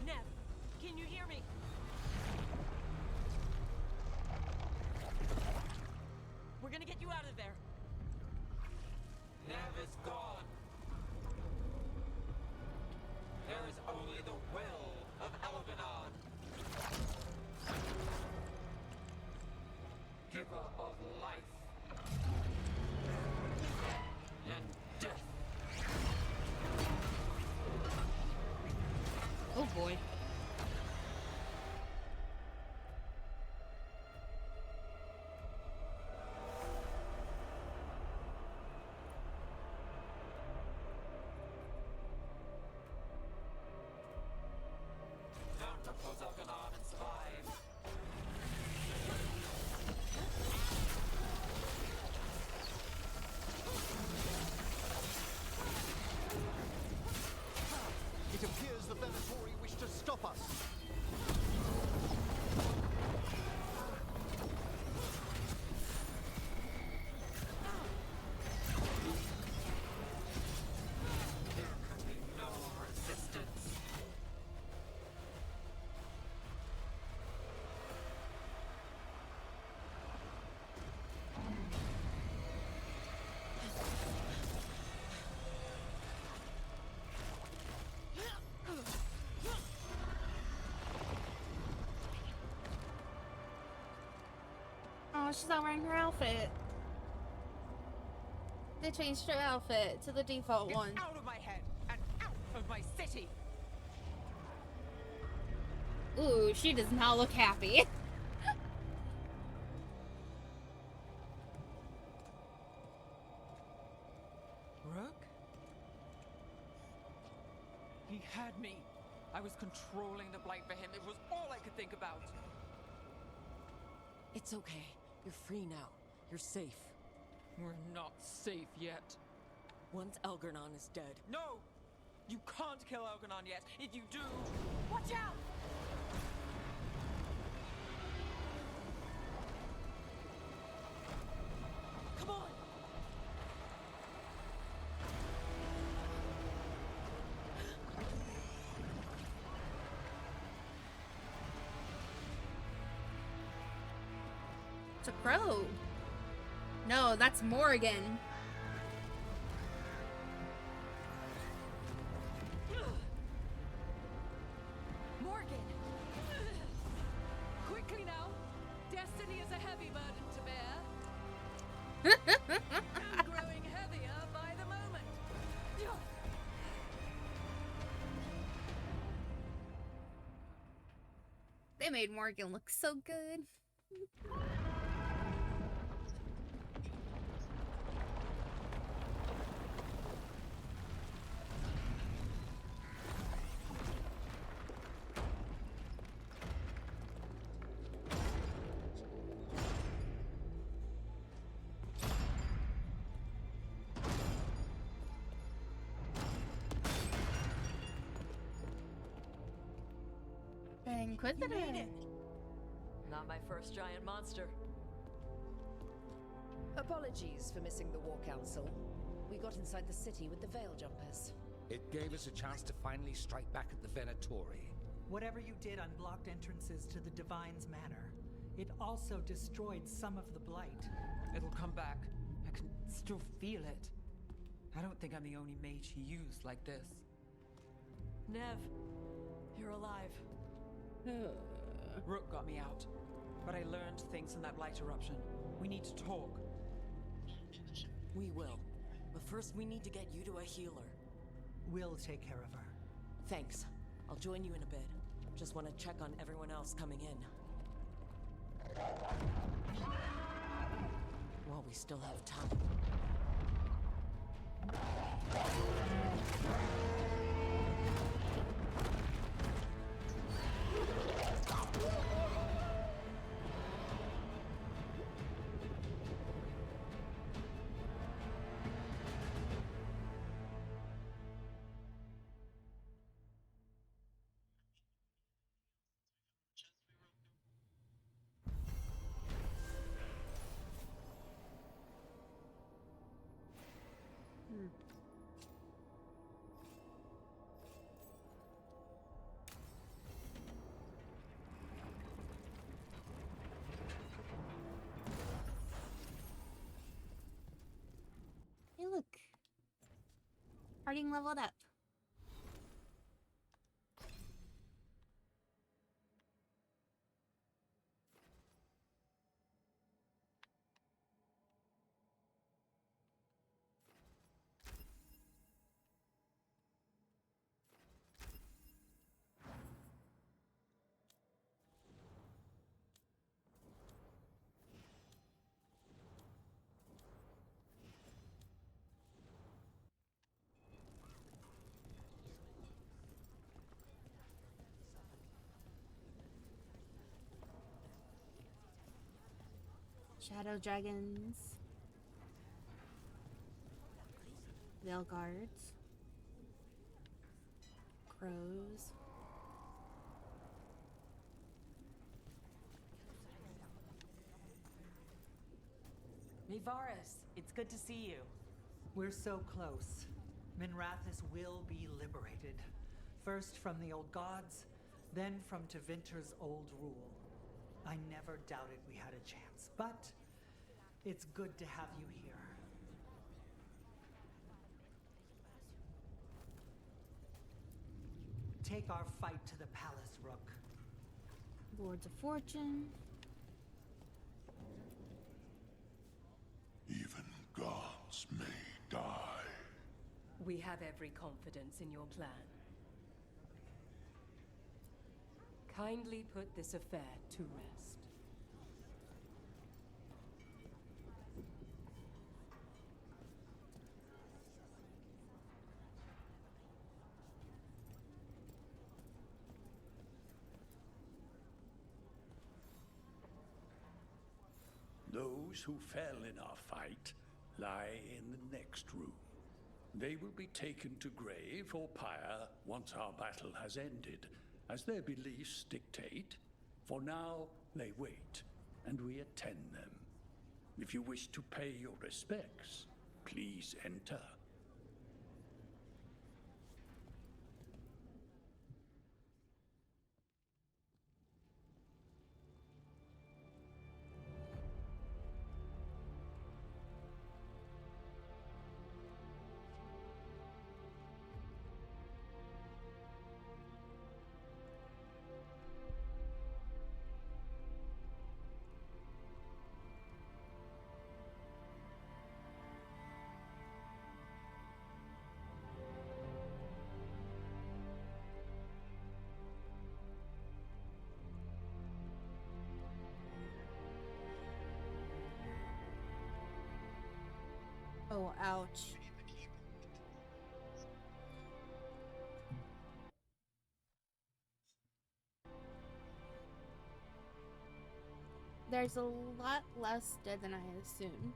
Nev, can you hear me? We're gonna get you out of there. Nev is gone. There is only the will of Elganon. Giver of life. And death. Oh boy. she's not wearing her outfit. They changed her outfit to the default Get one. out of my head and out of my city. Ooh, she does not look happy. Rook? He had me. I was controlling the blight for him. It was all I could think about. It's okay. You're free now. You're safe. We're not safe yet. Once Elgernon is dead. No! You can't kill Elgernon yet. If you do... Watch out! Come on! It's a crow. No, that's Morgan. Morgan! Quickly now! Destiny is a heavy burden to bear. And growing heavier by the moment. They made Morgan look so good. Inquisitor. You made it. Not my first giant monster. Apologies for missing the War Council. We got inside the city with the Veil Jumpers. It gave us a chance to finally strike back at the Venatori. Whatever you did unblocked entrances to the Divine's Manor. It also destroyed some of the Blight. It'll come back. I can still feel it. I don't think I'm the only mage he used like this. Nev, you're alive. Rook got me out, but I learned things from that blight eruption. We need to talk. We will. But first we need to get you to a healer. We'll take care of her. Thanks. I'll join you in a bit. Just want to check on everyone else coming in. While we still have time. Hey, look. Harding leveled up. Shadow dragons. Veil guards. Crows. Mivaris, it's good to see you. We're so close. Minrathis will be liberated. First from the old gods, then from Tevinter's old rule. I never doubted we had a chance, but it's good to have you here. Take our fight to the palace, Rook. Boards of Fortune. gods may die. We have every confidence in your plan. Kindly put this affair to rest. Those who fell in our fight lie in the next room. They will be taken to grave or pyre once our battle has ended, as their beliefs dictate. For now, they wait, and we attend them. If you wish to pay your respects, please enter. Oh, ouch. There's a lot less dead than I assumed.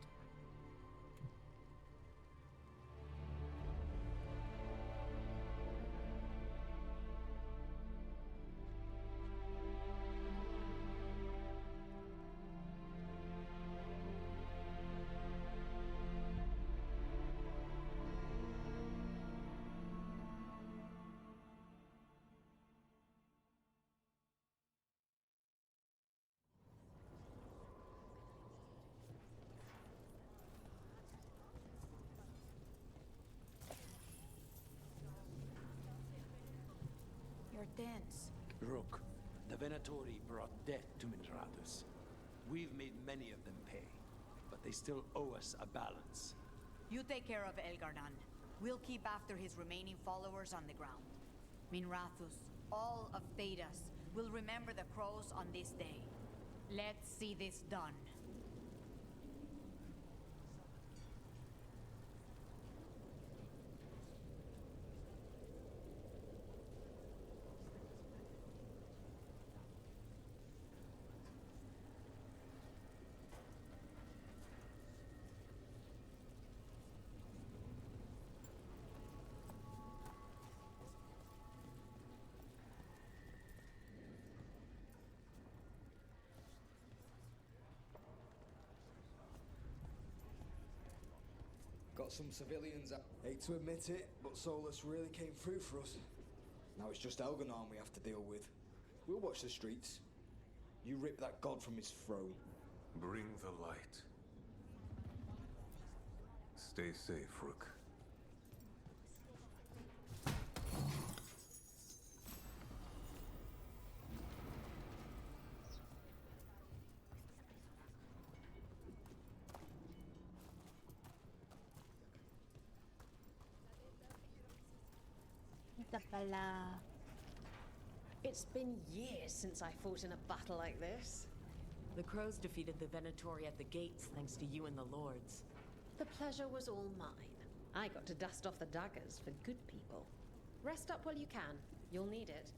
You're dense. Rook, the Venatori brought death to Minrathous. We've made many of them pay, but they still owe us a balance. You take care of Elgar'nan. We'll keep after his remaining followers on the ground. Minrathous, all of Thedas, will remember the crows on this day. Let's see this done. Got some civilians. Hate to admit it, but Solus really came through for us. Now it's just Elgar'nan we have to deal with. We'll watch the streets. You rip that god from his throne. Bring the light. Stay safe, Rook. It's been years since I fought in a battle like this. The crows defeated the Venatori at the gates thanks to you and the lords. The pleasure was all mine. I got to dust off the daggers for good people. Rest up while you can. You'll need it.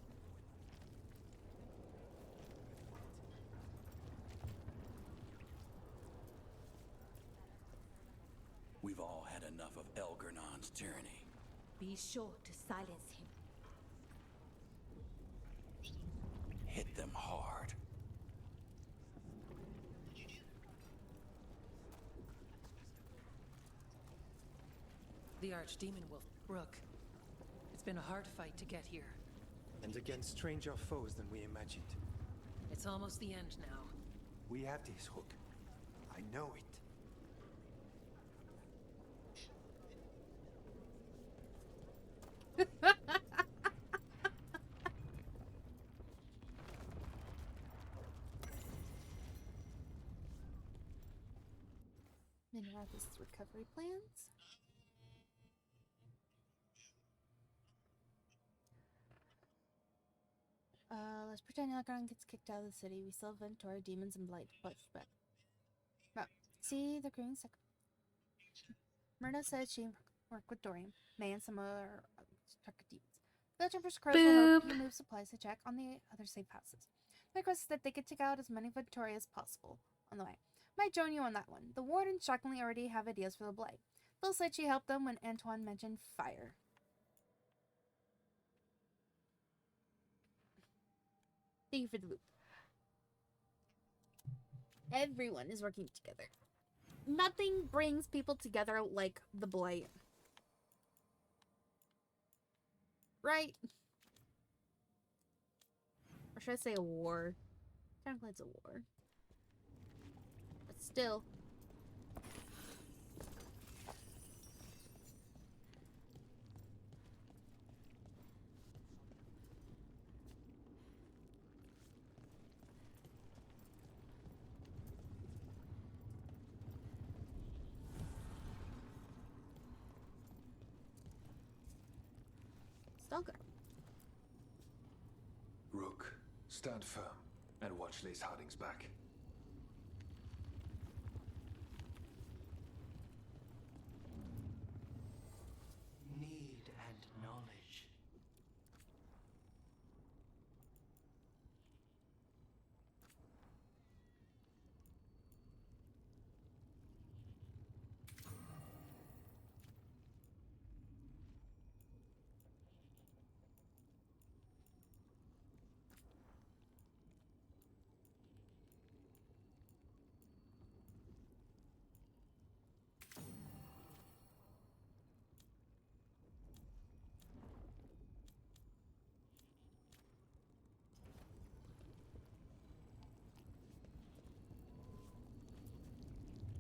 We've all had enough of Elgar'nan's tyranny. Be sure to silence him. Hit them hard. The Archdemon will... Rook, it's been a hard fight to get here. And against stranger foes than we imagined. It's almost the end now. We have this, Rook. I know it. Minrath's recovery plans. Let's pretend Elgron gets kicked out of the city. We still have Ventura, demons, and blight. But see the green second. Myrna said she worked with Dorian, May, and some other demons. The jumpers crows will help you move supplies to check on the other safe houses. My request is that they get to out as many Ventura as possible on the way. Might join you on that one. The Wardens shockingly already have ideas for the blight. Phil said she helped them when Antoine mentioned fire. Thank you for the loop. Everyone is working together. Nothing brings people together like the blight. Right? Or should I say a war? Technically it's a war. But still. Stalker. Rook, stand firm and watch Lace Harding's back. Need and knowledge.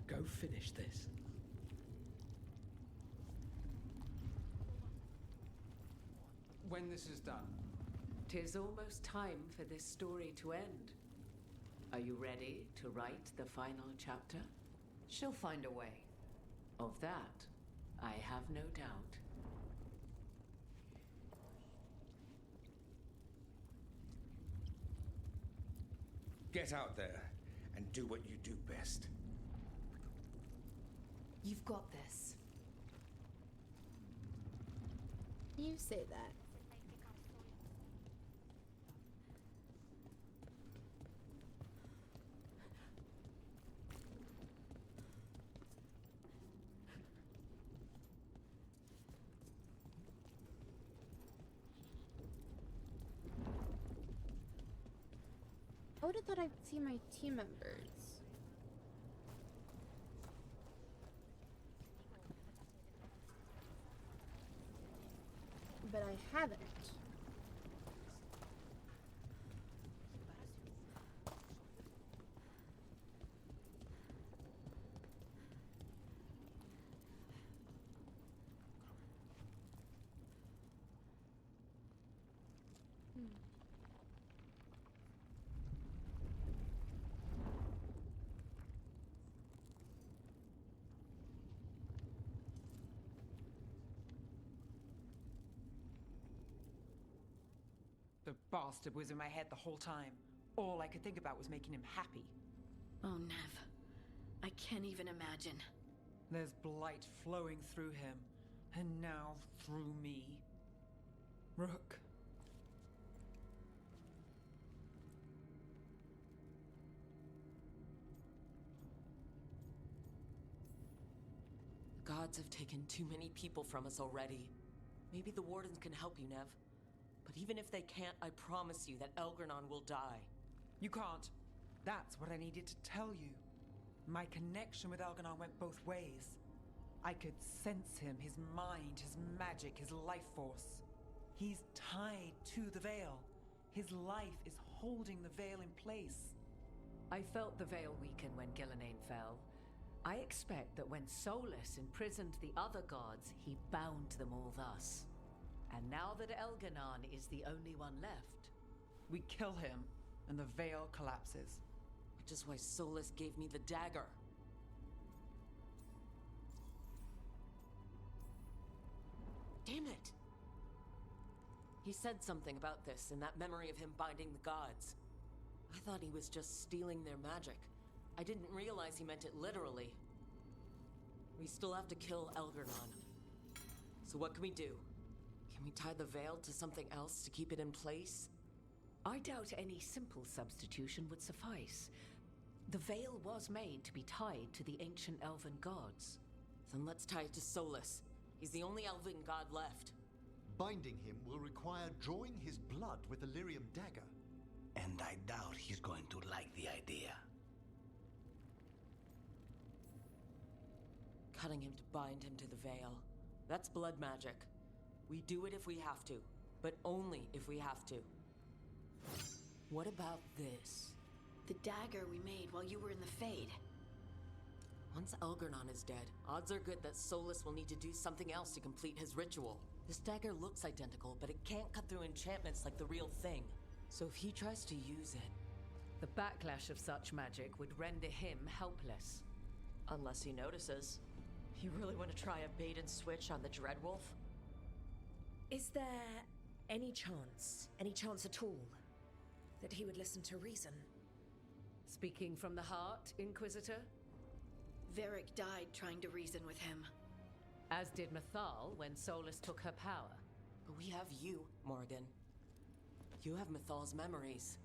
Go finish this. When this is done. 'Tis almost time for this story to end. Are you ready to write the final chapter? She'll find a way. Of that, I have no doubt. Get out there and do what you do best. You've got this. You say that. I would have thought I'd see my team members. But I haven't. The bastard was in my head the whole time. All I could think about was making him happy. Oh, Nev. I can't even imagine. There's blight flowing through him, and now through me. Rook. The gods have taken too many people from us already. Maybe the Wardens can help you, Nev. But even if they can't, I promise you that Elgranon will die. You can't. That's what I needed to tell you. My connection with Elganon went both ways. I could sense him, his mind, his magic, his life force. He's tied to the veil. His life is holding the veil in place. I felt the veil weaken when Gillenane fell. I expect that when Solus imprisoned the other gods, he bound them all thus. And now that Elganon is the only one left, we kill him, and the veil collapses. Which is why Solus gave me the dagger. He said something about this in that memory of him binding the gods. I thought he was just stealing their magic. I didn't realize he meant it literally. We still have to kill Elgar'nan. So what can we do? Can we tie the veil to something else to keep it in place? I doubt any simple substitution would suffice. The veil was made to be tied to the ancient elven gods. Then let's tie it to Solus. He's the only elven god left. Binding him will require drawing his blood with the lyrium dagger. And I doubt he's going to like the idea. Cutting him to bind him to the veil. That's blood magic. We do it if we have to, but only if we have to. What about this? The dagger we made while you were in the Fade. Once Elgar'nan is dead, odds are good that Solus will need to do something else to complete his ritual. This dagger looks identical, but it can't cut through enchantments like the real thing. So if he tries to use it... The backlash of such magic would render him helpless. Unless he notices. You really want to try a bait and switch on the Dreadwolf? Is there any chance at all, that he would listen to reason? Speaking from the heart, Inquisitor? Varric died trying to reason with him. As did Mythal when Solus took her power. But we have you, Morgan. You have Mythal's memories.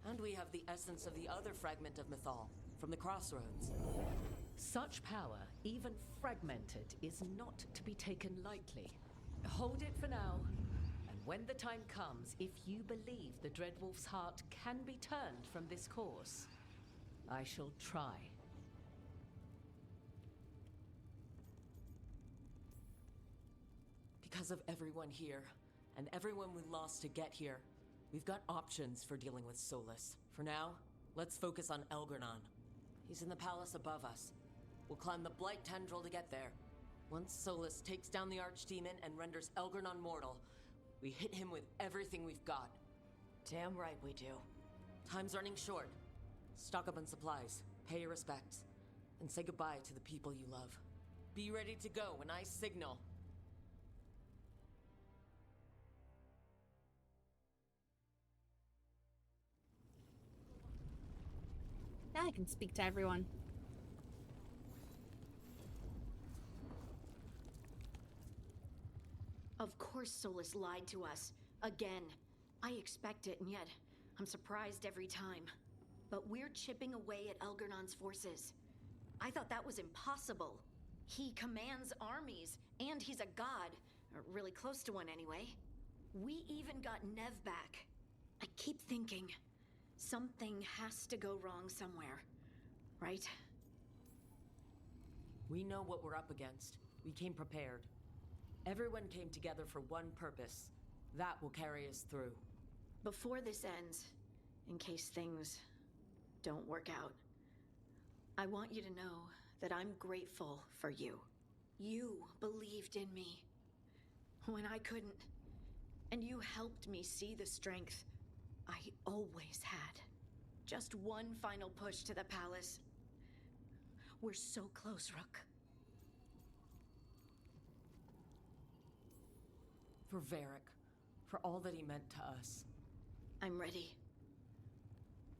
And we have the essence of the other fragment of Mythal, from the Crossroads. Such power, even fragmented, is not to be taken lightly. Hold it for now. And when the time comes, if you believe the Dreadwolf's heart can be turned from this course, I shall try. Because of everyone here, and everyone we lost to get here, we've got options for dealing with Solus. For now, let's focus on Elgar'nan. He's in the palace above us. We'll climb the Blight Tendril to get there. Once Solus takes down the Archdemon and renders Elgar'nan mortal, we hit him with everything we've got. Damn right we do. Time's running short. Stock up on supplies, pay your respects, and say goodbye to the people you love. Be ready to go when I signal. Now I can speak to everyone. Of course Solus lied to us. Again. I expect it, and yet I'm surprised every time. But we're chipping away at Elgar'nan's forces. I thought that was impossible. He commands armies, and he's a god. Or really close to one, anyway. We even got Nev back. I keep thinking, something has to go wrong somewhere. Right? We know what we're up against. We came prepared. Everyone came together for one purpose. That will carry us through. Before this ends, in case things don't work out, I want you to know that I'm grateful for you. You believed in me when I couldn't, and you helped me see the strength I always had. Just one final push to the palace. We're so close, Rook. For Varric, for all that he meant to us. I'm ready.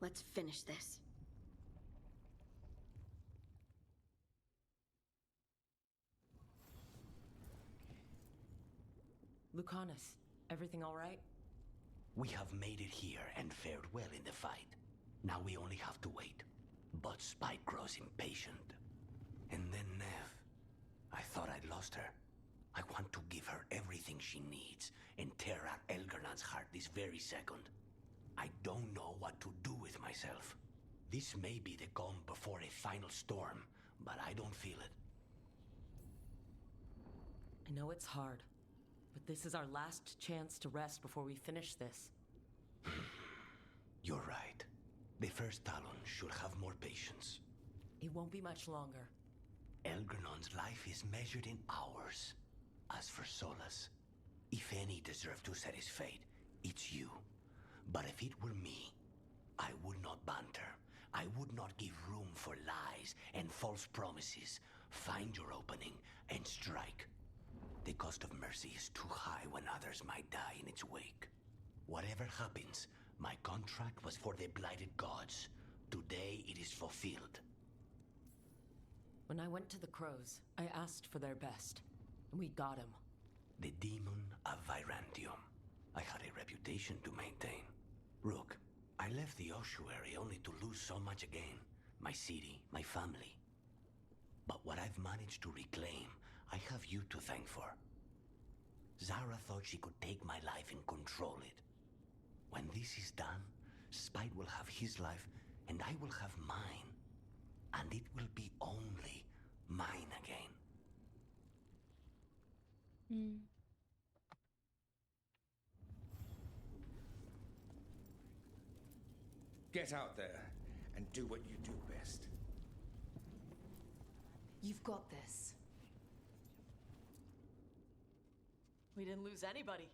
Let's finish this. Lucanus, everything all right? We have made it here and fared well in the fight. Now we only have to wait. But Spike grows impatient. And then Nev. I thought I'd lost her. I want to give her everything she needs and tear out Elgar'nan's heart this very second. I don't know what to do with myself. This may be the calm before a final storm, but I don't feel it. I know it's hard, but this is our last chance to rest before we finish this. You're right. The first Talon should have more patience. It won't be much longer. Elgar'nan's life is measured in hours. As for Solus, if any deserve to set his fate, it's you. But if it were me, I would not banter. I would not give room for lies and false promises. Find your opening and strike. The cost of mercy is too high when others might die in its wake. Whatever happens, my contract was for the blighted gods. Today it is fulfilled. When I went to the Crows, I asked for their best. And we got him. The demon of Virantium. I had a reputation to maintain. Rook, I left the ossuary only to lose so much again. My city, my family. But what I've managed to reclaim, I have you to thank for. Zara thought she could take my life and control it. When this is done, Spite will have his life, and I will have mine. And it will be only mine again. Get out there and do what you do best. You've got this. We didn't lose anybody.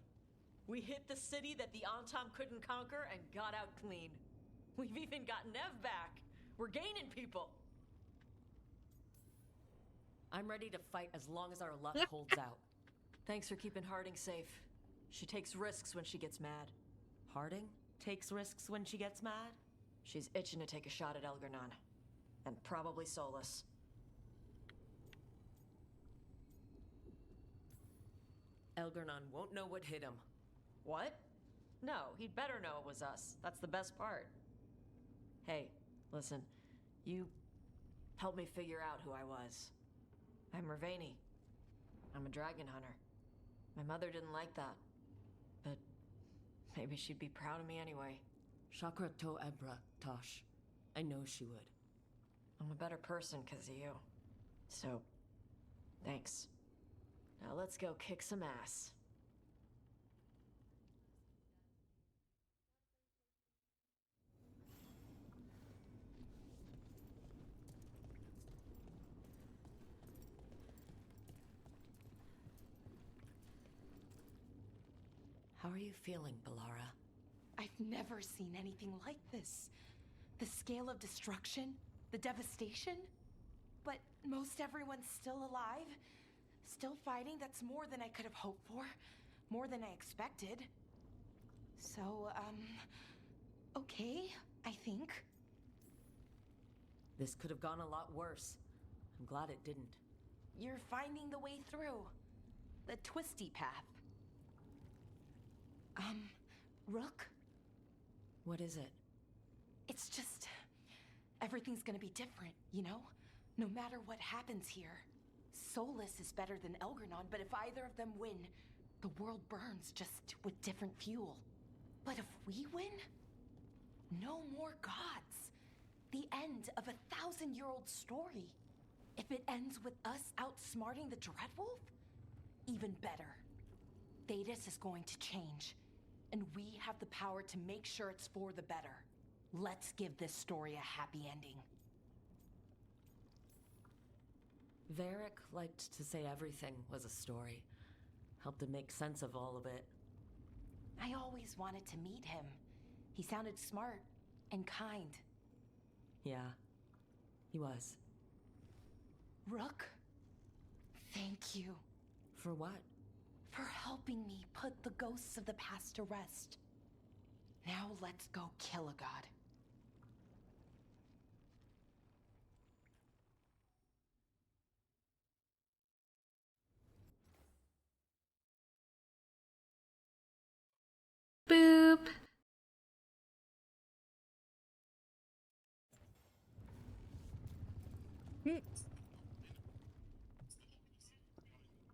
We hit the city that the Antam couldn't conquer and got out clean. We've even got Nev back. We're gaining people. I'm ready to fight as long as our luck holds out. Thanks for keeping Harding safe. She takes risks when she gets mad. Harding takes risks when she gets mad? She's itching to take a shot at Elgar'nan. And probably Solus. Elgar'nan won't know what hit him. What? No, he'd better know it was us. That's the best part. Hey, listen. You helped me figure out who I was. I'm Mervani. I'm a dragon hunter. My mother didn't like that. But maybe she'd be proud of me anyway. Chakra to Ebra, Tosh. I know she would. I'm a better person because of you. So, thanks. Now let's go kick some ass. How are you feeling, Balara? I've never seen anything like this. The scale of destruction, the devastation. But most everyone's still alive, still fighting. That's more than I could have hoped for, more than I expected. So, okay, I think. This could have gone a lot worse. I'm glad it didn't. You're finding the way through. The twisty path. Rook? What is it? It's just... everything's gonna be different, you know? No matter what happens here. Solus is better than Elgar'nan, but if either of them win, the world burns, just with different fuel. But if we win? No more gods. The end of a 1,000-year-old story. If it ends with us outsmarting the Dreadwolf? Even better. Thedas is going to change. And we have the power to make sure it's for the better. Let's give this story a happy ending. Varric liked to say everything was a story. Helped him make sense of all of it. I always wanted to meet him. He sounded smart and kind. Yeah, he was. Rook, thank you. For what? For helping me put the ghosts of the past to rest. Now let's go kill a god. Boop.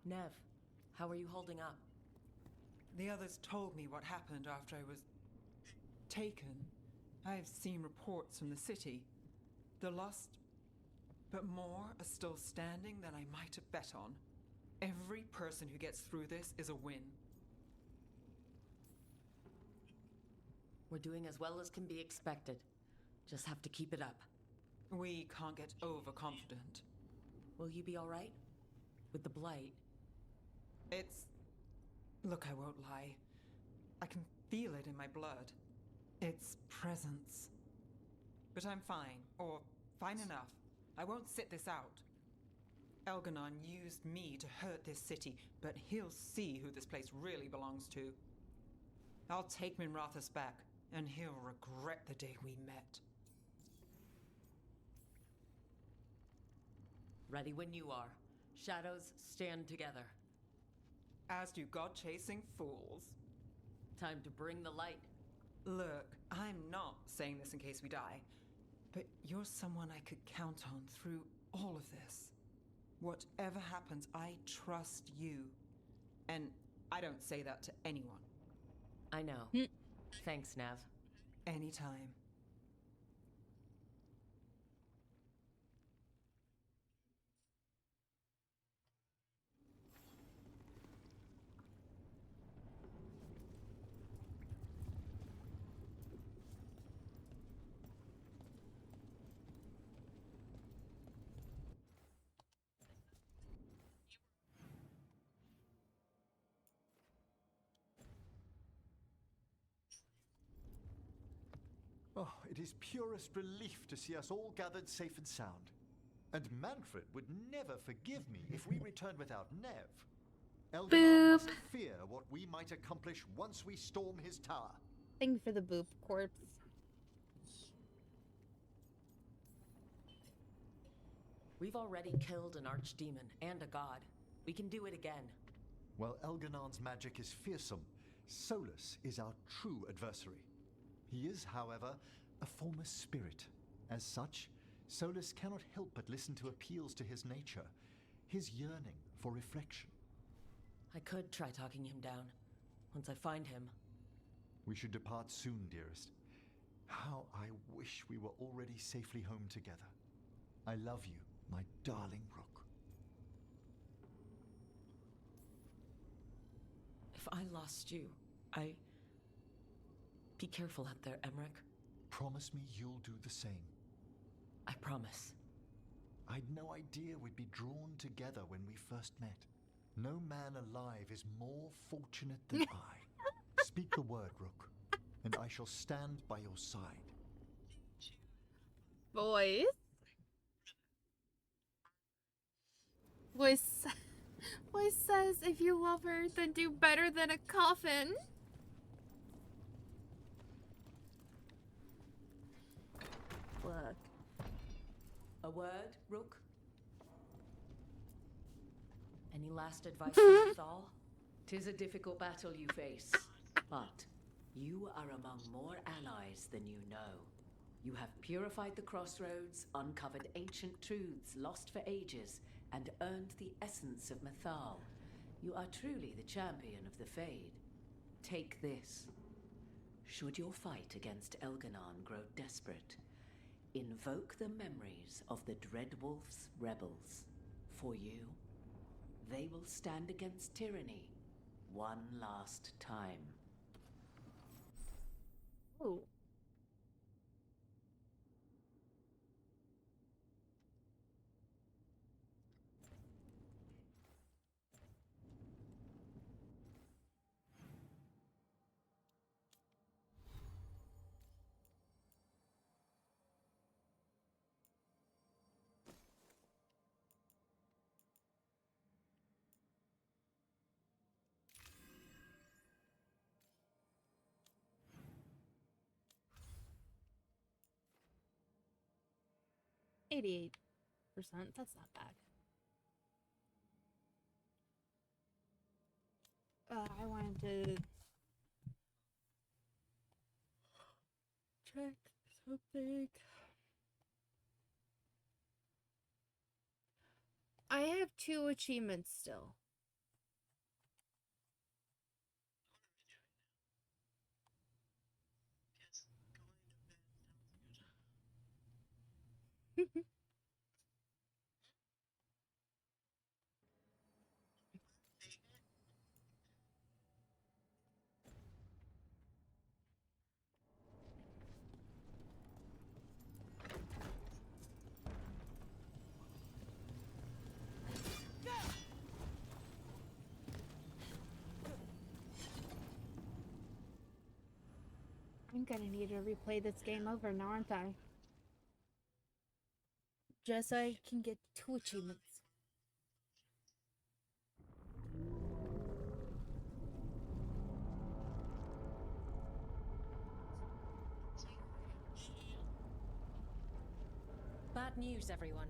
Nev, how are you holding up? The others told me what happened after I was taken. I've seen reports from the city. The lost, but more are still standing than I might have bet on. Every person who gets through this is a win. We're doing as well as can be expected. Just have to keep it up. We can't get overconfident. Will you be all right? With the blight? It's... Look, I won't lie. I can feel it in my blood. Its presence. But I'm fine, or fine enough. I won't sit this out. Elganon used me to hurt this city, but he'll see who this place really belongs to. I'll take Minrathous back, and he'll regret the day we met. Ready when you are. Shadows, stand together. As do God-chasing fools. Time to bring the light. Look, I'm not saying this in case we die, but you're someone I could count on through all of this. Whatever happens, I trust you. And I don't say that to anyone. I know. Thanks, Nav. Anytime. Oh, it is purest relief to see us all gathered safe and sound. And Manfred would never forgive me if we returned without Nev. Elganon must fear what we might accomplish once we storm his tower. Thank you for the boop corpse. We've already killed an archdemon and a god. We can do it again. While Elganon's magic is fearsome, Solus is our true adversary. He is, however, a former spirit. As such, Solus cannot help but listen to appeals to his nature, his yearning for reflection. I could try talking him down, once I find him. We should depart soon, dearest. How I wish we were already safely home together. I love you, my darling Rook. If I lost you, Be careful out there, Emmerich. Promise me you'll do the same. I promise. I'd no idea we'd be drawn together when we first met. No man alive is more fortunate than I. Speak the word, Rook, and I shall stand by your side. Voice says, if you love her, then do better than a coffin. Look. A word, Rook? Any last advice from Thal? 'Tis a difficult battle you face, but you are among more allies than you know. You have purified the crossroads, uncovered ancient truths lost for ages, and earned the essence of Mythal. You are truly the champion of the Fade. Take this. Should your fight against Elganon grow desperate, invoke the memories of the Dread Wolf's rebels. For you, they will stand against tyranny one last time. Ooh. %88. That's not bad. I wanted to check something. I have 2 achievements still. I'm gonna need to replay this game over now, aren't I? Just so I can get 2 achievements. news, everyone.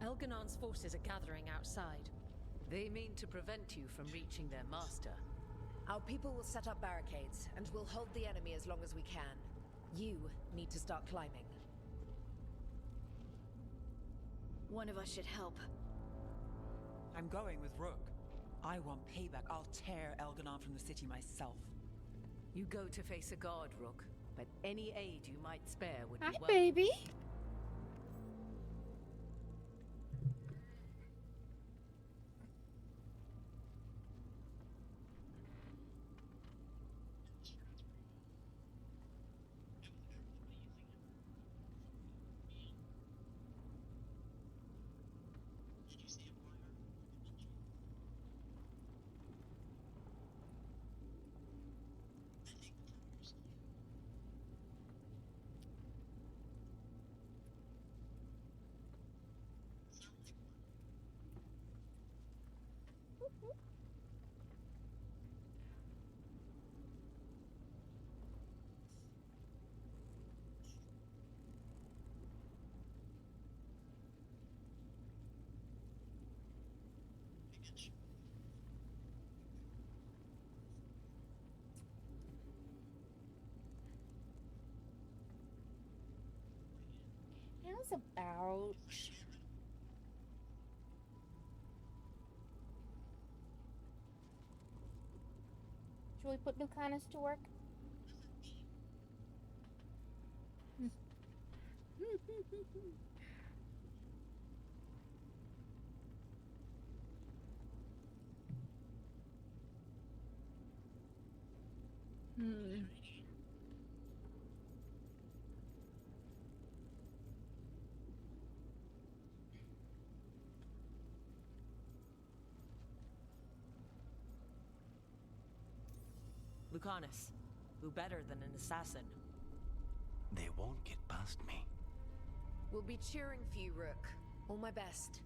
Elganon's forces are gathering outside. They mean to prevent you from reaching their master. Our people will set up barricades, and we'll hold the enemy as long as we can. You need to start climbing. One of us should help. I'm going with Rook. I want payback. I'll tear Elganon from the city myself. You go to face a guard, Rook, but any aid you might spare would Hi, be welcome. baby. How's about... Should we put Lucanus to work? Lucanus, who better than an assassin? They won't get past me. We'll be cheering for you, Rook. All my best.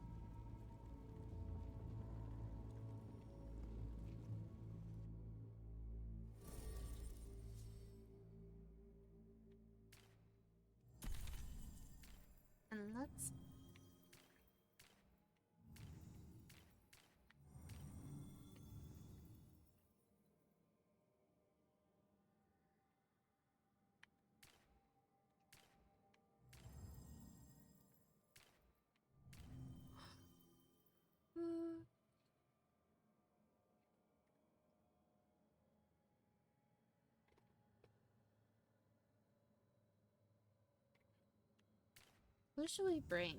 And let's... Who should we bring?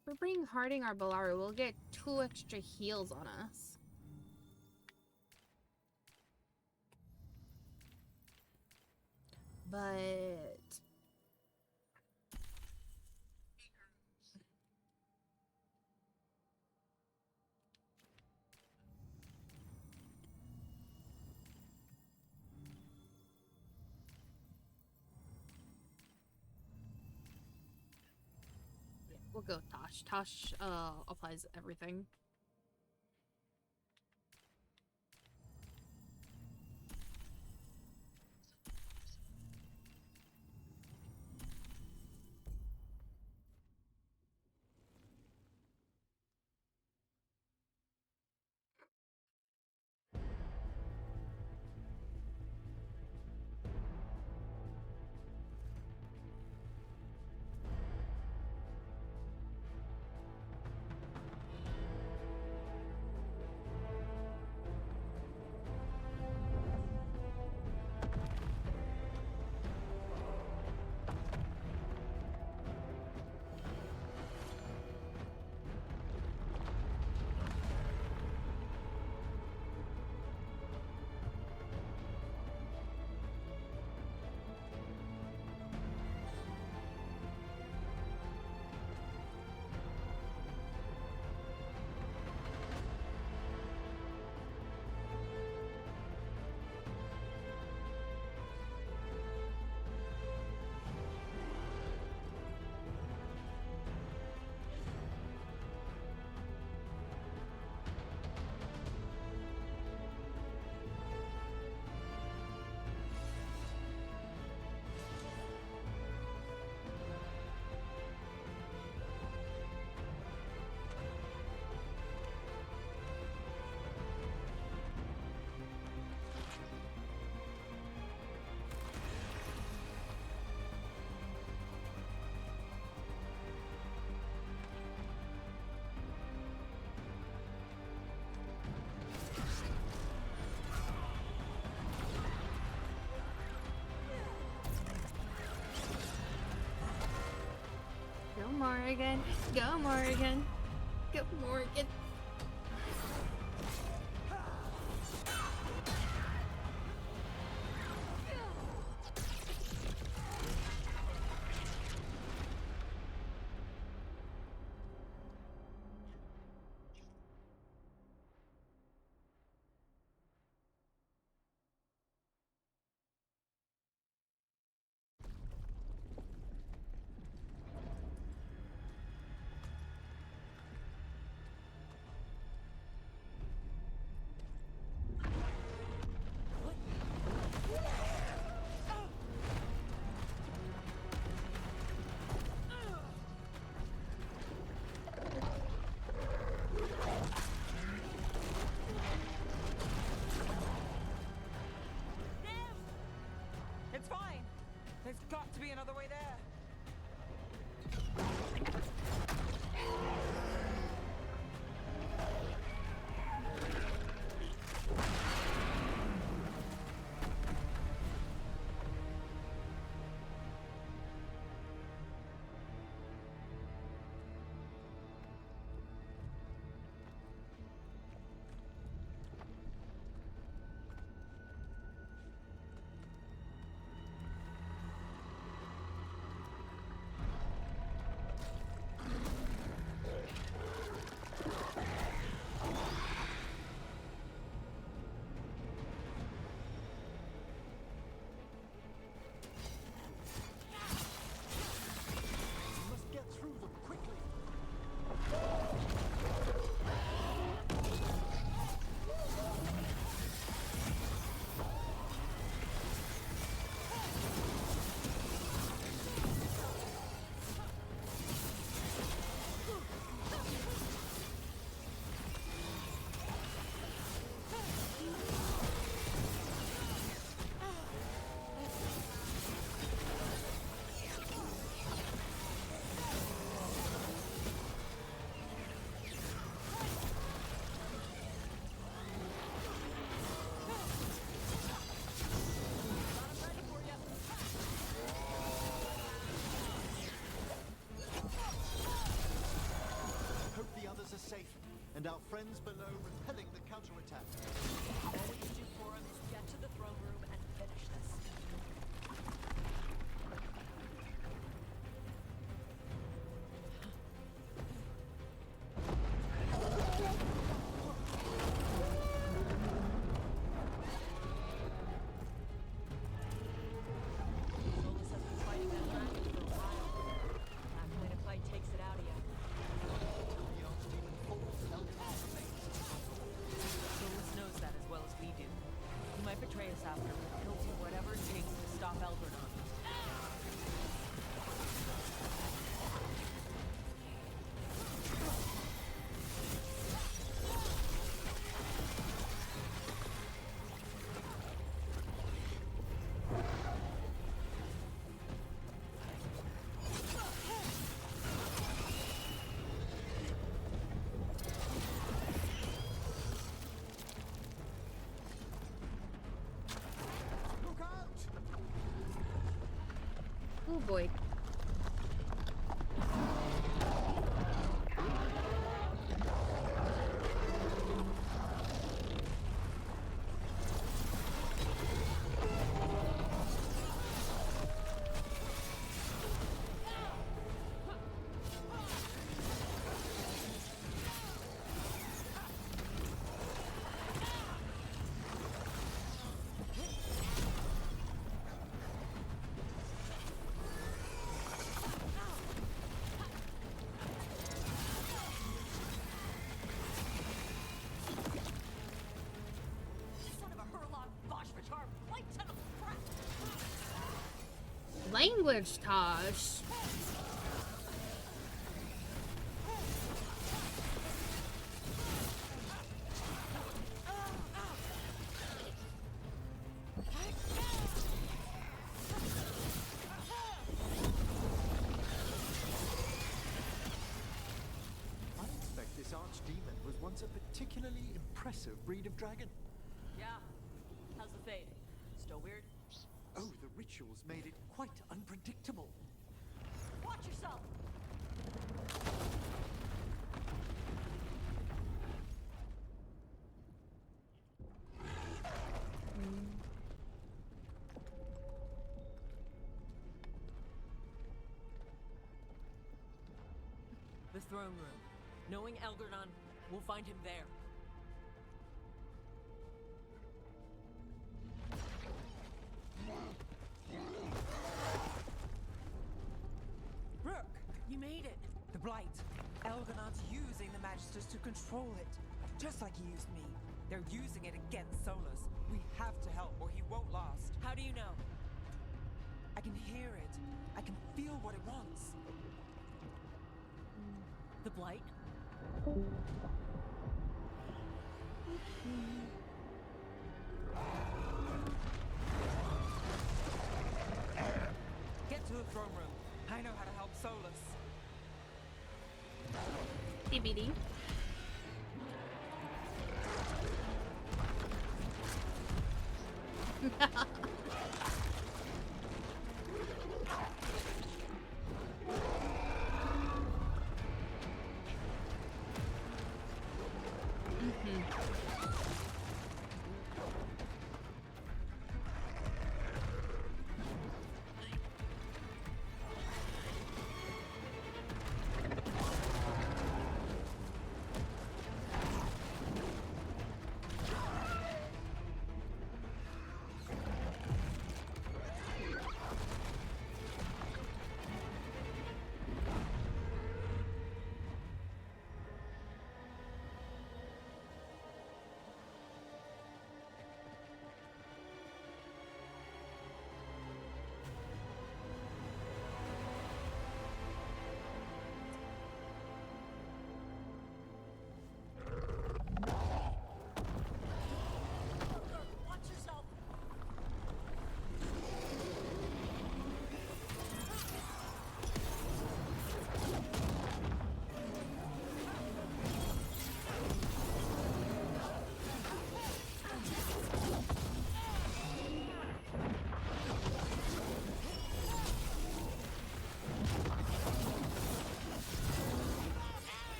If we bring Harding or Bellari, we'll get 2 extra heals on us. But... we'll go Tosh. Tosh applies everything. Morgan. Go, Morgan. Go, Morgan. It's fine. There's got to be another way there. Safe, and our friends below repelling the counterattack. All we can do for him is get to the throne room and finish this. Solus has been fighting that dragon for a while. That kind of fight takes it out of you. Solus knows that as well as we do. He might betray us after, but he'll do whatever it takes to stop Elgernot. Oh boy. Language, Tosh. I expect this archdemon was once a particularly impressive breed of dragon. Yeah. How's the fade? Still weird? Oh, the rituals made it quite unpredictable. Watch yourself! The throne room. Knowing Elgar'nan, we'll find him there. Rook! You made it! The Blight. Elgar'nan's using the Magisters to control it. Just like he used me. They're using it against Solus. We have to help or he won't last. How do you know? I can hear it. I can feel what it wants. The Blight? Get to the throne room. I know how to help Solus. DVD.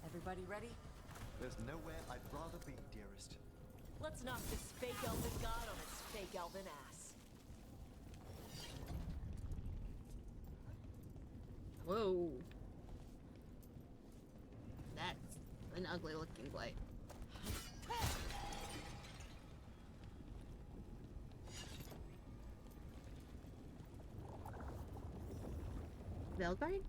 Everybody ready? There's nowhere I'd rather be, dearest. Let's knock this fake elven god on its fake elven ass. Whoa. That's an ugly looking blight. Velguard?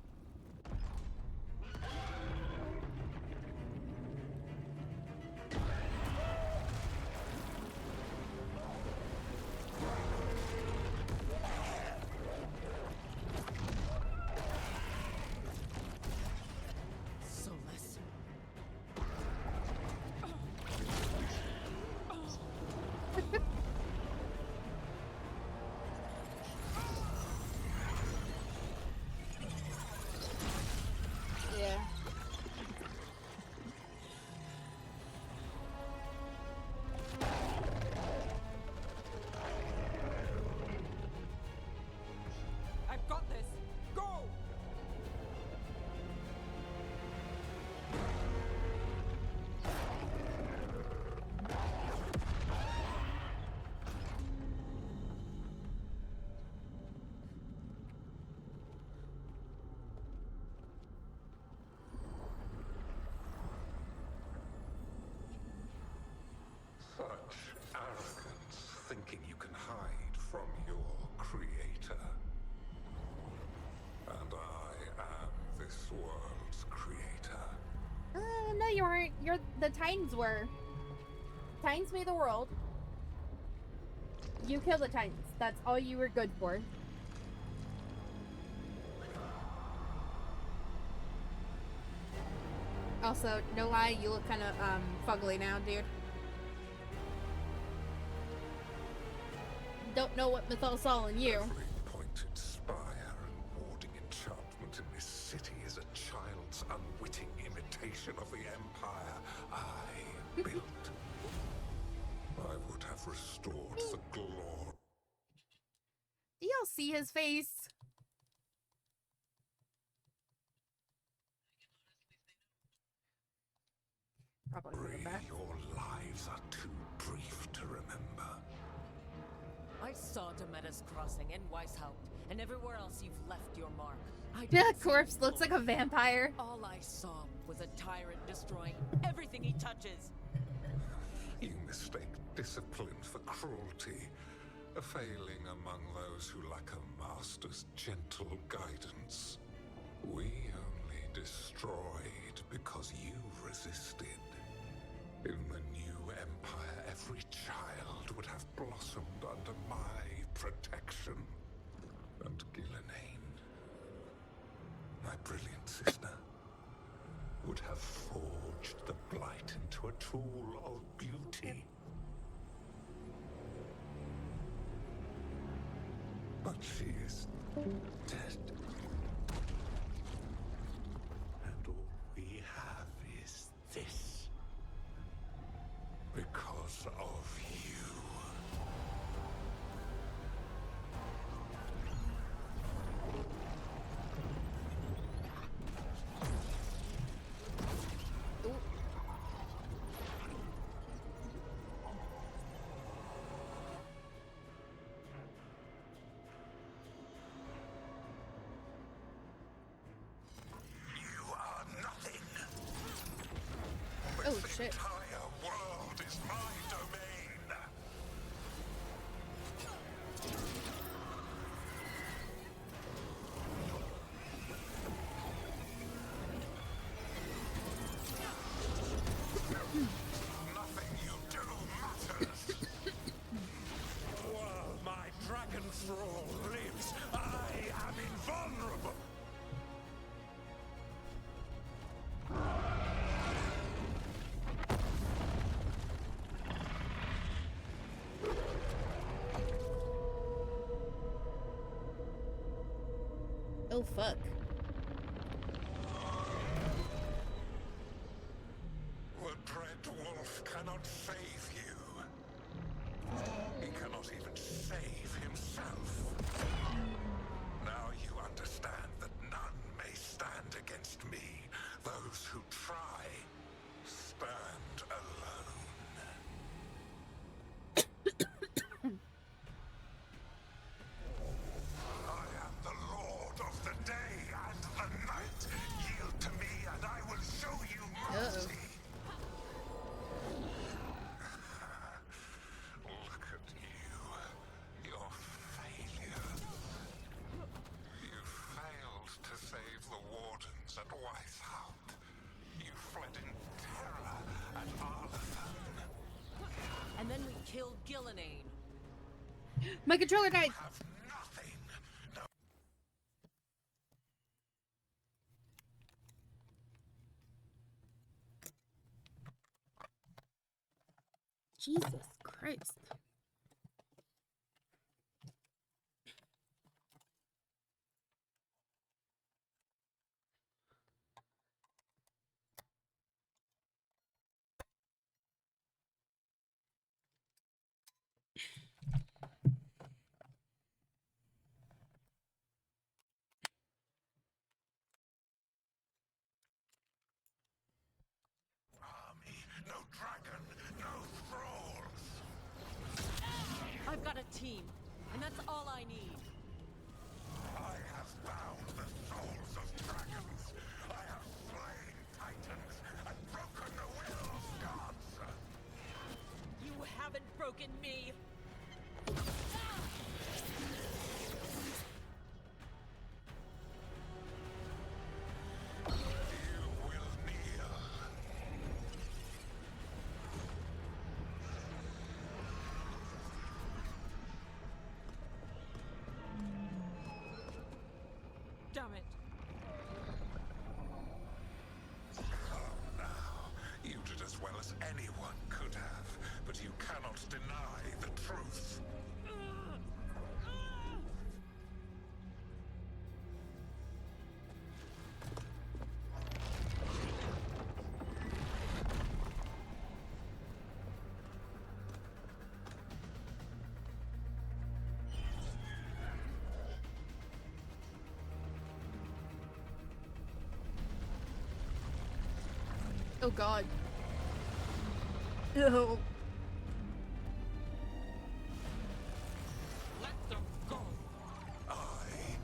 Solus. Yeah. I've got this. Go! Such arrogance, thinking you can hide from your creator. And I am this world's creator. No, you weren't. The Titans were. Titans made the world. You killed the Titans. That's all you were good for. Also, no lie, you look kind of fugly now, dude. Don't know what Mythos saw in you. Every pointed spire and warding enchantment in this city is a child's unwitting imitation of the empire I built. I would have restored the glory. see his face. Probably your lives are too brief to remember. I saw Demetta's Crossing and Weishaupt, and everywhere else you've left your mark. Yeah, corpse looks like a vampire. All I saw was a tyrant destroying everything he touches. You mistake discipline for cruelty, a failing among those who lack a master's gentle guidance. We only destroyed because you resisted. In the new empire, every child would have blossomed under my protection. And Gillenane, my brilliant sister, would have forged the Blight into a tool of beauty. But she is dead. And all we have is this. Because of you. Oh shit. The entire world is my domain. Nothing you do matters. While my dragon thrall lives, I am invulnerable. Oh fuck. The Dread Wolf cannot save you. He cannot even save himself. Now you understand that none may stand against me. Those who try stand alone. I am the Lord of the day and the night. Yield to me and I will show you mercy. Look at you. Your failure. You failed to save the wardens at Weishaupt. You fled in terror at Arlathan. And then we killed Gillenane. My controller died. Jesus Christ. No dragon, no thralls. I've got a team, and that's all I need. I have bound the souls of dragons. I have slain titans and broken the will of gods. You haven't broken me. You will kneel. Damn it. Now, you did as well as anyone could have, but you cannot deny the Oh god. Ew. Let them go. I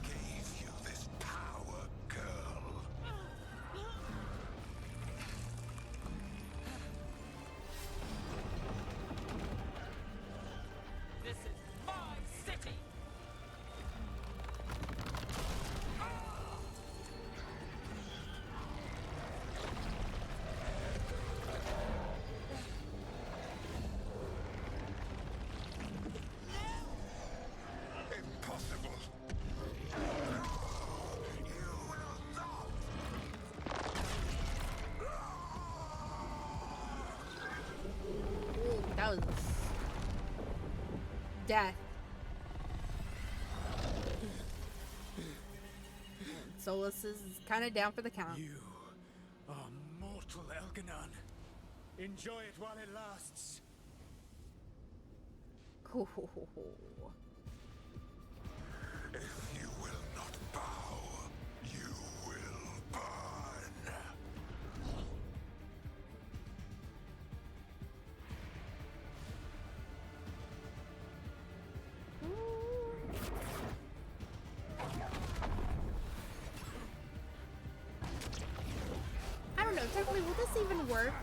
gave you this power, girl. This is my city! Impossible. Ooh, that was death. Solus is kind of down for the count. You are mortal, Elganon. Enjoy it while it lasts. Cool. If you will not bow, you will burn. I don't know, technically, will this even work?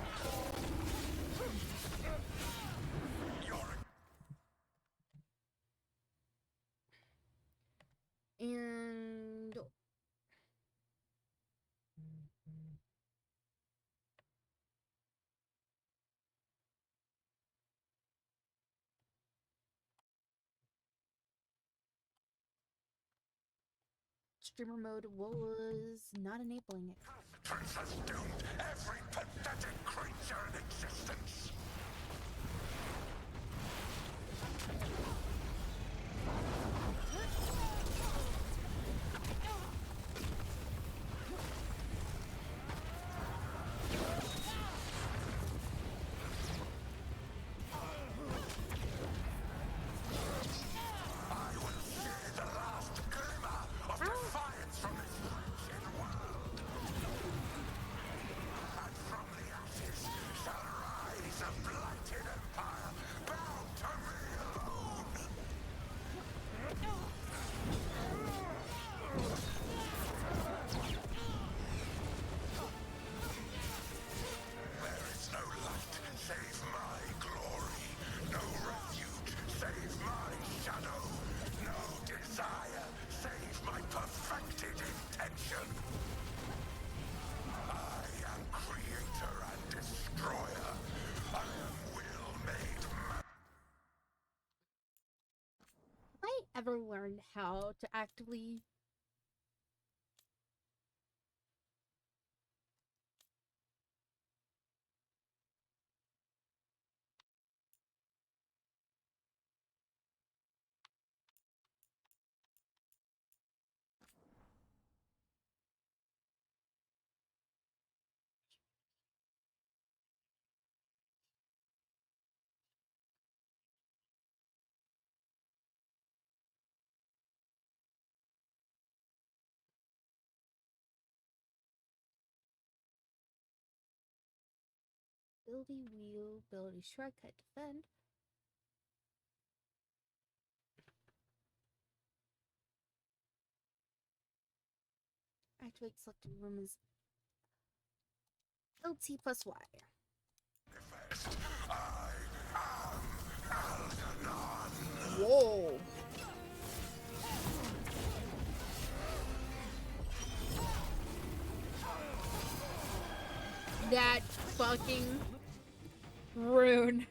And streamer mode was not enabling it. Prince has doomed every pathetic creature in existence. I will see the last glimmer of defiance from this wretched world. And from the ashes shall rise a blighted empire bound to me alone. There is no light save my glory, no refuge save my shadow, no desire save my perfected intention. I am creator and destroyer. I am will made man. Have I ever learned how to actively ability wheel, ability strike, kite defend? Activate selected room is LT plus Y. Whoa. That fucking rune.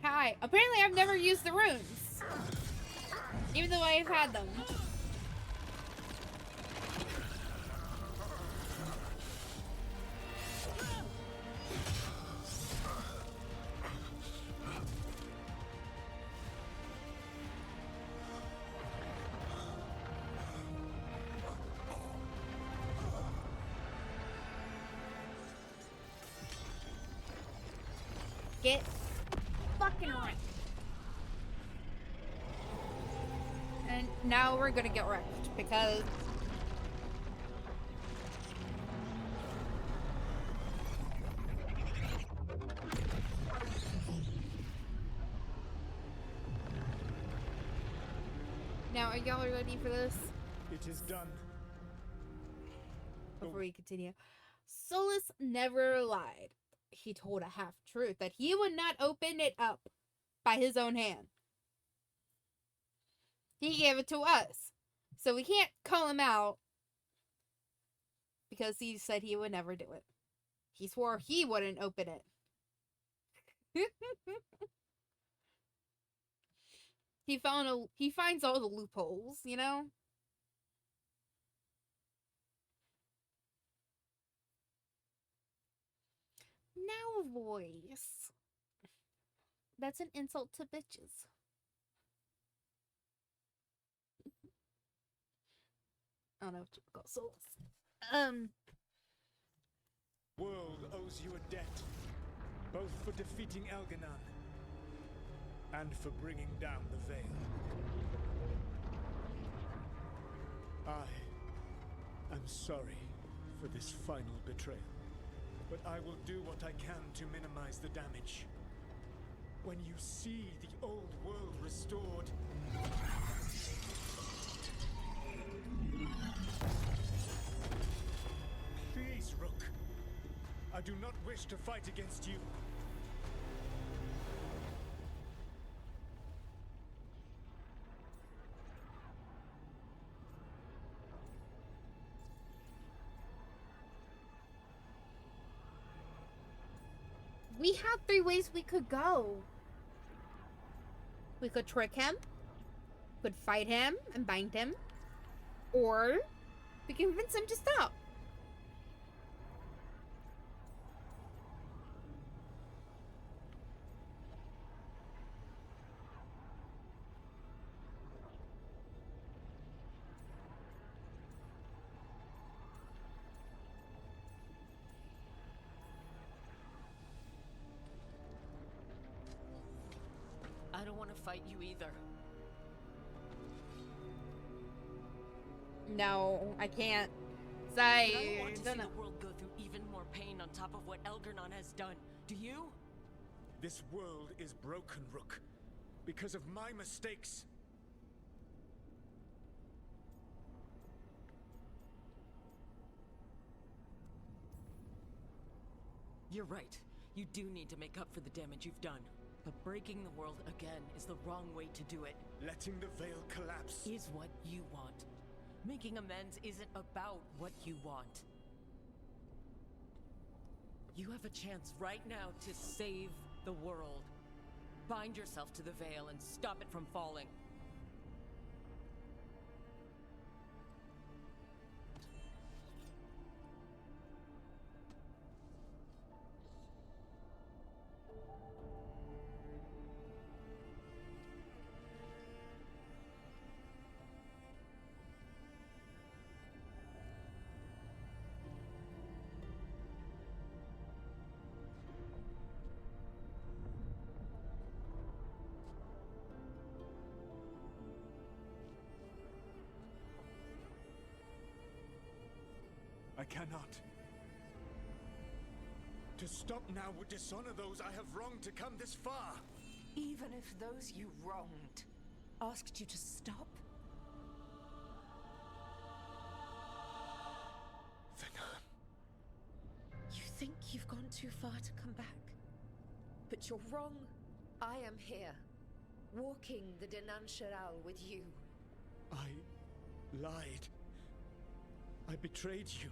Hi. Apparently I've never used the runes. Even though I've had them. Get fucking wrecked. And now we're gonna get wrecked because Now, are y'all ready for this? It is done. Before we continue, Solus never lied. He told a half truth that he would not open it up by his own hand. He gave it to us. So we can't call him out because he said he would never do it. He swore he wouldn't open it. He finds all the loopholes, you know? Now voice. That's an insult to bitches. I don't know what you call souls. World owes you a debt, both for defeating Elganon and for bringing down the Veil. I am sorry for this final betrayal, but I will do what I can to minimize the damage. When you see the old world restored, please, Rook. I do not wish to fight against you. We have 3 ways we could go. We could trick him, could fight him and bind him, or we can convince him to stop. I don't want to fight you either. No, I can't. I don't want to see the world go through even more pain on top of what Elgarnon has done. Do you? This world is broken, Rook, because of my mistakes. You're right. You do need to make up for the damage you've done. But breaking the world again is the wrong way to do it. Letting the Veil collapse is what you want. Making amends isn't about what you want. You have a chance right now to save the world. Bind yourself to the Veil and stop it from falling. I cannot. To stop now would dishonor those I have wronged to come this far. Even if those you wronged asked you to stop? Venom. You think you've gone too far to come back? But you're wrong. I am here, walking the Denan Sheral with you. I lied. I betrayed you.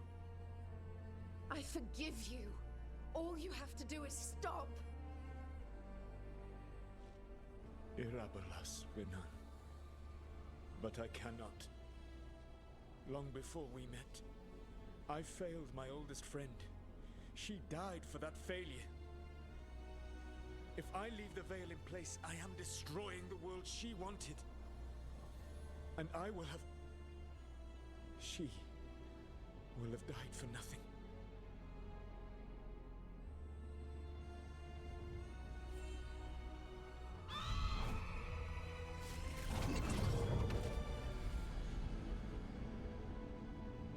I forgive you. All you have to do is stop. Irabalas, Venom. But I cannot. Long before we met, I failed my oldest friend. She died for that failure. If I leave the Veil in place, I am destroying the world she wanted. And I will have... She will have died for nothing.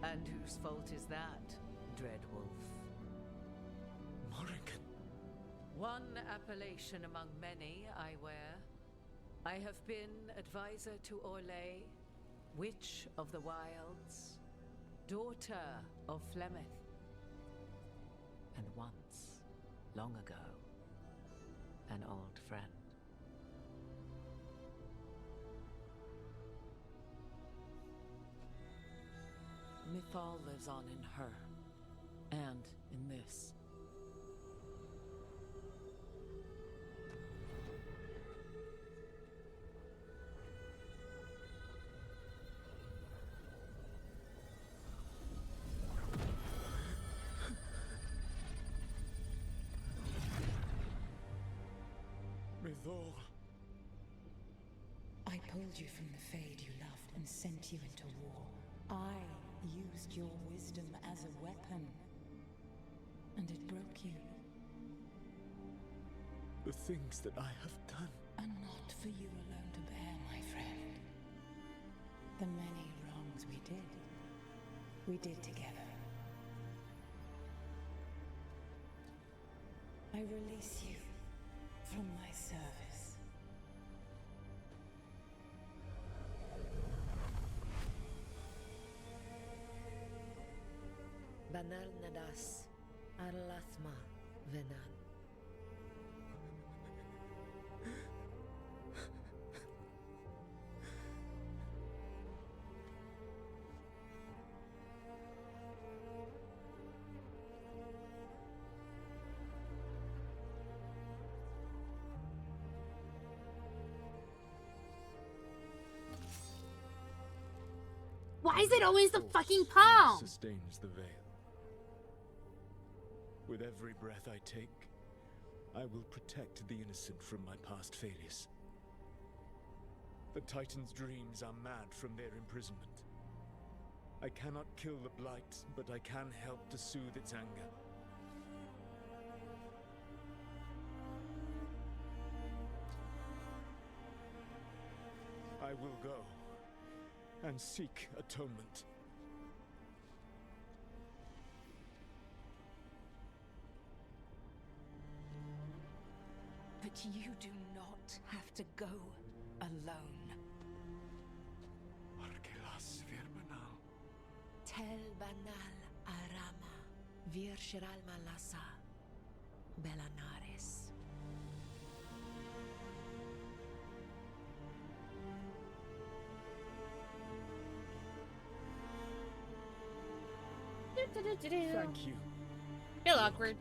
And whose fault is that, Dreadwolf? Morrigan. One appellation among many, I wear. I have been advisor to Orlais, Witch of the Wilds, daughter of Flemeth, and once, long ago, an old friend. Mythal lives on in her, and in this. Mythal. I pulled you from the Fade you loved and sent you into war. I used your wisdom as a weapon. And it broke you. The things that I have done are not for you alone to bear, my friend. The many wrongs we did together. I release you from my service. Banal nadas, arlathma venan. Why is it always the fucking palm? Sustains the veil. With every breath I take, I will protect the innocent from my past failures. The Titan's dreams are mad from their imprisonment. I cannot kill the Blight, but I can help to soothe its anger. I will go and seek atonement. But you do not have to go alone. Arkelas Virbanal. Tel banal arama, vir shiral malasa, belanares. Thank you. Feel awkward.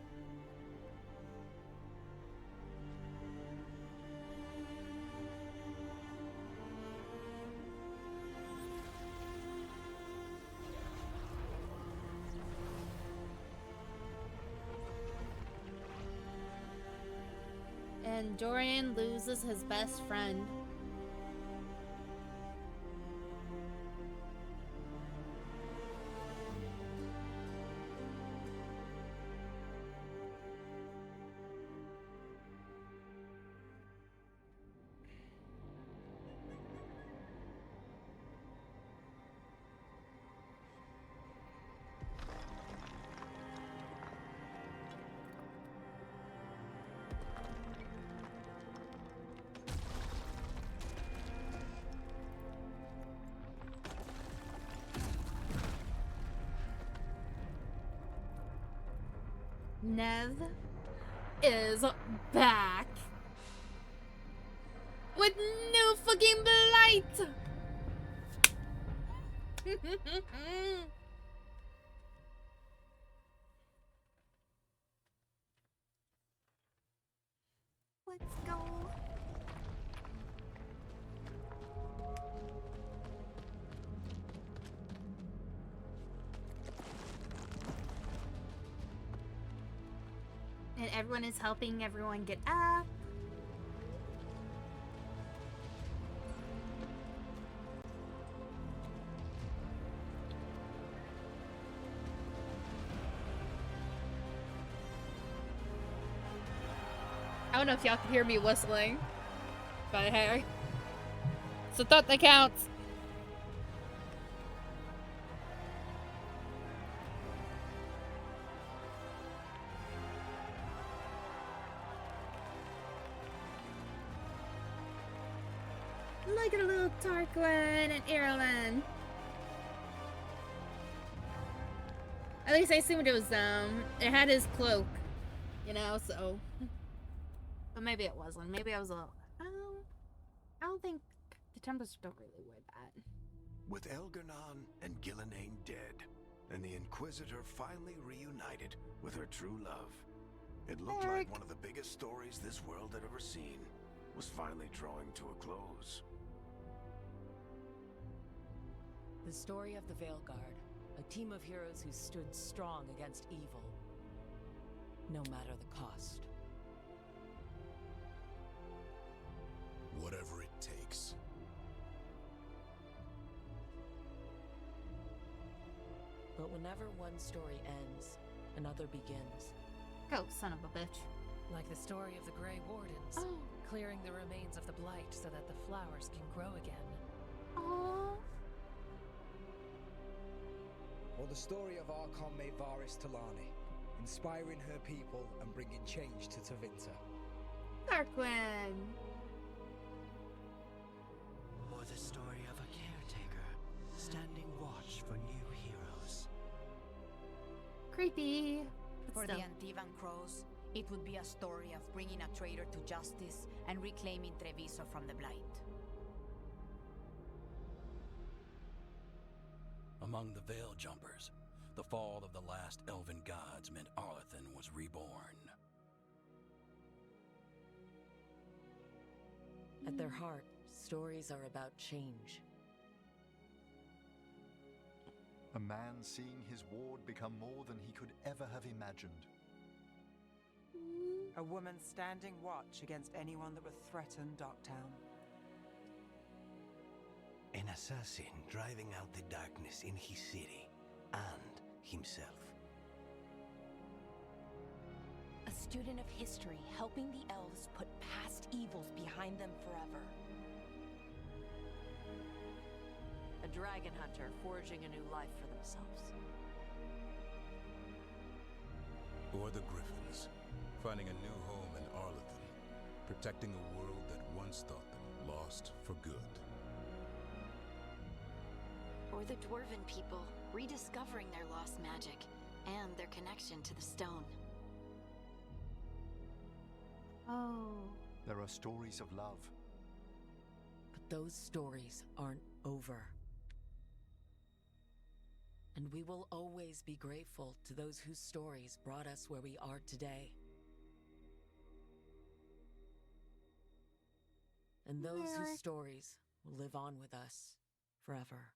And Dorian loses his best friend. Nev is back with no fucking blight. Let's go. And everyone is helping everyone get up. I don't know if y'all can hear me whistling, but hey, it's a thought that counts. look at a little Tarquin and Irulan. At least I assumed it was it had his cloak, you know, so. But maybe it wasn't. Maybe I was a little. I don't think the Templars don't really wear that. With Elgar'nan and Gillenane dead, and the Inquisitor finally reunited with her true love, it looked like one of the biggest stories this world had ever seen was finally drawing to a close. The story of the Veilguard, a team of heroes who stood strong against evil, no matter the cost. Whatever it takes. But whenever one story ends, another begins. Oh, son of a bitch. Like the story of the Grey Wardens, clearing the remains of the Blight so that the flowers can grow again. Aww. Or the story of Archon Maevaris Talani, inspiring her people and bringing change to Tevinter. Tarquin. Or the story of a caretaker, standing watch for new heroes. Creepy. For the Antivan Crows, it would be a story of bringing a traitor to justice and reclaiming Treviso from the Blight. Among the Veil Jumpers, the fall of the last elven gods meant Arlathan was reborn. At their heart, stories are about change. A man seeing his ward become more than he could ever have imagined. A woman standing watch against anyone that would threaten Darktown. An assassin driving out the darkness in his city and himself. A student of history helping the elves put past evils behind them forever. A dragon hunter forging a new life for themselves. Or the Griffins, finding a new home in Arlathan, protecting a world that once thought them lost for good. Or the Dwarven people, rediscovering their lost magic and their connection to the stone. Oh. There are stories of love. But those stories aren't over. And we will always be grateful to those whose stories brought us where we are today. And those whose stories will live on with us forever.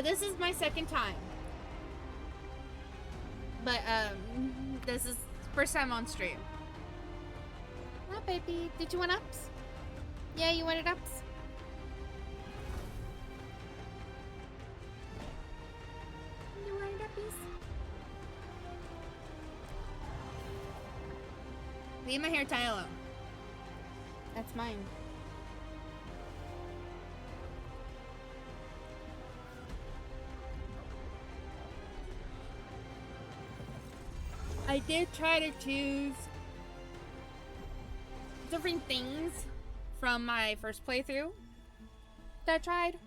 This is my second time. But, this is first time on stream. Hi, baby. Did you want ups? Yeah, you wanted ups? You wanted uppies? Leave my hair tie alone. That's mine. I did try to choose different things from my first playthrough that I tried.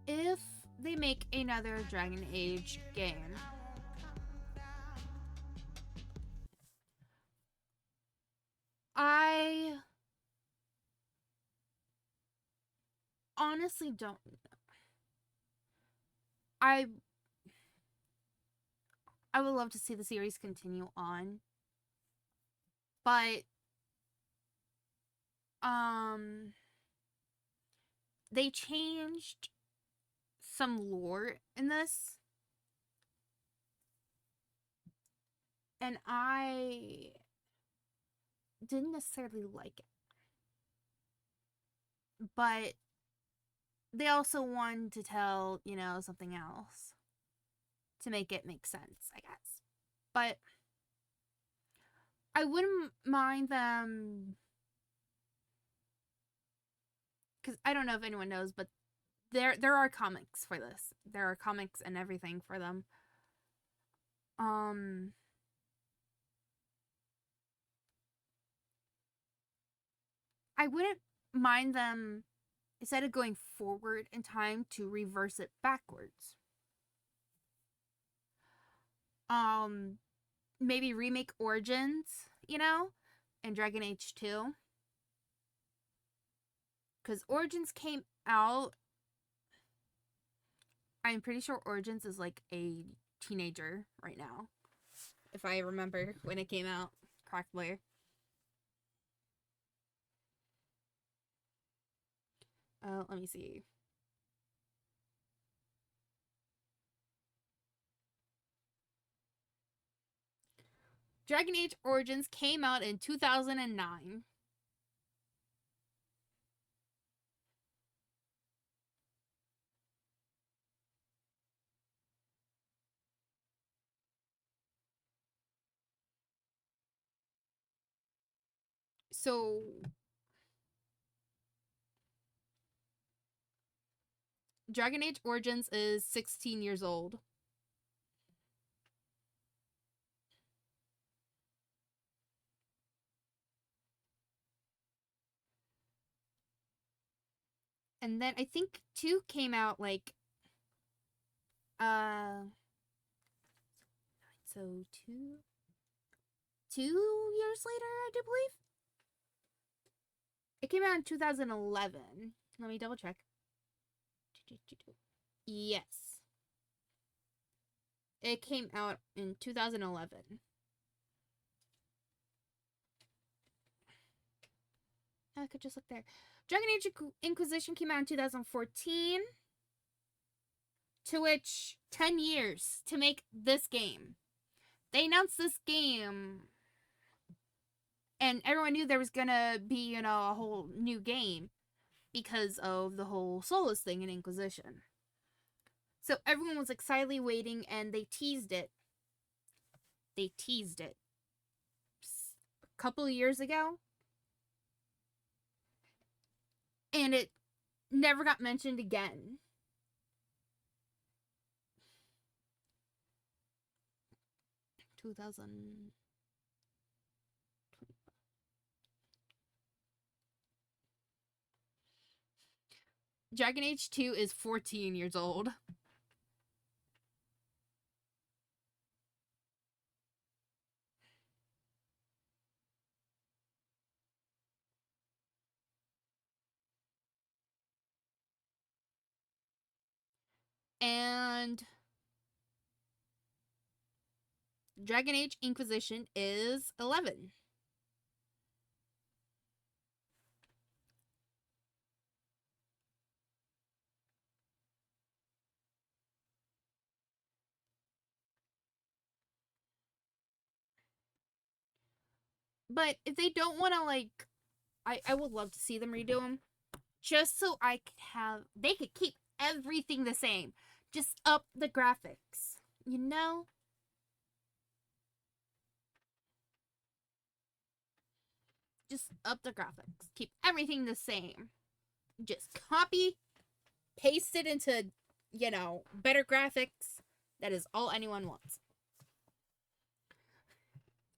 If they make another Dragon Age game, I honestly don't know. I would love to see the series continue on. But they changed some lore in this. And I didn't necessarily like it. But they also wanted to tell, something else to make it make sense, I guess. But I wouldn't mind them, because I don't know if anyone knows, but there are comics for this. There are comics and everything for them. I wouldn't mind them, instead of going forward in time, to reverse it backwards. Maybe remake Origins, and Dragon Age 2. Because Origins came out, I'm pretty sure Origins is like a teenager right now, if I remember when it came out correctly. Let me see. Dragon Age Origins came out in 2009. So Dragon Age Origins is 16 years old. And then I think 2 came out like so 2 years later, I do believe. It came out in 2011. Let me double check. Yes. It came out in 2011. I could just look there. Dragon Age Inquisition came out in 2014. To which 10 years to make this game. They announced this game, and everyone knew there was gonna be, a whole new game because of the whole Solus thing in Inquisition. So everyone was excitedly waiting, and they teased it. A couple of years ago. And it never got mentioned again. Dragon Age 2 is 14 years old. And Dragon Age Inquisition is 11. But if they don't want to, I would love to see them redo them. Just so they could keep everything the same. Just up the graphics. Just up the graphics. Keep everything the same. Just copy, paste it into, better graphics. That is all anyone wants.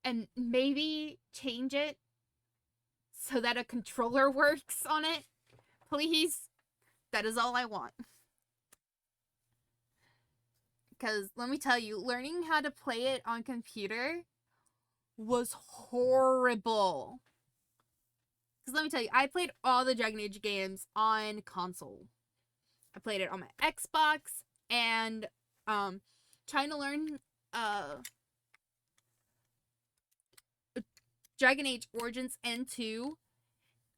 And maybe change it so that a controller works on it. Please. That is all I want. Because let me tell you, learning how to play it on computer was horrible. Because let me tell you, I played all the Dragon Age games on console. I played it on my Xbox, and trying to learn Dragon Age Origins and 2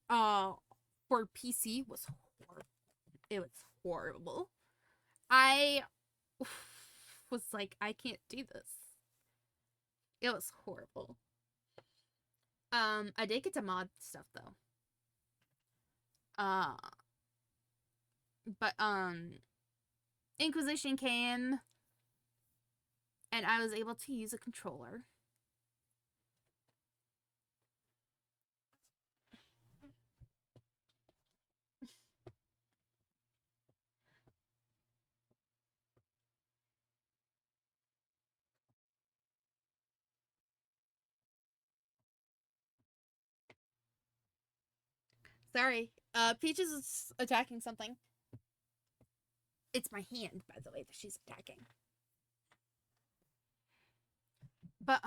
for PC was horrible. It was horrible. I was like, I can't do this. It was horrible. I did get to mod stuff though. But Inquisition came and I was able to use a controller. Sorry. Peaches is attacking something. It's my hand, by the way, that she's attacking. But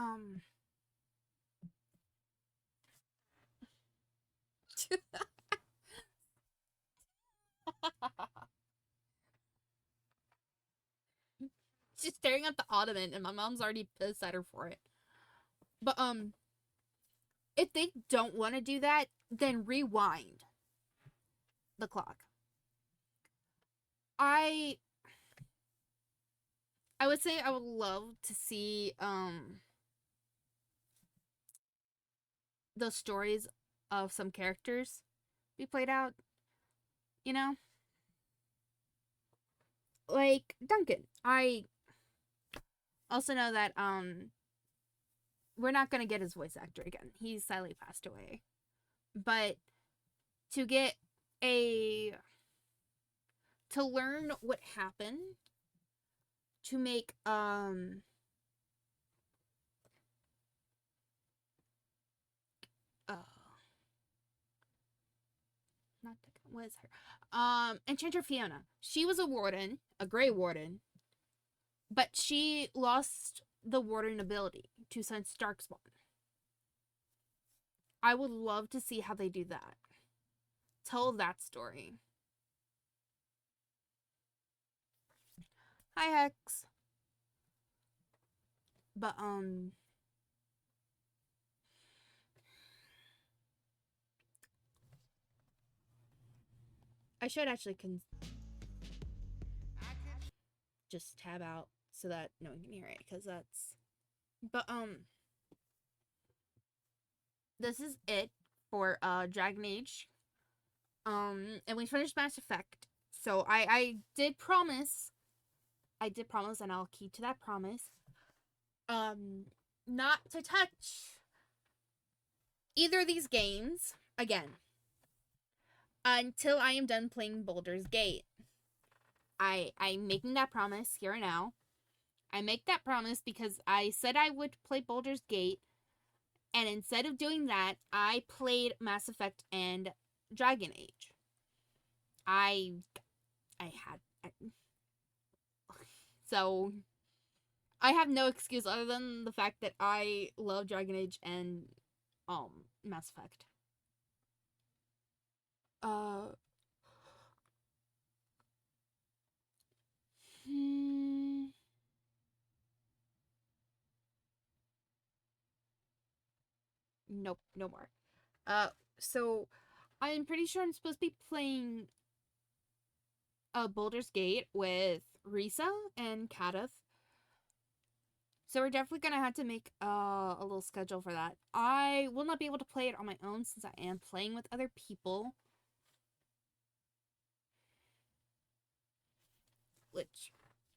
she's staring at the ottoman and my mom's already pissed at her for it. But if they don't want to do that, then rewind the clock. I would say I would love to see the stories of some characters be played out, you know? Like Duncan. I also know that we're not going to get his voice actor again. He sadly passed away. But to get to learn what happened, to make not what is her? Enchanter Fiona. She was a warden, a Grey Warden, but she lost the warden ability to sense Darkspawn. I would love to see how they do that. Tell that story. Hi, Hex. But I should actually just tab out so that no one can hear it, because that's... But this is it for Dragon Age. And we finished Mass Effect. So I did promise, and I'll keep to that promise, not to touch either of these games again until I am done playing Baldur's Gate. I'm making that promise here and now. I make that promise because I said I would play Baldur's Gate, and instead of doing that, I played Mass Effect and Dragon Age. So I have no excuse other than the fact that I love Dragon Age and Mass Effect. Nope, no more. So I'm pretty sure I'm supposed to be playing Baldur's Gate with Risa and Kadith. So we're definitely gonna have to make a little schedule for that. I will not be able to play it on my own since I am playing with other people, which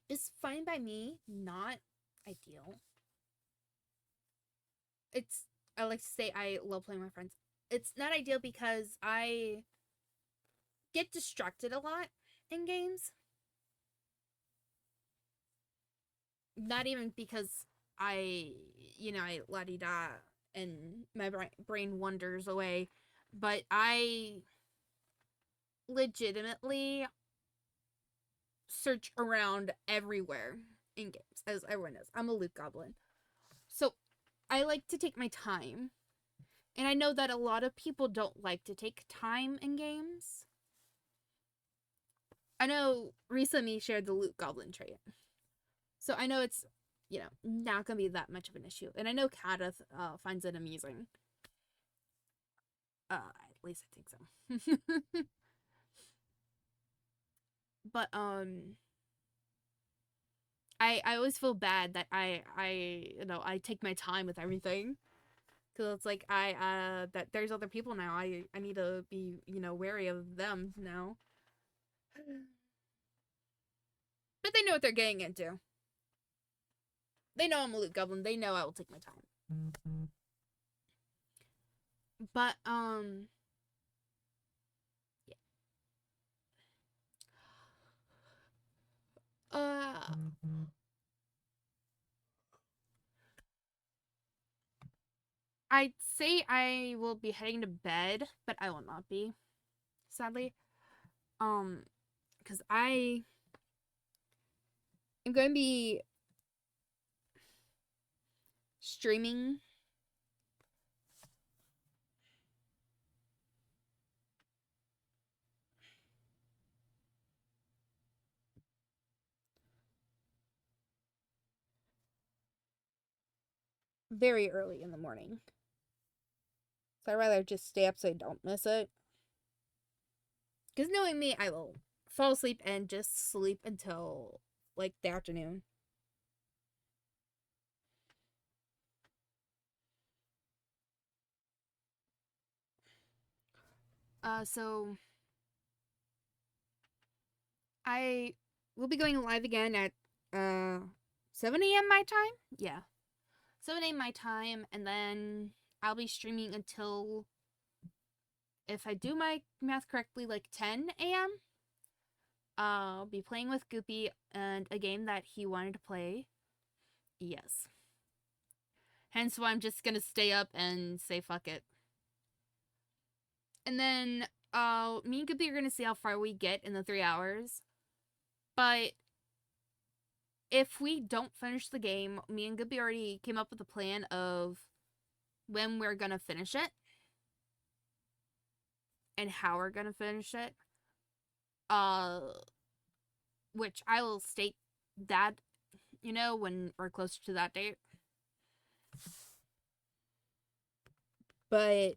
is fine by me. Not ideal. I like to say I love playing with my friends. It's not ideal because I get distracted a lot in games. Not even because I la-di-da and my brain wanders away, but I legitimately search around everywhere in games, as everyone knows. I'm a loot goblin. So I like to take my time And I know that a lot of people don't like to take time in games. I know recently shared the loot goblin trait. So I know it's, you know, not going to be that much of an issue. And I know Kadith finds it amusing. At least I think so. But, I always feel bad that you know, I take my time with everything. Because it's like, that there's other people now. I need to be, you know, wary of them now. But they know what they're getting into. They know I'm a loot goblin. They know I will take my time. But, yeah. I'd say I will be heading to bed, but I will not be, sadly. Because I am going to be streaming very early in the morning. So I'd rather just stay up so I don't miss it. Because knowing me, I will fall asleep and just sleep until, like, the afternoon. So I will be going live again at 7 a.m. my time. Yeah, 7 a.m. my time, and then I'll be streaming until, if I do my math correctly, like 10 a.m. I'll be playing with Goopy and a game that he wanted to play. Yes. Hence why I'm just gonna stay up and say fuck it. And then me and Goopy are gonna see how far we get in the 3 hours. But if we don't finish the game, me and Goopy already came up with a plan of when we're gonna finish it. And how we're gonna finish it. Which I will state that, you know, when we're closer to that date. But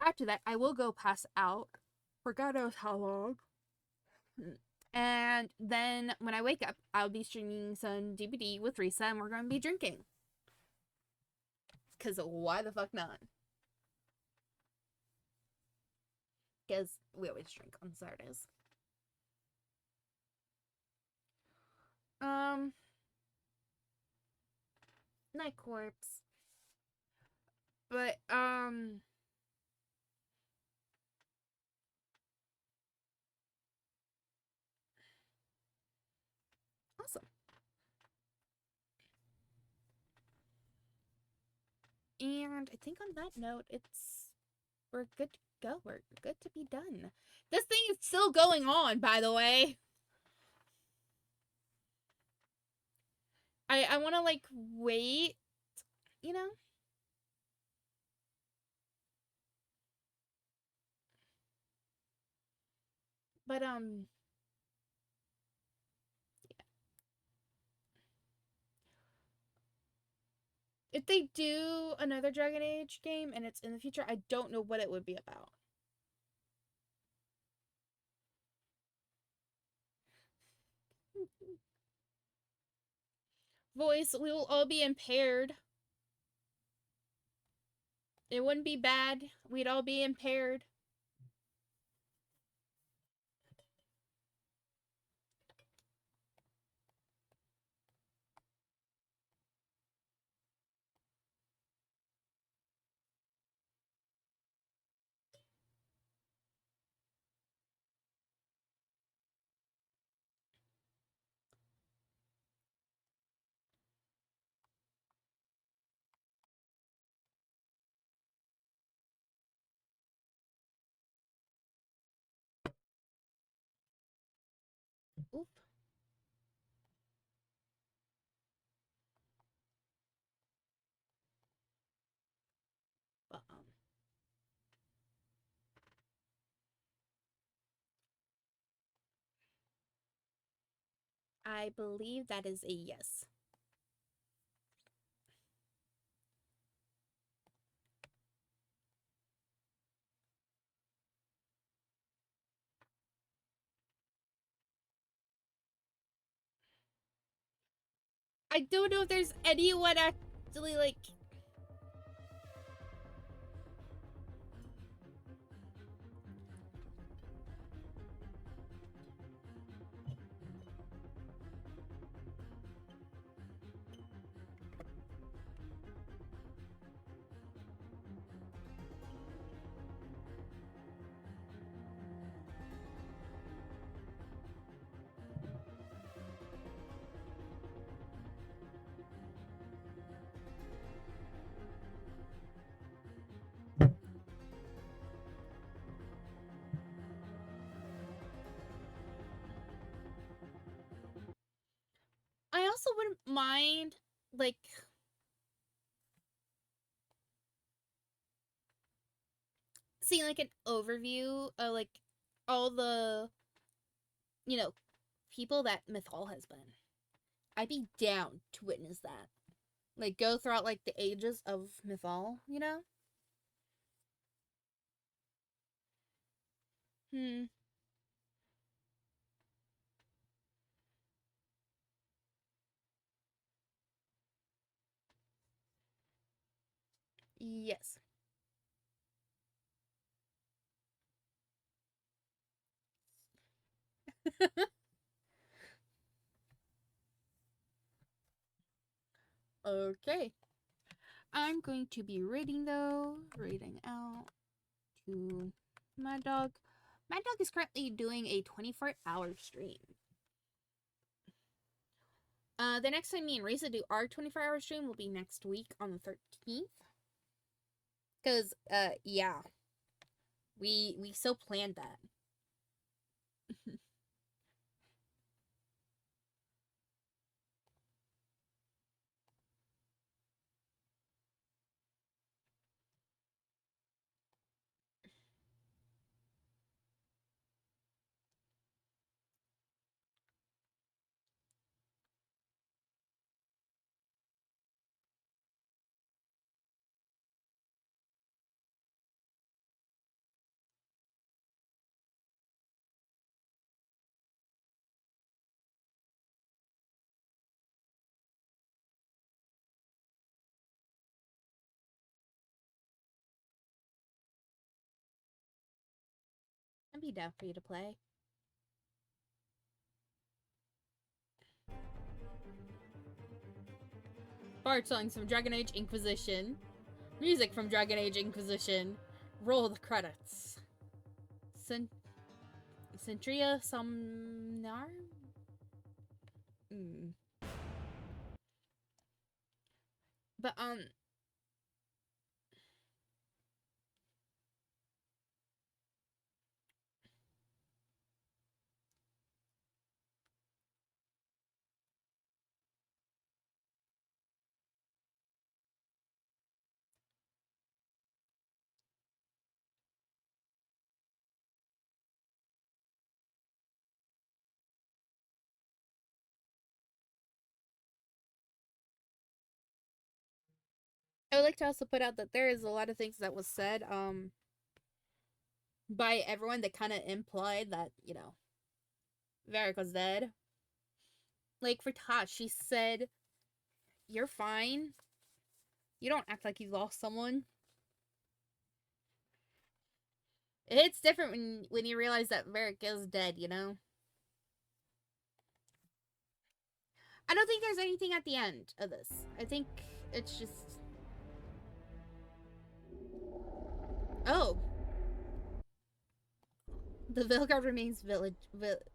after that, I will go pass out for God knows how long. And then when I wake up, I'll be streaming some DVD with Risa, and we're going to be drinking. Because why the fuck not? Because we always drink on Saturdays. Night Corpse. But, awesome. And I think on that note, we're good to go. We're good to be done. This thing is still going on, by the way. I want to, like, wait, you know? But, yeah. If they do another Dragon Age game and it's in the future, I don't know what it would be about. Voice, we will all be impaired. It wouldn't be bad. We'd all be impaired. Oop. I believe that is a yes. I don't know if there's anyone actually, like... I also wouldn't mind, like... seeing, like, an overview of, like, all the, you know, people that Mythal has been. I'd be down to witness that. Like, go throughout, like, the ages of Mythal, you know? Yes. Okay. I'm going to be reading, though. Reading out to Mad Dog. Mad Dog is currently doing a 24-hour stream. The next time me and Risa do our 24-hour stream will be next week on the 13th. Because, yeah. We so planned that. I'd be down for you to play. Bard songs from Dragon Age Inquisition. Music from Dragon Age Inquisition. Roll the credits. Centria Somnar? But, I would like to also put out that there is a lot of things that was said, by everyone that kind of implied that, you know, Varric was dead. Like, for Tosh, she said, "You're fine. You don't act like you lost someone." It hits different when you realize that Varric is dead, you know? I don't think there's anything at the end of this. I think it's just... Oh. The Vilgard remains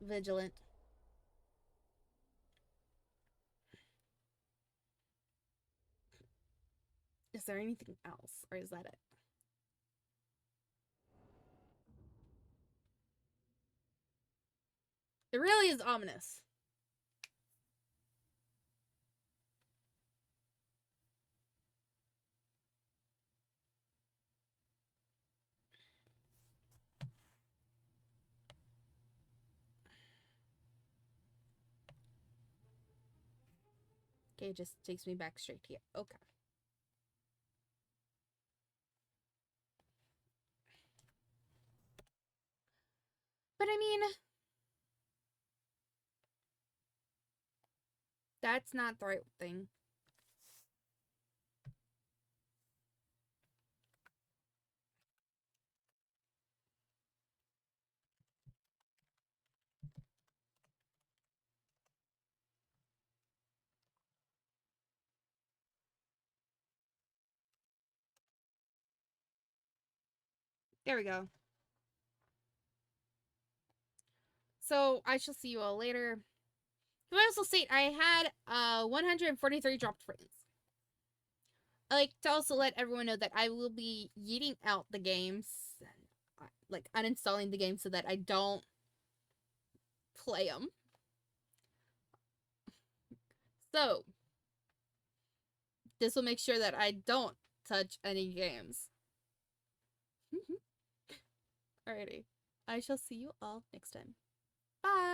vigilant. Is there anything else, or is that it? It really is ominous. Okay, it just takes me back straight here. Okay. But I mean, that's not the right thing. There we go. So I shall see you all later. Can I also state I had 143 dropped frames. I like to also let everyone know that I will be yeeting out the games, like uninstalling the game so that I don't play them. So this will make sure that I don't touch any games. Alrighty. I shall see you all next time. Bye!